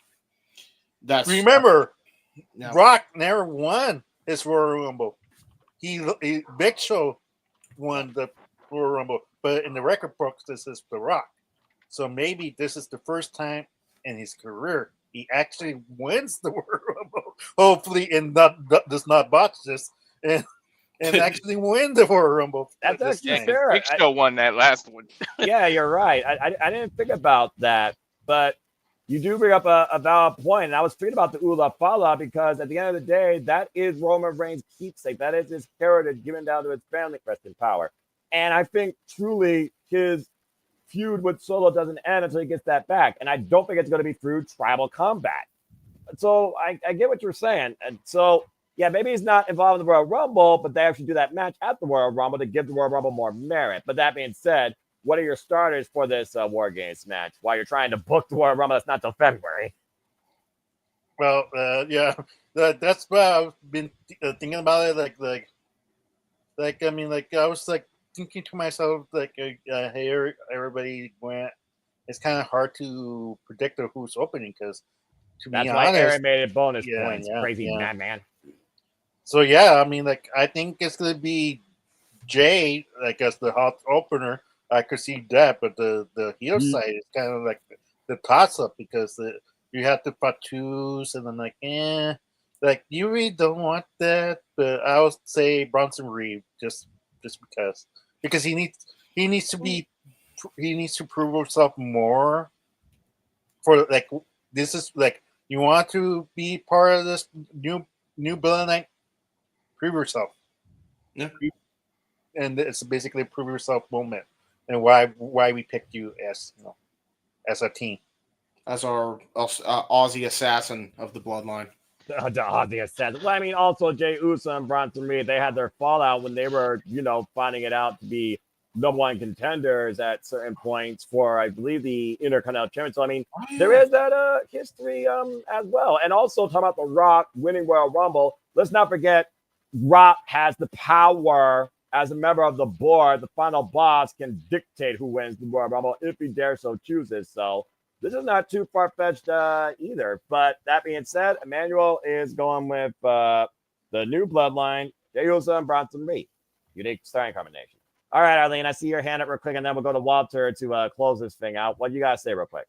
remember, Rock never won his Royal Rumble. He Big Show won the Royal Rumble, but in the record books, this is The Rock. So maybe this is the first time in his career he actually wins the Royal Rumble. Hopefully, and does not botch this and actually win the Royal Rumble. That's actually fair. Big Show won that last one. Yeah, you're right. I didn't think about that, but you do bring up a valid point. And I was thinking about the Ula Fala because at the end of the day, that is Roman Reigns' keepsake. That is his heritage given down to his family, rest in power. And I think truly his feud with Solo doesn't end until he gets that back. And I don't think it's going to be through tribal combat. So I get what you're saying. And so, yeah, maybe he's not involved in the Royal Rumble, but they actually do that match at the Royal Rumble to give the Royal Rumble more merit. But that being said, what are your starters for this WarGames match while you're trying to book the Royal Rumble that's not till February? Well, yeah, that's what I've been thinking about it. I mean, I was thinking to myself, hey, everybody went. It's kind of hard to predict who's opening because, to be honest, that's why Aaron made it bonus points. Crazy madman. So yeah, I mean, I think it's gonna be Jay, as the hot opener. I could see that, but the heel side is kind of like the toss up because you have the Fatus, and I'm you really don't want that. But I would say Bronson Reed just because he needs to prove himself more. For this is you want to be part of this new bloodline, prove yourself. Yeah. And it's basically a prove yourself moment. And why we picked you as as a team, as our Aussie assassin of the bloodline. The Aussie assassin. Well, I mean, also Jey Uso and Bronson Reed, they had their fallout when they were, finding it out to be number one contenders at certain points for, I believe, the Intercontinental Championship. So, I mean, there is that history as well. And also talking about The Rock winning Royal Rumble, let's not forget Rock has the power as a member of the board. The final boss can dictate who wins the Royal Rumble if he dares so chooses. So this is not too far-fetched either. But that being said, Emmanuel is going with the new bloodline, Jey Uso and Bronson Reed. Unique starting combination. All right, Arlene, I see your hand up real quick, and then we'll go to Walter to close this thing out. What do you guys say real quick?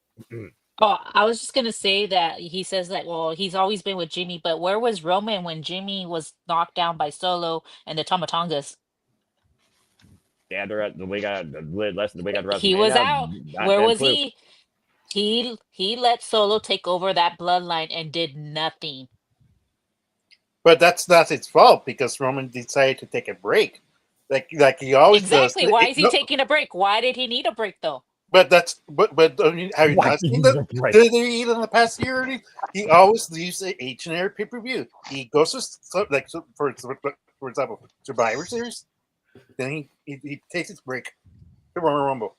Oh, I was just gonna say that he says that, well, he's always been with Jimmy, but where was Roman when Jimmy was knocked down by Solo and the Tomatongas? Yeah, the week less than the week after He was WrestleMania. out. Not Where been was proof. he let Solo take over that bloodline and did nothing. But that's not his fault because Roman decided to take a break, like he always Exactly. does. Why is he taking a break? Why did he need a break though? But I mean, have you Why not did seen he that? break? Did they eat in the past year? He always leaves each and every pay-per-view. He goes to for example, Survivor Series. Then he takes his break to Royal Rumble.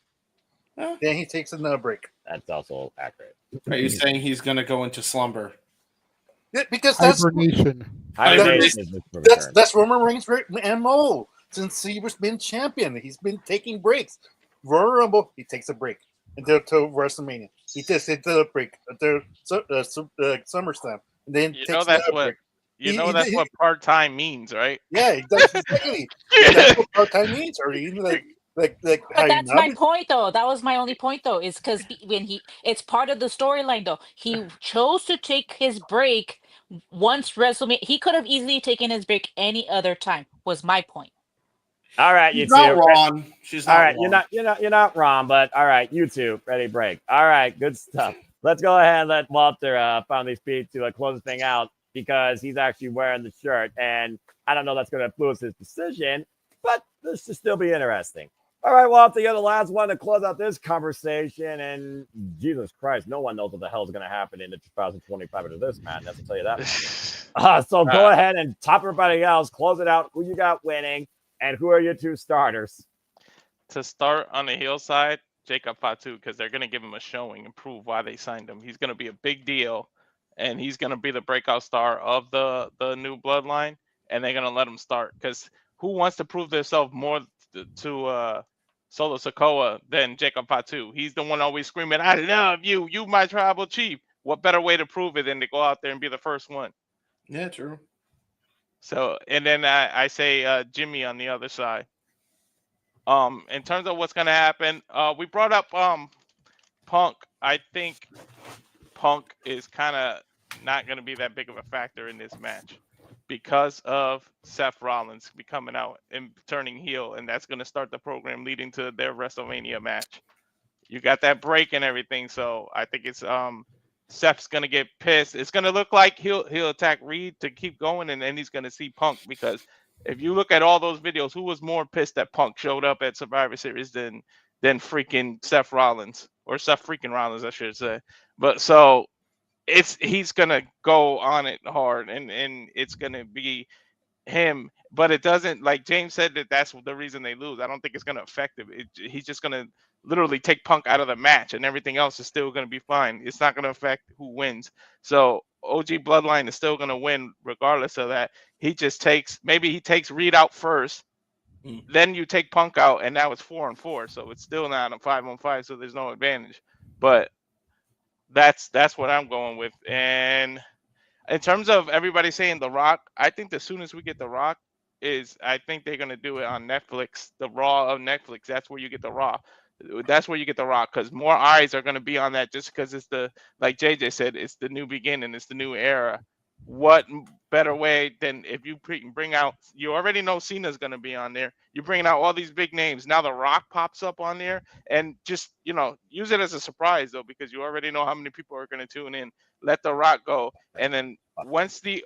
Then he takes another break. That's also accurate. Are you saying he's going to go into slumber? Yeah, because that's Hibernation. that's Roman Reigns' MO since he was been champion. He's been taking breaks. Royal Rumble, he takes a break until WrestleMania. He takes a break until SummerSlam, and then You takes know that's another what break. that's what part time means, right? Yeah, he does exactly. That's what part-time means, or even like But how you that's my know. point, though. That was my only point, though, is because it's part of the storyline, though. He chose to take his break once WrestleMania. He could have easily taken his break any other time. Was my point. All right, you She's not two. wrong. She's All not right, wrong. you're not wrong, but all right, you two, ready break. All right, good stuff. Let's go ahead and let Walter finally speak to close the thing out because he's actually wearing the shirt, and I don't know that's going to influence his decision, but this should still be interesting. All right, Walter, you're the last one to close out this conversation, and Jesus Christ, no one knows what the hell is going to happen in the 2025 into this madness. I'll tell you that. So go ahead and top everybody else, close it out. Who you got winning, and who are your two starters? To start on the heel side, Jacob Fatu, because they're going to give him a showing and prove why they signed him. He's going to be a big deal, and he's going to be the breakout star of the new bloodline, and they're going to let him start. Because who wants to prove themselves more to Solo Sikoa than Jacob Fatu? He's the one always screaming, "I love you, you my tribal chief." What better way to prove it than to go out there and be the first one? Yeah, true. So, and then I say Jimmy on the other side. In terms of what's gonna happen, we brought up Punk. I think Punk is kind of not gonna be that big of a factor in this match because of Seth Rollins becoming out and turning heel, and that's gonna start the program leading to their WrestleMania match. You got that break and everything, so I think it's Seth's gonna get pissed. It's gonna look like he'll attack Reed to keep going, and then he's gonna see Punk because if you look at all those videos, who was more pissed that Punk showed up at Survivor Series than freaking Seth Rollins or Seth freaking Rollins, I should say. But so he's gonna go on it hard, and it's gonna be him. But it doesn't, like James said, that's the reason they lose. I don't think it's gonna affect him. He's just gonna literally take Punk out of the match, and everything else is still gonna be fine. It's not gonna affect who wins. So OG Bloodline is still gonna win regardless of that. He just takes Reed out first, then you take Punk out, and now it's 4-4. So it's still not a 5-on-5. So there's no advantage. But that's what I'm going with. And in terms of everybody saying The Rock, I think as soon as we get The Rock, I think they're gonna do it on Netflix, the Raw of Netflix. That's where you get The Raw. That's where you get The Rock because more eyes are gonna be on that just because it's like JJ said, it's the new beginning, it's the new era. What better way than if you bring out? You already know Cena's gonna be on there. You're bringing out all these big names. Now The Rock pops up on there, and just use it as a surprise though because you already know how many people are gonna tune in. Let The Rock go, and then once the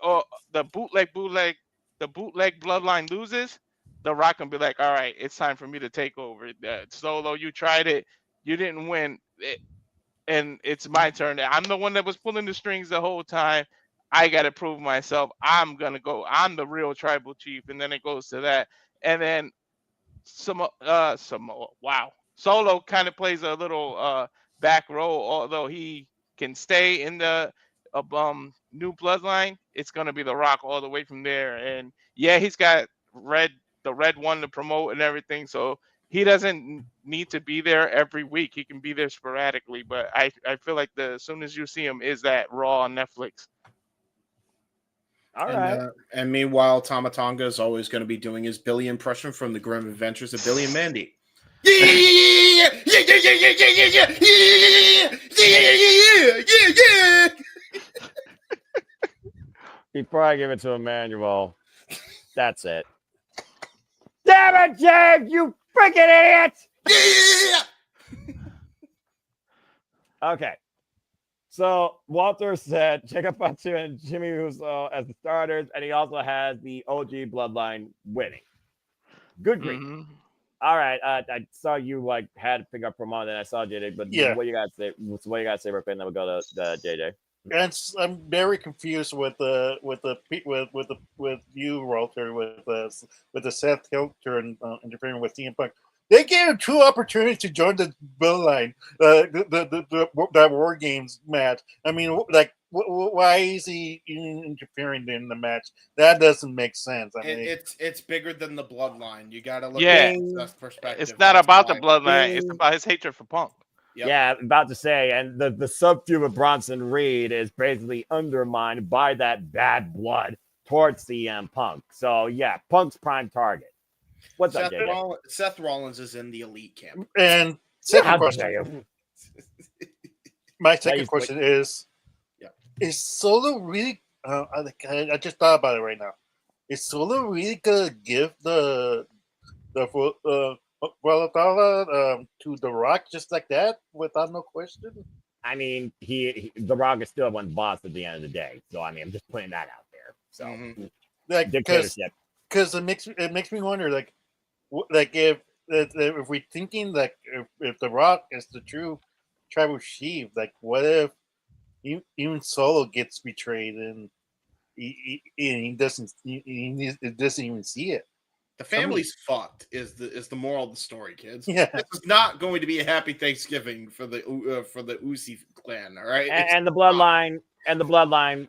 bootleg bloodline loses, The Rock can be like, all right, it's time for me to take over. Solo, you tried it, you didn't win, and it's my turn. I'm the one that was pulling the strings the whole time. I got to prove myself. I'm gonna go. I'm the real tribal chief, and then it goes to that, and then Samoa. Wow. Solo kind of plays a little back role, although he can stay in the new bloodline. It's gonna be The Rock all the way from there. And yeah, he's got the red one to promote and everything, so he doesn't need to be there every week. He can be there sporadically. But I feel like as soon as you see him is that Raw on Netflix. All right. And meanwhile, Tama Tonga is always going to be doing his Billy impression from the Grim Adventures of Billy and Mandy. Before I give it to Emmanuel, that's it. Damn it, James, you freaking idiot! Okay. So Walter said, check out Fatu and Jimmy Uso as the starters, and he also has the OG bloodline winning. Good grief. Mm-hmm. All right. I saw you had to pick up for a moment, and I saw JJ. But Yeah. what you got to say? What you got to say, real quick, and then we'll go to JJ. And I'm very confused with you, Walter, with the Seth Hilton interfering with CM Punk. They gave him 2 opportunities to join the bloodline, that War Games match. I mean, why is he interfering in the match? That doesn't make sense. I mean, it's bigger than the bloodline. You got to look Yeah. at that perspective. It's not about the why. bloodline. It's about his hatred for Punk. Yep. Yeah, about to say, and the sub-feud with Bronson Reed is basically undermined by that bad blood towards CM Punk. So yeah, Punk's prime target. What's up, JJ? Seth Rollins is in the elite camp. And second question. My second question is: is Solo really? I just thought about it right now. Is Solo really gonna give the to The Rock just like that without no question? I mean, The Rock is still one boss at the end of the day. So I mean, I'm just putting that out there. So dictatorship. Because it makes me wonder, if we're thinking if The Rock is the true tribal chief, what if even Solo gets betrayed and he doesn't even see it? The family's fucked is the moral of the story, kids. Yeah. This is not going to be a happy Thanksgiving for the Usi clan, all right? And the bloodline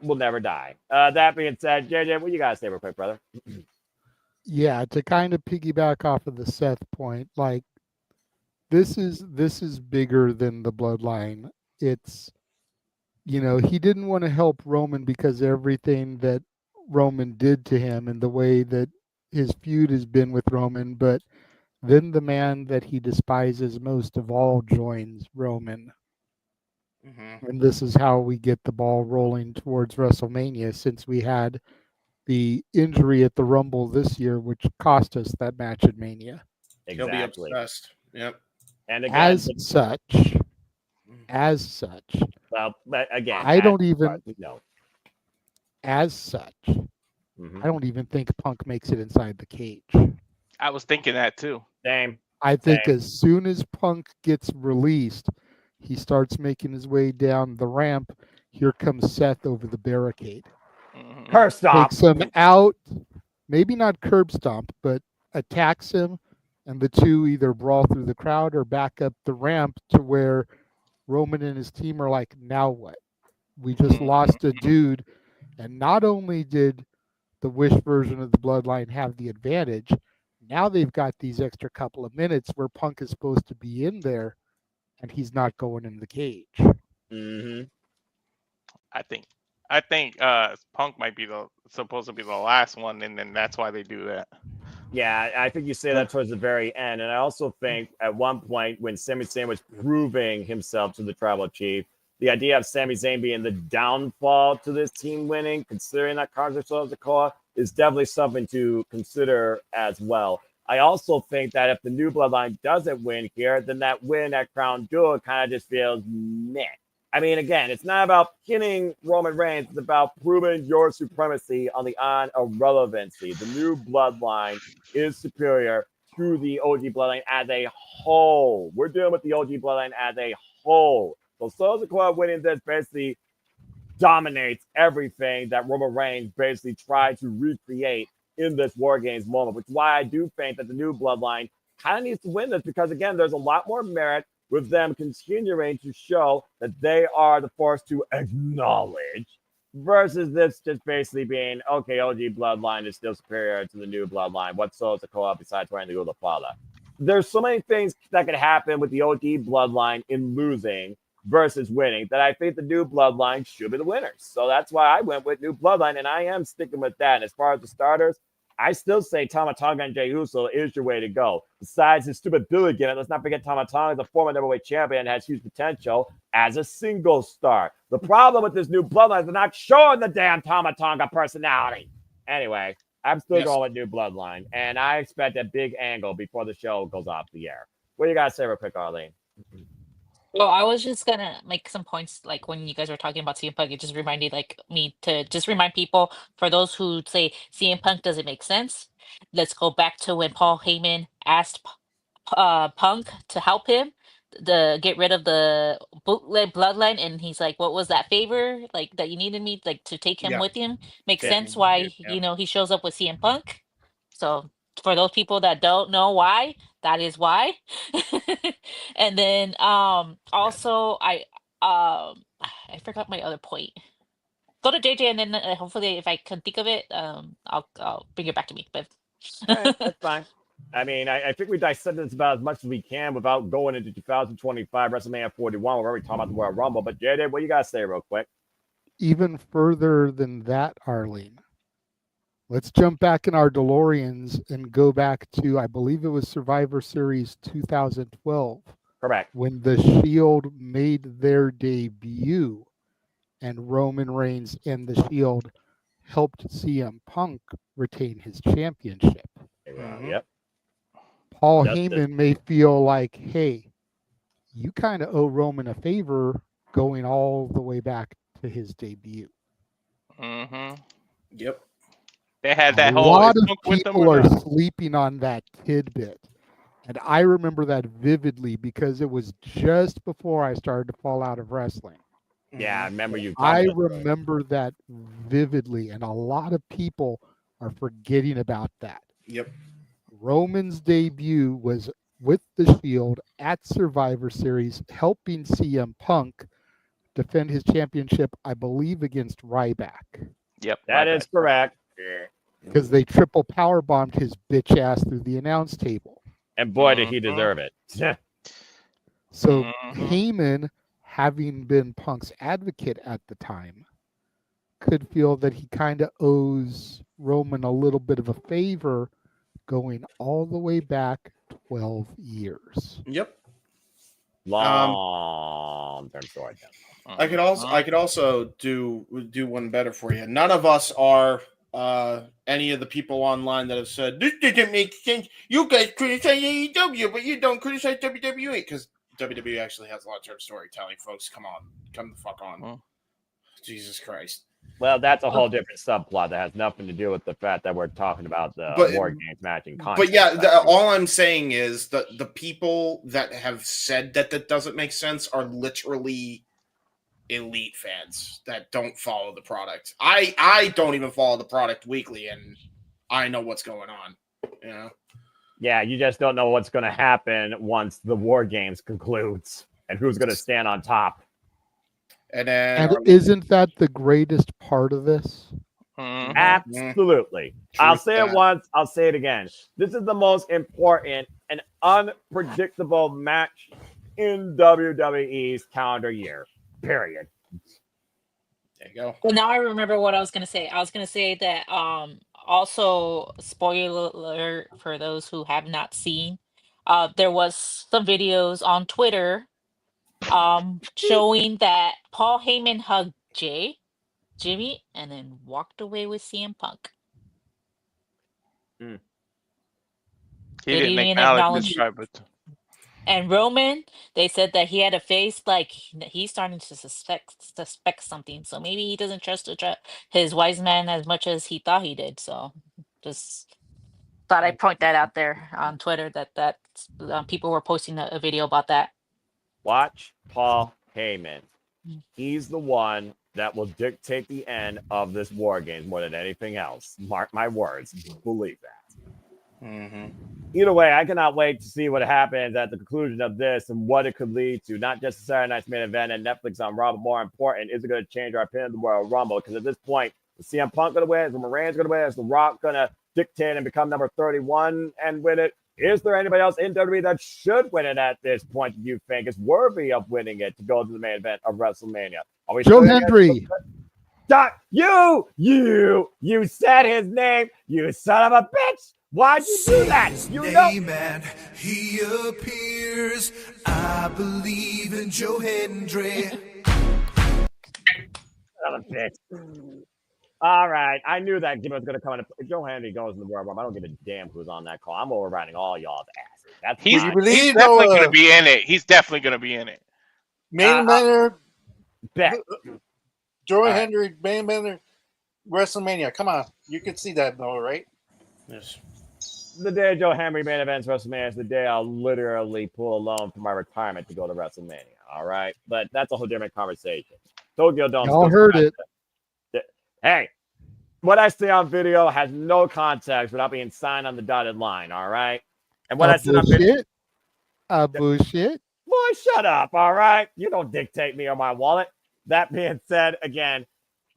will never die. That being said, JJ, what you gotta say real quick, brother? Yeah, to kind of piggyback off of the Seth point, this is bigger than the bloodline. It's, he didn't want to help Roman because everything that Roman did to him and the way that his feud has been with Roman, but then the man that he despises most of all joins Roman. Mm-hmm. And this is how we get the ball rolling towards WrestleMania, since we had the injury at the Rumble this year, which cost us that match at Mania. Exactly. He'll be obsessed. Yep. And again, as such, well, but again, I don't even know. As such, I don't even think Punk makes it inside the cage. I was thinking that too. Same. I think as soon as Punk gets released, he starts making his way down the ramp. Here comes Seth over the barricade. Curb stomp. Takes him out. Maybe not curb stomp, but attacks him. And the two either brawl through the crowd or back up the ramp to where Roman and his team are like, now what? We just lost a dude. And not only did the Wish version of the Bloodline have the advantage, now they've got these extra couple of minutes where Punk is supposed to be in there and he's not going in the cage. Mm-hmm. I think Punk might be supposed to be the last one, and then that's why they do that. Yeah, I think you say that towards the very end. And I also think at one point when Sami Zayn was proving himself to the tribal chief, the idea of Sami Zayn being the downfall to this team winning, considering that cards are so Sikoa, is definitely something to consider as well. I also think that if the new bloodline doesn't win here, then that win at Crown Jewel kind of just feels meh. I mean, again, it's not about pinning Roman Reigns. It's about proving your supremacy on the irrelevancy. The new bloodline is superior to the OG bloodline as a whole. We're dealing with the OG bloodline as a whole. So Sikoa winning this basically dominates everything that Roman Reigns basically tried to recreate in this War Games moment, which is why I do think that the new bloodline kind of needs to win this because, again, there's a lot more merit with them continuing to show that they are the force to acknowledge versus this just basically being, okay, OG bloodline is still superior to the new bloodline. What's so Sikoa besides wearing the Ula Fala? There's so many things that could happen with the OG bloodline in losing versus winning that I think the new bloodline should be the winners. So that's why I went with new bloodline, and I am sticking with that. And as far as the starters, I still say Tama Tonga and Jey Uso is your way to go. Besides his stupid Billy gimmick, let's not forget Tama Tonga is a former number 1 champion and has huge potential as a single star. The problem with this new bloodline is they're not showing the damn Tama Tonga personality. Anyway, I'm still going with new bloodline, and I expect a big angle before the show goes off the air. What do you guys say real quick, Arlene? Well, I was just gonna make some points, like when you guys were talking about CM Punk, it just reminded like me to just remind people, for those who say CM Punk doesn't make sense, let's go back to when Paul Heyman asked Punk to help him to get rid of the bootleg bloodline, and he's like, "What was that favor like that you needed me like to take him Yeah. with him?" Makes Yeah. sense why Yeah. he shows up with CM Punk. So for those people that don't know why, that is why. And then also I forgot my other point. Go to JJ, and then hopefully if I can think of it, I'll bring it back to me. But All right, that's fine. I mean, I think we dissected this about as much as we can without going into 2025 WrestleMania 41. We're already talking about the Royal Rumble. But JJ, what you got to say real quick? Even further than that, Arlene, let's jump back in our DeLoreans and go back to, I believe it was Survivor Series 2012. Correct. When the Shield made their debut and Roman Reigns and the Shield helped CM Punk retain his championship. Yep. Paul Heyman may feel like, hey, you kind of owe Roman a favor going all the way back to his debut. Mm-hmm. Yep. They had that a whole. lot is of Punk with them people or are not? sleeping on that tidbit. And I remember that vividly because it was just before I started to fall out of wrestling. Yeah, I remember you. I remember that vividly, and a lot of people are forgetting about that. Yep. Roman's debut was with the Shield at Survivor Series, helping CM Punk defend his championship, I believe, against Ryback. Yep. That is correct. Because they triple powerbombed his bitch ass through the announce table. And boy, did he deserve it. So Heyman, having been Punk's advocate at the time, could feel that he kind of owes Roman a little bit of a favor going all the way back 12 years. Yep. Long term story. I could also do one better for you. None of us are any of the people online that have said this doesn't make sense. You guys criticize AEW, but you don't criticize WWE because WWE actually has long-term storytelling. Folks, come the fuck on. Jesus Christ. Well, that's a whole different subplot that has nothing to do with the fact that we're talking about the WarGames matching content. But yeah, all I'm saying is that the people that have said that doesn't make sense are literally elite fans that don't follow the product. I don't even follow the product weekly, and I know what's going on. You know? Yeah, you just don't know what's going to happen once the WarGames concludes and who's going to stand on top. And isn't that the greatest part of this? Absolutely. I'll say it once, I'll say it again. This is the most important and unpredictable match in WWE's calendar year. Period. There you go. Well, now I remember what I was gonna say. I was gonna say that also, spoiler alert for those who have not seen, there was some videos on Twitter showing that Paul Heyman hugged Jimmy, and then walked away with CM Punk. He didn't acknowledge this part, but and Roman, they said that he had a face like he's starting to suspect something. So maybe he doesn't trust his wise man as much as he thought he did. So just thought I'd point that out there on Twitter that people were posting a video about that. Watch Paul Heyman. He's the one that will dictate the end of this WarGames more than anything else. Mark my words. Believe that. Mm-hmm. Either way, I cannot wait to see what happens at the conclusion of this and what it could lead to. Not just the Saturday night's main event and Netflix on Raw, but more important, is it going to change our opinion of the Royal Rumble? Because at this point, is CM Punk going to win? Is Roman Reigns going to win? Is The Rock going to dictate and become number 31 and win it? Is there anybody else in WWE that should win it at this point that you think is worthy of winning it to go to the main event of WrestleMania? Are we Joe Hendry. You said his name, you son of a bitch. Why'd you do that? You know. And he appears. I believe in Joe Hendry. Son of a bitch. All right, I knew that gimmick was going to come in. If Joe Hendry goes in the Royal Rumble, I don't give a damn who's on that call. I'm overriding all y'all's asses. That's He's fine. definitely going to be in it. He's definitely going to be in it. Main eventer. Bet. Joe Hendry, main eventer, WrestleMania. Come on, you can see that, though, right? Yes. The day Joe Henry main events WrestleMania is the day I'll literally pull a loan for my retirement to go to WrestleMania. All right, but that's a whole different conversation. Tokyo Dome. Y'all heard it. Hey, what I say on video has no context without being signed on the dotted line. All right, and what I said on video. Bullshit. Boy, shut up. All right, you don't dictate me or my wallet. That being said, again,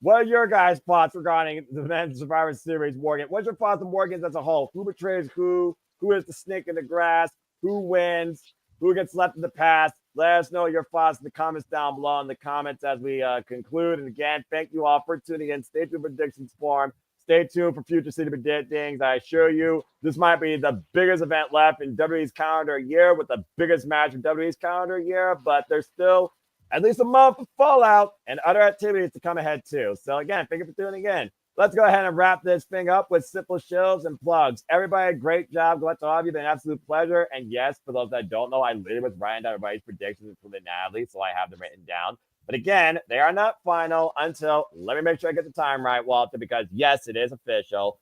what are your guys' thoughts regarding the Men's Survivor Series WarGames? What's your thoughts on WarGames as a whole? Who betrays who? Who is the snake in the grass? Who wins? Who gets left in the past? Let us know your thoughts in the comments down below in the comments as we conclude. And again, thank you all for tuning in. Stay tuned for predictions form. Stay tuned for future city predictings. I assure you, this might be the biggest event left in WWE's calendar year with the biggest match in WWE's calendar year, but there's still at least a month of Fallout and other activities to come ahead too. So again, thank you for tuning in. Let's go ahead and wrap this thing up with simple shills and plugs. Everybody, great job. Glad to all of you. Been an absolute pleasure. And yes, for those that don't know, I literally was writing down everybody's predictions including Natalie, so I have them written down. But again, they are not final until, let me make sure I get the time right, Walter, because yes, it is official.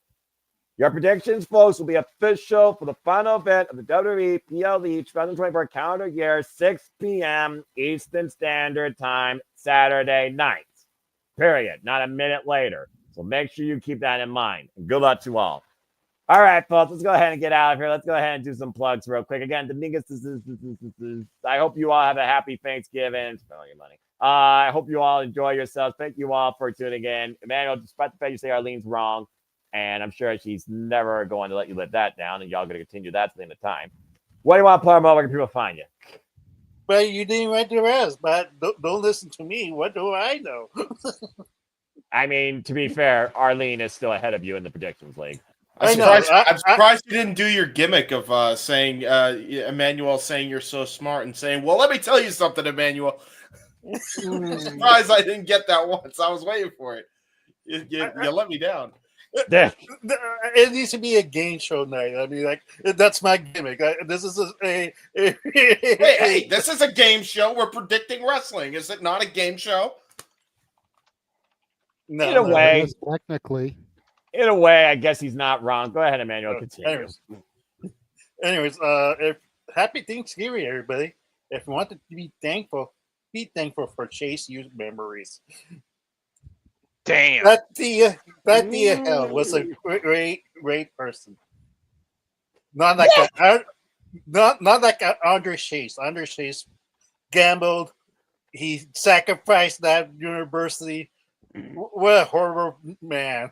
Your predictions, folks, will be official for the final event of the WWE PLE 2024 calendar year, 6 p.m. Eastern Standard Time, Saturday night. Period. Not a minute later. So make sure you keep that in mind. And good luck to all. All right, folks, let's go ahead and get out of here. Let's go ahead and do some plugs real quick. Again, I hope you all have a happy Thanksgiving. Spend all your money. I hope you all enjoy yourselves. Thank you all for tuning in. Emmanuel, despite the fact you say Arlene's wrong, and I'm sure she's never going to let you live that down, and y'all going to continue that to the end of time. What do you want to play more? Where can people find you? Well, you didn't write the rest, but don't listen to me. What do I know? I mean, to be fair, Arlene is still ahead of you in the predictions league. I'm surprised you didn't do your gimmick of saying Emmanuel saying you're so smart and saying, well, let me tell you something, Emmanuel. I'm surprised I didn't get that once. I was waiting for it. You let me down. It needs to be a game show night. I mean, like, that's my gimmick. This is hey, this is a game show. We're predicting wrestling. Is it not a game show? No, Either way, technically. In a way, I guess he's not wrong. Go ahead, Emmanuel. Continue. Anyways, happy Thanksgiving, everybody. If you want to be thankful for Chase U's memories. Damn. That the hell was a great person. Not like Andre Chase. Andre Chase gambled. He sacrificed that university. What a horrible man.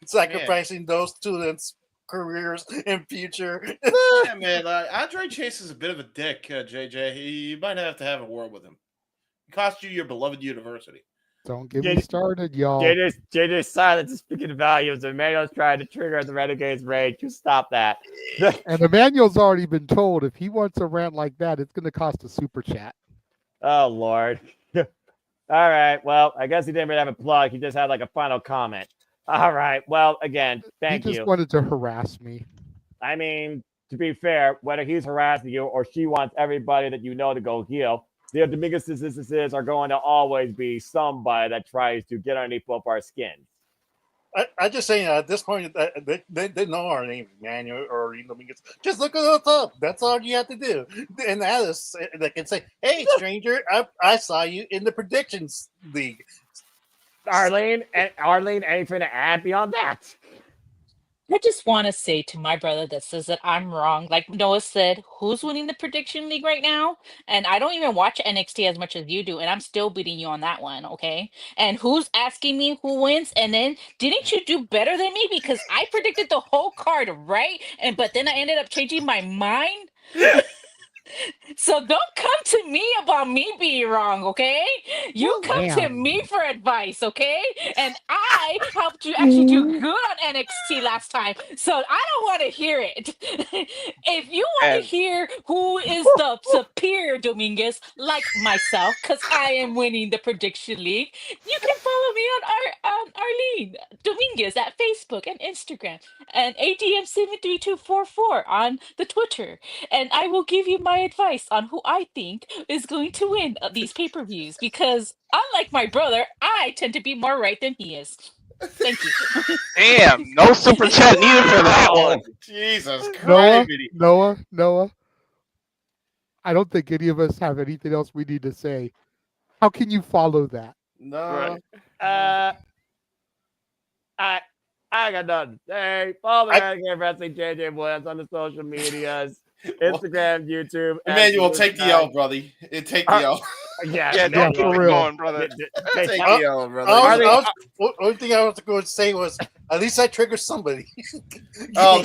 Sacrificing those students' careers and future. Yeah, man. Andre Chase is a bit of a dick, JJ. You might have to have a word with him. It cost you your beloved university. Don't get me started, y'all. JJ's silence is speaking values. Emmanuel's trying to trigger the Renegade's rage. You stop that. And Emmanuel's already been told if he wants a rant like that, it's going to cost a super chat. Oh, Lord. All right. Well, I guess he didn't really have a plug. He just had like a final comment. All right. Well, again, thank you. He just wanted to harass me. I mean, to be fair, whether he's harassing you or she wants everybody that you know to go heal, the Dominguez's are going to always be somebody that tries to get underneath both our skins. I just saying at this point, they know our name, Manuel or Dominguez. Just look us up. That's all you have to do. And that is, they can say, "Hey, stranger, I saw you in the predictions league." Arlene, anything to add beyond that? I just want to say to my brother that says that I'm wrong. Like Noah said, who's winning the prediction league right now? And I don't even watch NXT as much as you do, and I'm still beating you on that one, okay? And who's asking me who wins? And then didn't you do better than me because I predicted the whole card, right? And but then I ended up changing my mind. So don't come to me about me being wrong, okay? You come to Damn. me for advice, okay? And I helped you actually do good on NXT last time, so I don't want to hear it. If you want to And hear who is the superior Dominguez, like myself, because I am winning the prediction league, you can follow me on Arlene Dominguez at Facebook and Instagram, and ADM73244 on the Twitter, and I will give you my advice on who I think is going to win these pay-per-views because unlike my brother, I tend to be more right than he is. Thank you. damn, no super chat needed for that one. Jesus Noah, Christ. Noah. I don't think any of us have anything else we need to say. How can you follow that? No. Right. I got nothing to say. Follow the Renegade Wrestling JJ Williams on the social medias, Instagram, YouTube. Emmanuel, take the L, brother. Take the L. Yeah, Yeah, don't for keep it real. going, brother. Take Take the L, brother. Only thing I was going to say was, at least I triggered somebody. Oh,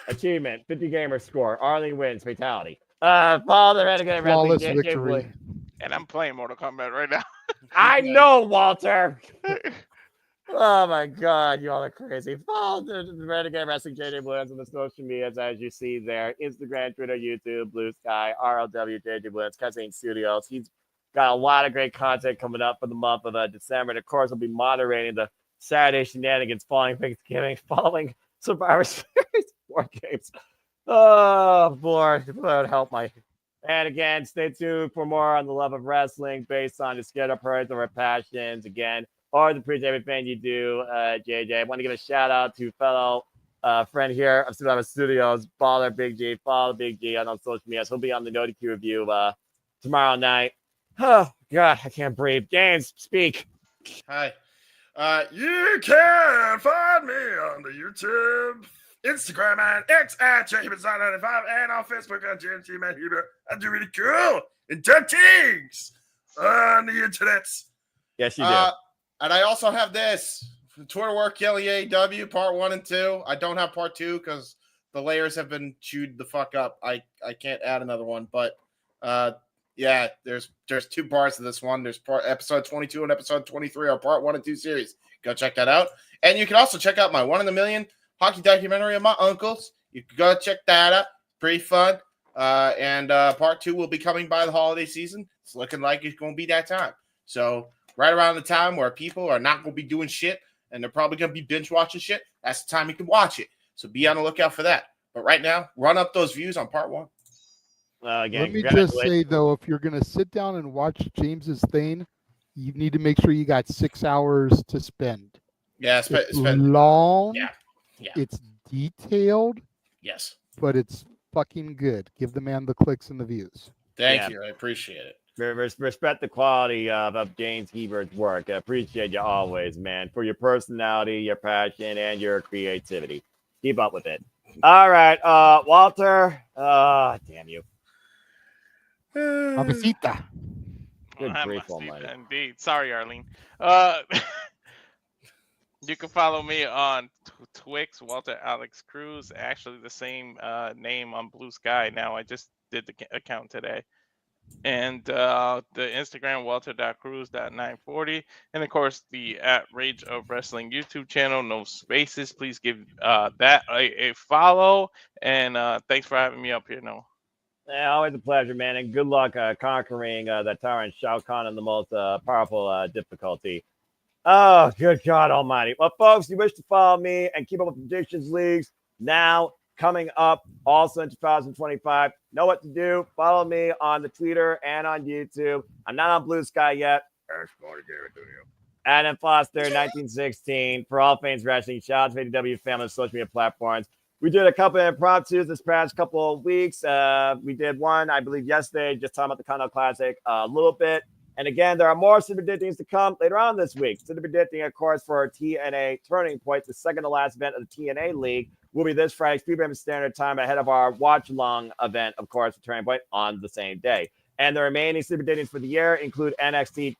Achievement, 50 gamer score. Arlene wins, fatality. Follow the Renegade Wrestling Flawless JJ victory. Williams. And I'm playing Mortal Kombat right now. I know, Walter. Oh my God, you all are crazy. Follow the Renegade Wrestling JJ Williams on the social medias as you see there: Instagram, Twitter, YouTube, Blue Sky, RLW JJ Williams, Cassine Studios. He's got a lot of great content coming up for the month of December, and of course, he'll be moderating the Saturday shenanigans following Thanksgiving, following Survivor Series WarGames. Oh boy, Lord help my. And again, stay tuned for more on the love of wrestling based on the scared up priorities of our passions. Again, always appreciate everything you do, JJ. I want to give a shout out to fellow friend here of Survivor Studios, Baller Big G. Follow Big G on social media. He'll be on the NoDQ review tomorrow night. Oh, God, I can't breathe. James, speak. Hi. You can find me on the YouTube, Instagram, and X at JHuberDesign95, and on Facebook at JMTManHuber. I do really cool and dumb things on the internet. Yes, you do. And I also have this Twitter work killing AEW part 1 and 2. I don't have part 2 because the layers have been chewed the fuck up. I can't add another one, but yeah, there's 2 parts of this one. There's episode 22 and episode 23 are part 1 and 2 series. Go check that out. And you can also check out my 1 in a Million hockey documentary of my uncles. You can go check that out. Pretty fun. And part 2 will be coming by the holiday season. It's looking like it's going to be that time. So right around the time where people are not going to be doing shit and they're probably going to be binge watching shit, that's the time you can watch it. So be on the lookout for that. But right now, run up those views on part 1. Again, Let me just say, though, if you're going to sit down and watch James's thing, you need to make sure you got 6 hours to spend. Yeah, It's long. Yeah. It's detailed. Yes. But it's fucking good. Give the man the clicks and the views. Thank you. I appreciate it. Respect the quality of James Hebert's work. I appreciate you always, man, for your personality, your passion, and your creativity. Keep up with it. All right, Walter. Damn you. Mamacita. Good grief almighty. Indeed. Sorry, Arlene. You can follow me on Twix, Walter Alex Cruz. Actually, the same name on Blue Sky now. I just did the account today. And the Instagram, walter.cruz.940. And of course, the at Rage of Wrestling YouTube channel, no spaces. Please give that a follow. And thanks for having me up here, Noah. Yeah, always a pleasure, man. And good luck conquering that tyrant Shao Kahn in the most powerful difficulty. Oh, good God almighty. Well, folks, you wish to follow me and keep up with Predictions Leagues now coming up also in 2025. Know what to do. Follow me on the Twitter and on YouTube. I'm not on Blue Sky yet. Adam Foster, 1916, for all things wrestling. Shout out to AEW family social media platforms. We did a couple of impromptus this past couple of weeks. We did one, I believe, yesterday, just talking about the Continental Classic a little bit. And again, there are more super predictings to come later on this week. Super predicting, of course, for TNA Turning Point, the second to last event of the TNA League, will be this Friday, 3 p.m. Standard Time, ahead of our watch-along event, of course, the Turning Point on the same day. And the remaining super predictings for the year include NXT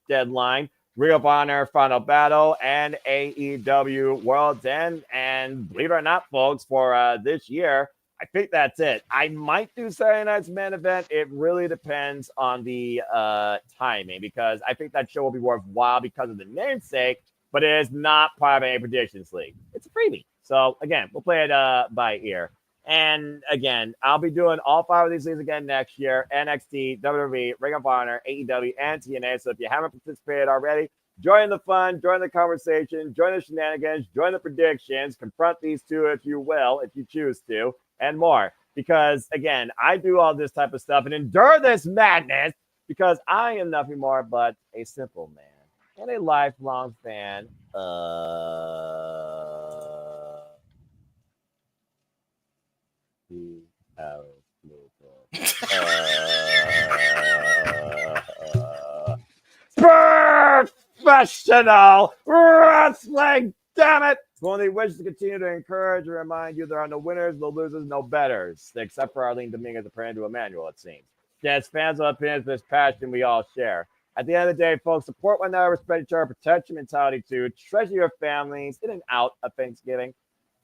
Deadline, Ring of Honor Final Battle, and AEW World's End. And believe it or not, folks, for this year, I think that's it. I might do Saturday night's main event. It really depends on the timing, because I think that show will be worthwhile because of the namesake, but it is not part of any predictions league. It's a freebie. So again, we'll play it by ear. And again, I'll be doing all 5 of these leagues again next year: NXT, WWE, Ring of Honor, AEW, and TNA. So if you haven't participated already, join the fun, join the conversation, join the shenanigans, join the predictions, confront these two if you will, if you choose to, and more. Because again, I do all this type of stuff and endure this madness because I am nothing more but a simple man and a lifelong fan of the professional wrestling. Damn it! Only wishes to continue to encourage and remind you there are no winners, no losers, no betters, except for Arlene Dominguez apparently to Emmanuel, it seems. Yes, fans of opinions, this passion we all share. At the end of the day, folks, support one another, respect each other, protect your mentality too, treasure your families in and out of Thanksgiving,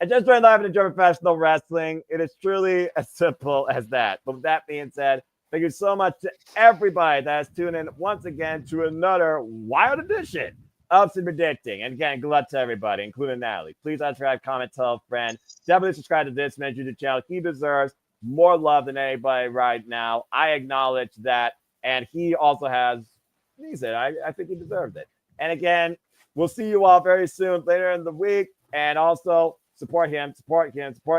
and just join live and enjoy professional wrestling. It is truly as simple as that. But with that being said, thank you so much to everybody that has tuned in once again to another wild edition of Super Predicting. And again, good luck to everybody, including Natalie. Please subscribe, comment, tell a friend. Definitely subscribe to this man's YouTube channel. He deserves more love than anybody right now. I acknowledge that. And he also has, he said, I think he deserves it. And again, we'll see you all very soon later in the week. And also, support him, support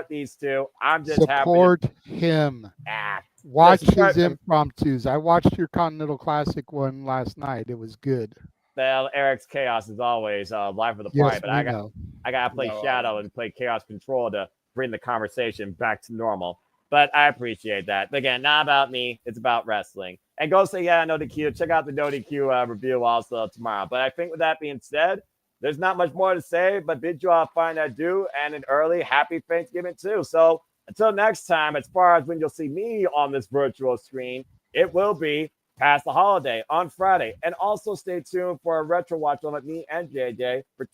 these two. I'm just support happy him. Ah, Watch support his him. impromptus. I watched your Continental Classic one last night. It was good. Well, Eric's Chaos is always live for the party, Yes, but we I know. gotta play No. Shadow and play Chaos Control to bring the conversation back to normal. But I appreciate that. But again, not about me. It's about wrestling. And go say, yeah, no DQ. Check out the no DQ review also tomorrow. But I think with that being said, there's not much more to say, but bid you all a fine adieu and an early happy Thanksgiving too. So until next time, as far as when you'll see me on this virtual screen, it will be past the holiday on Friday. And also stay tuned for a retro watch on with me and JJ for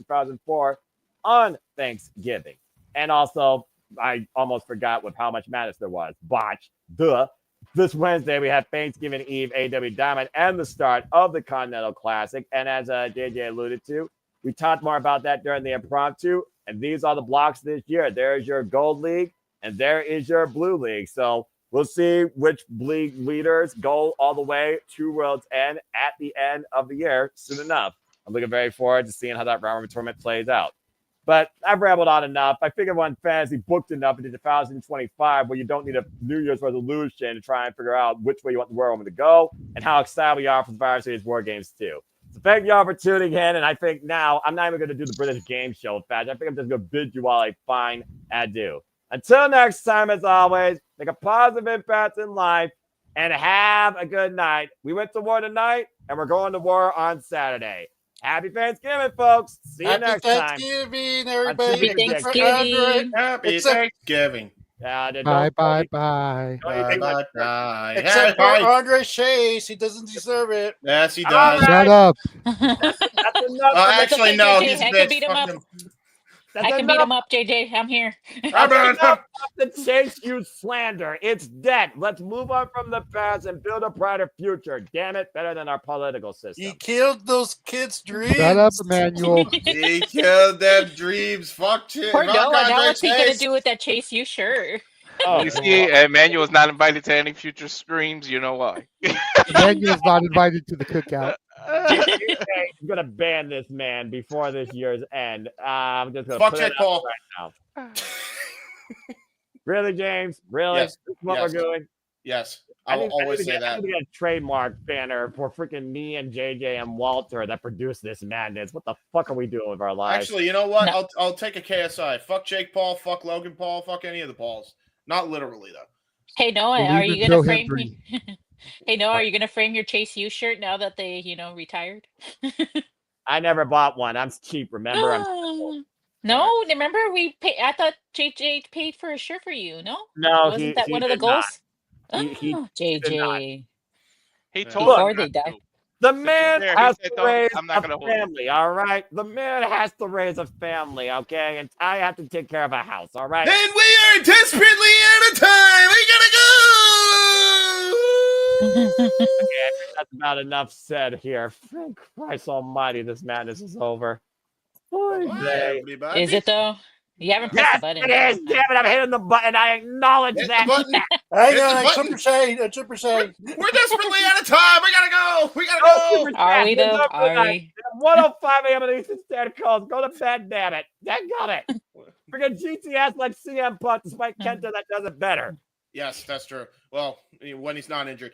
20.2004 on Thanksgiving. And also, I almost forgot with how much madness there was. Botch. Duh. This Wednesday, we have Thanksgiving Eve, AW Diamond, and the start of the Continental Classic. And as JJ alluded to, we talked more about that during the impromptu. And these are the blocks this year. There is your Gold League, and there is your Blue League. So we'll see which league leaders go all the way to World's End at the end of the year soon enough. I'm looking very forward to seeing how that round robin tournament plays out. But I've rambled on enough. I figured when fantasy booked enough into 2025, where you don't need a New Year's resolution to try and figure out which way you want the world to go and how excited we are for the Survivor Series WarGames too. So thank you all for tuning in. And I think now I'm not even going to do the British game show fast. I think I'm just going to bid you all a fine adieu. Until next time, as always, make a positive impact in life and have a good night. We went to war tonight and we're going to war on Saturday. Happy Thanksgiving, folks. See you next time. Happy Thanksgiving, everybody. Happy Except for Andre. Thanksgiving. Happy Except- Thanksgiving. Bye, Don't bye, totally- bye. don't you think Bye, much- bye. Except for Bye. Andre Chase. He doesn't deserve it. Yes, he All does. right. Shut up. That's enough. Actually, okay, no, JJ, he's a I can bitch. beat him Fuck up. him. That's I can beat enough. him up, JJ. I'm here. I'm That's on. enough of the Chase you slander. It's dead. Let's move on from the past and build a brighter future. Damn it, better than our political system. He killed those kids' dreams. Shut up, Emmanuel. He killed them dreams. Fuck shit. Poor Fuck Noah. Now Andre what's he gonna Chase. do with that Chase you shirt? Oh, You see, Emmanuel's not invited to any future streams. You know why? Emmanuel's not invited to the cookout. I'm gonna ban this man before this year's end. I'm just gonna Fuck put Jake it Paul. out right now. Really, James? Really? Yes. This is what Yes. we're doing? Yes, I will always say I that. need to get a trademark banner for freaking me and JJ and Walter that produced this madness. What the fuck are we doing with our lives? Actually, you know what? No. I'll take a KSI. Fuck Jake Paul. Fuck Logan Paul. Fuck any of the Pauls. Not literally though. Hey Noah, Believe are in you Joe gonna frame Hendry. me? Hey, Noah, are you gonna frame your Chase U shirt now that they, retired? I never bought one. I'm cheap, remember? I'm simple. No, remember I thought JJ paid for a shirt for you. No, No, wasn't that he one of the did not. goals? He did not. JJ, He Yeah. told Look, him before they not died. to. the To be man fair, he has said, to "Don't. raise I'm not a gonna hold you." family, all right? The man has to raise a family, okay? And I have to take care of a house, all right? And we are desperately out of time. We gotta go. That's about enough said here. Thank Christ almighty, this madness is over. Oy Bye, vey. everybody. Is it though? You haven't pressed the Yes, button. it is. so, Damn it, I'm hitting the button. I acknowledge Hit the that. button. Hang Hit the on, a button. triple shade, a triple shade. We're desperately out of time. We gotta go. We gotta No go. super Are chat. we We're though? done for the Are night. we? 1:05 a.m. on the Eastern Standard Coast. Go to bed, damn it. Got it. Freaking GTS like CM Punk, despite Kenta that does it better. Yes, that's true. Well, when he's not injured.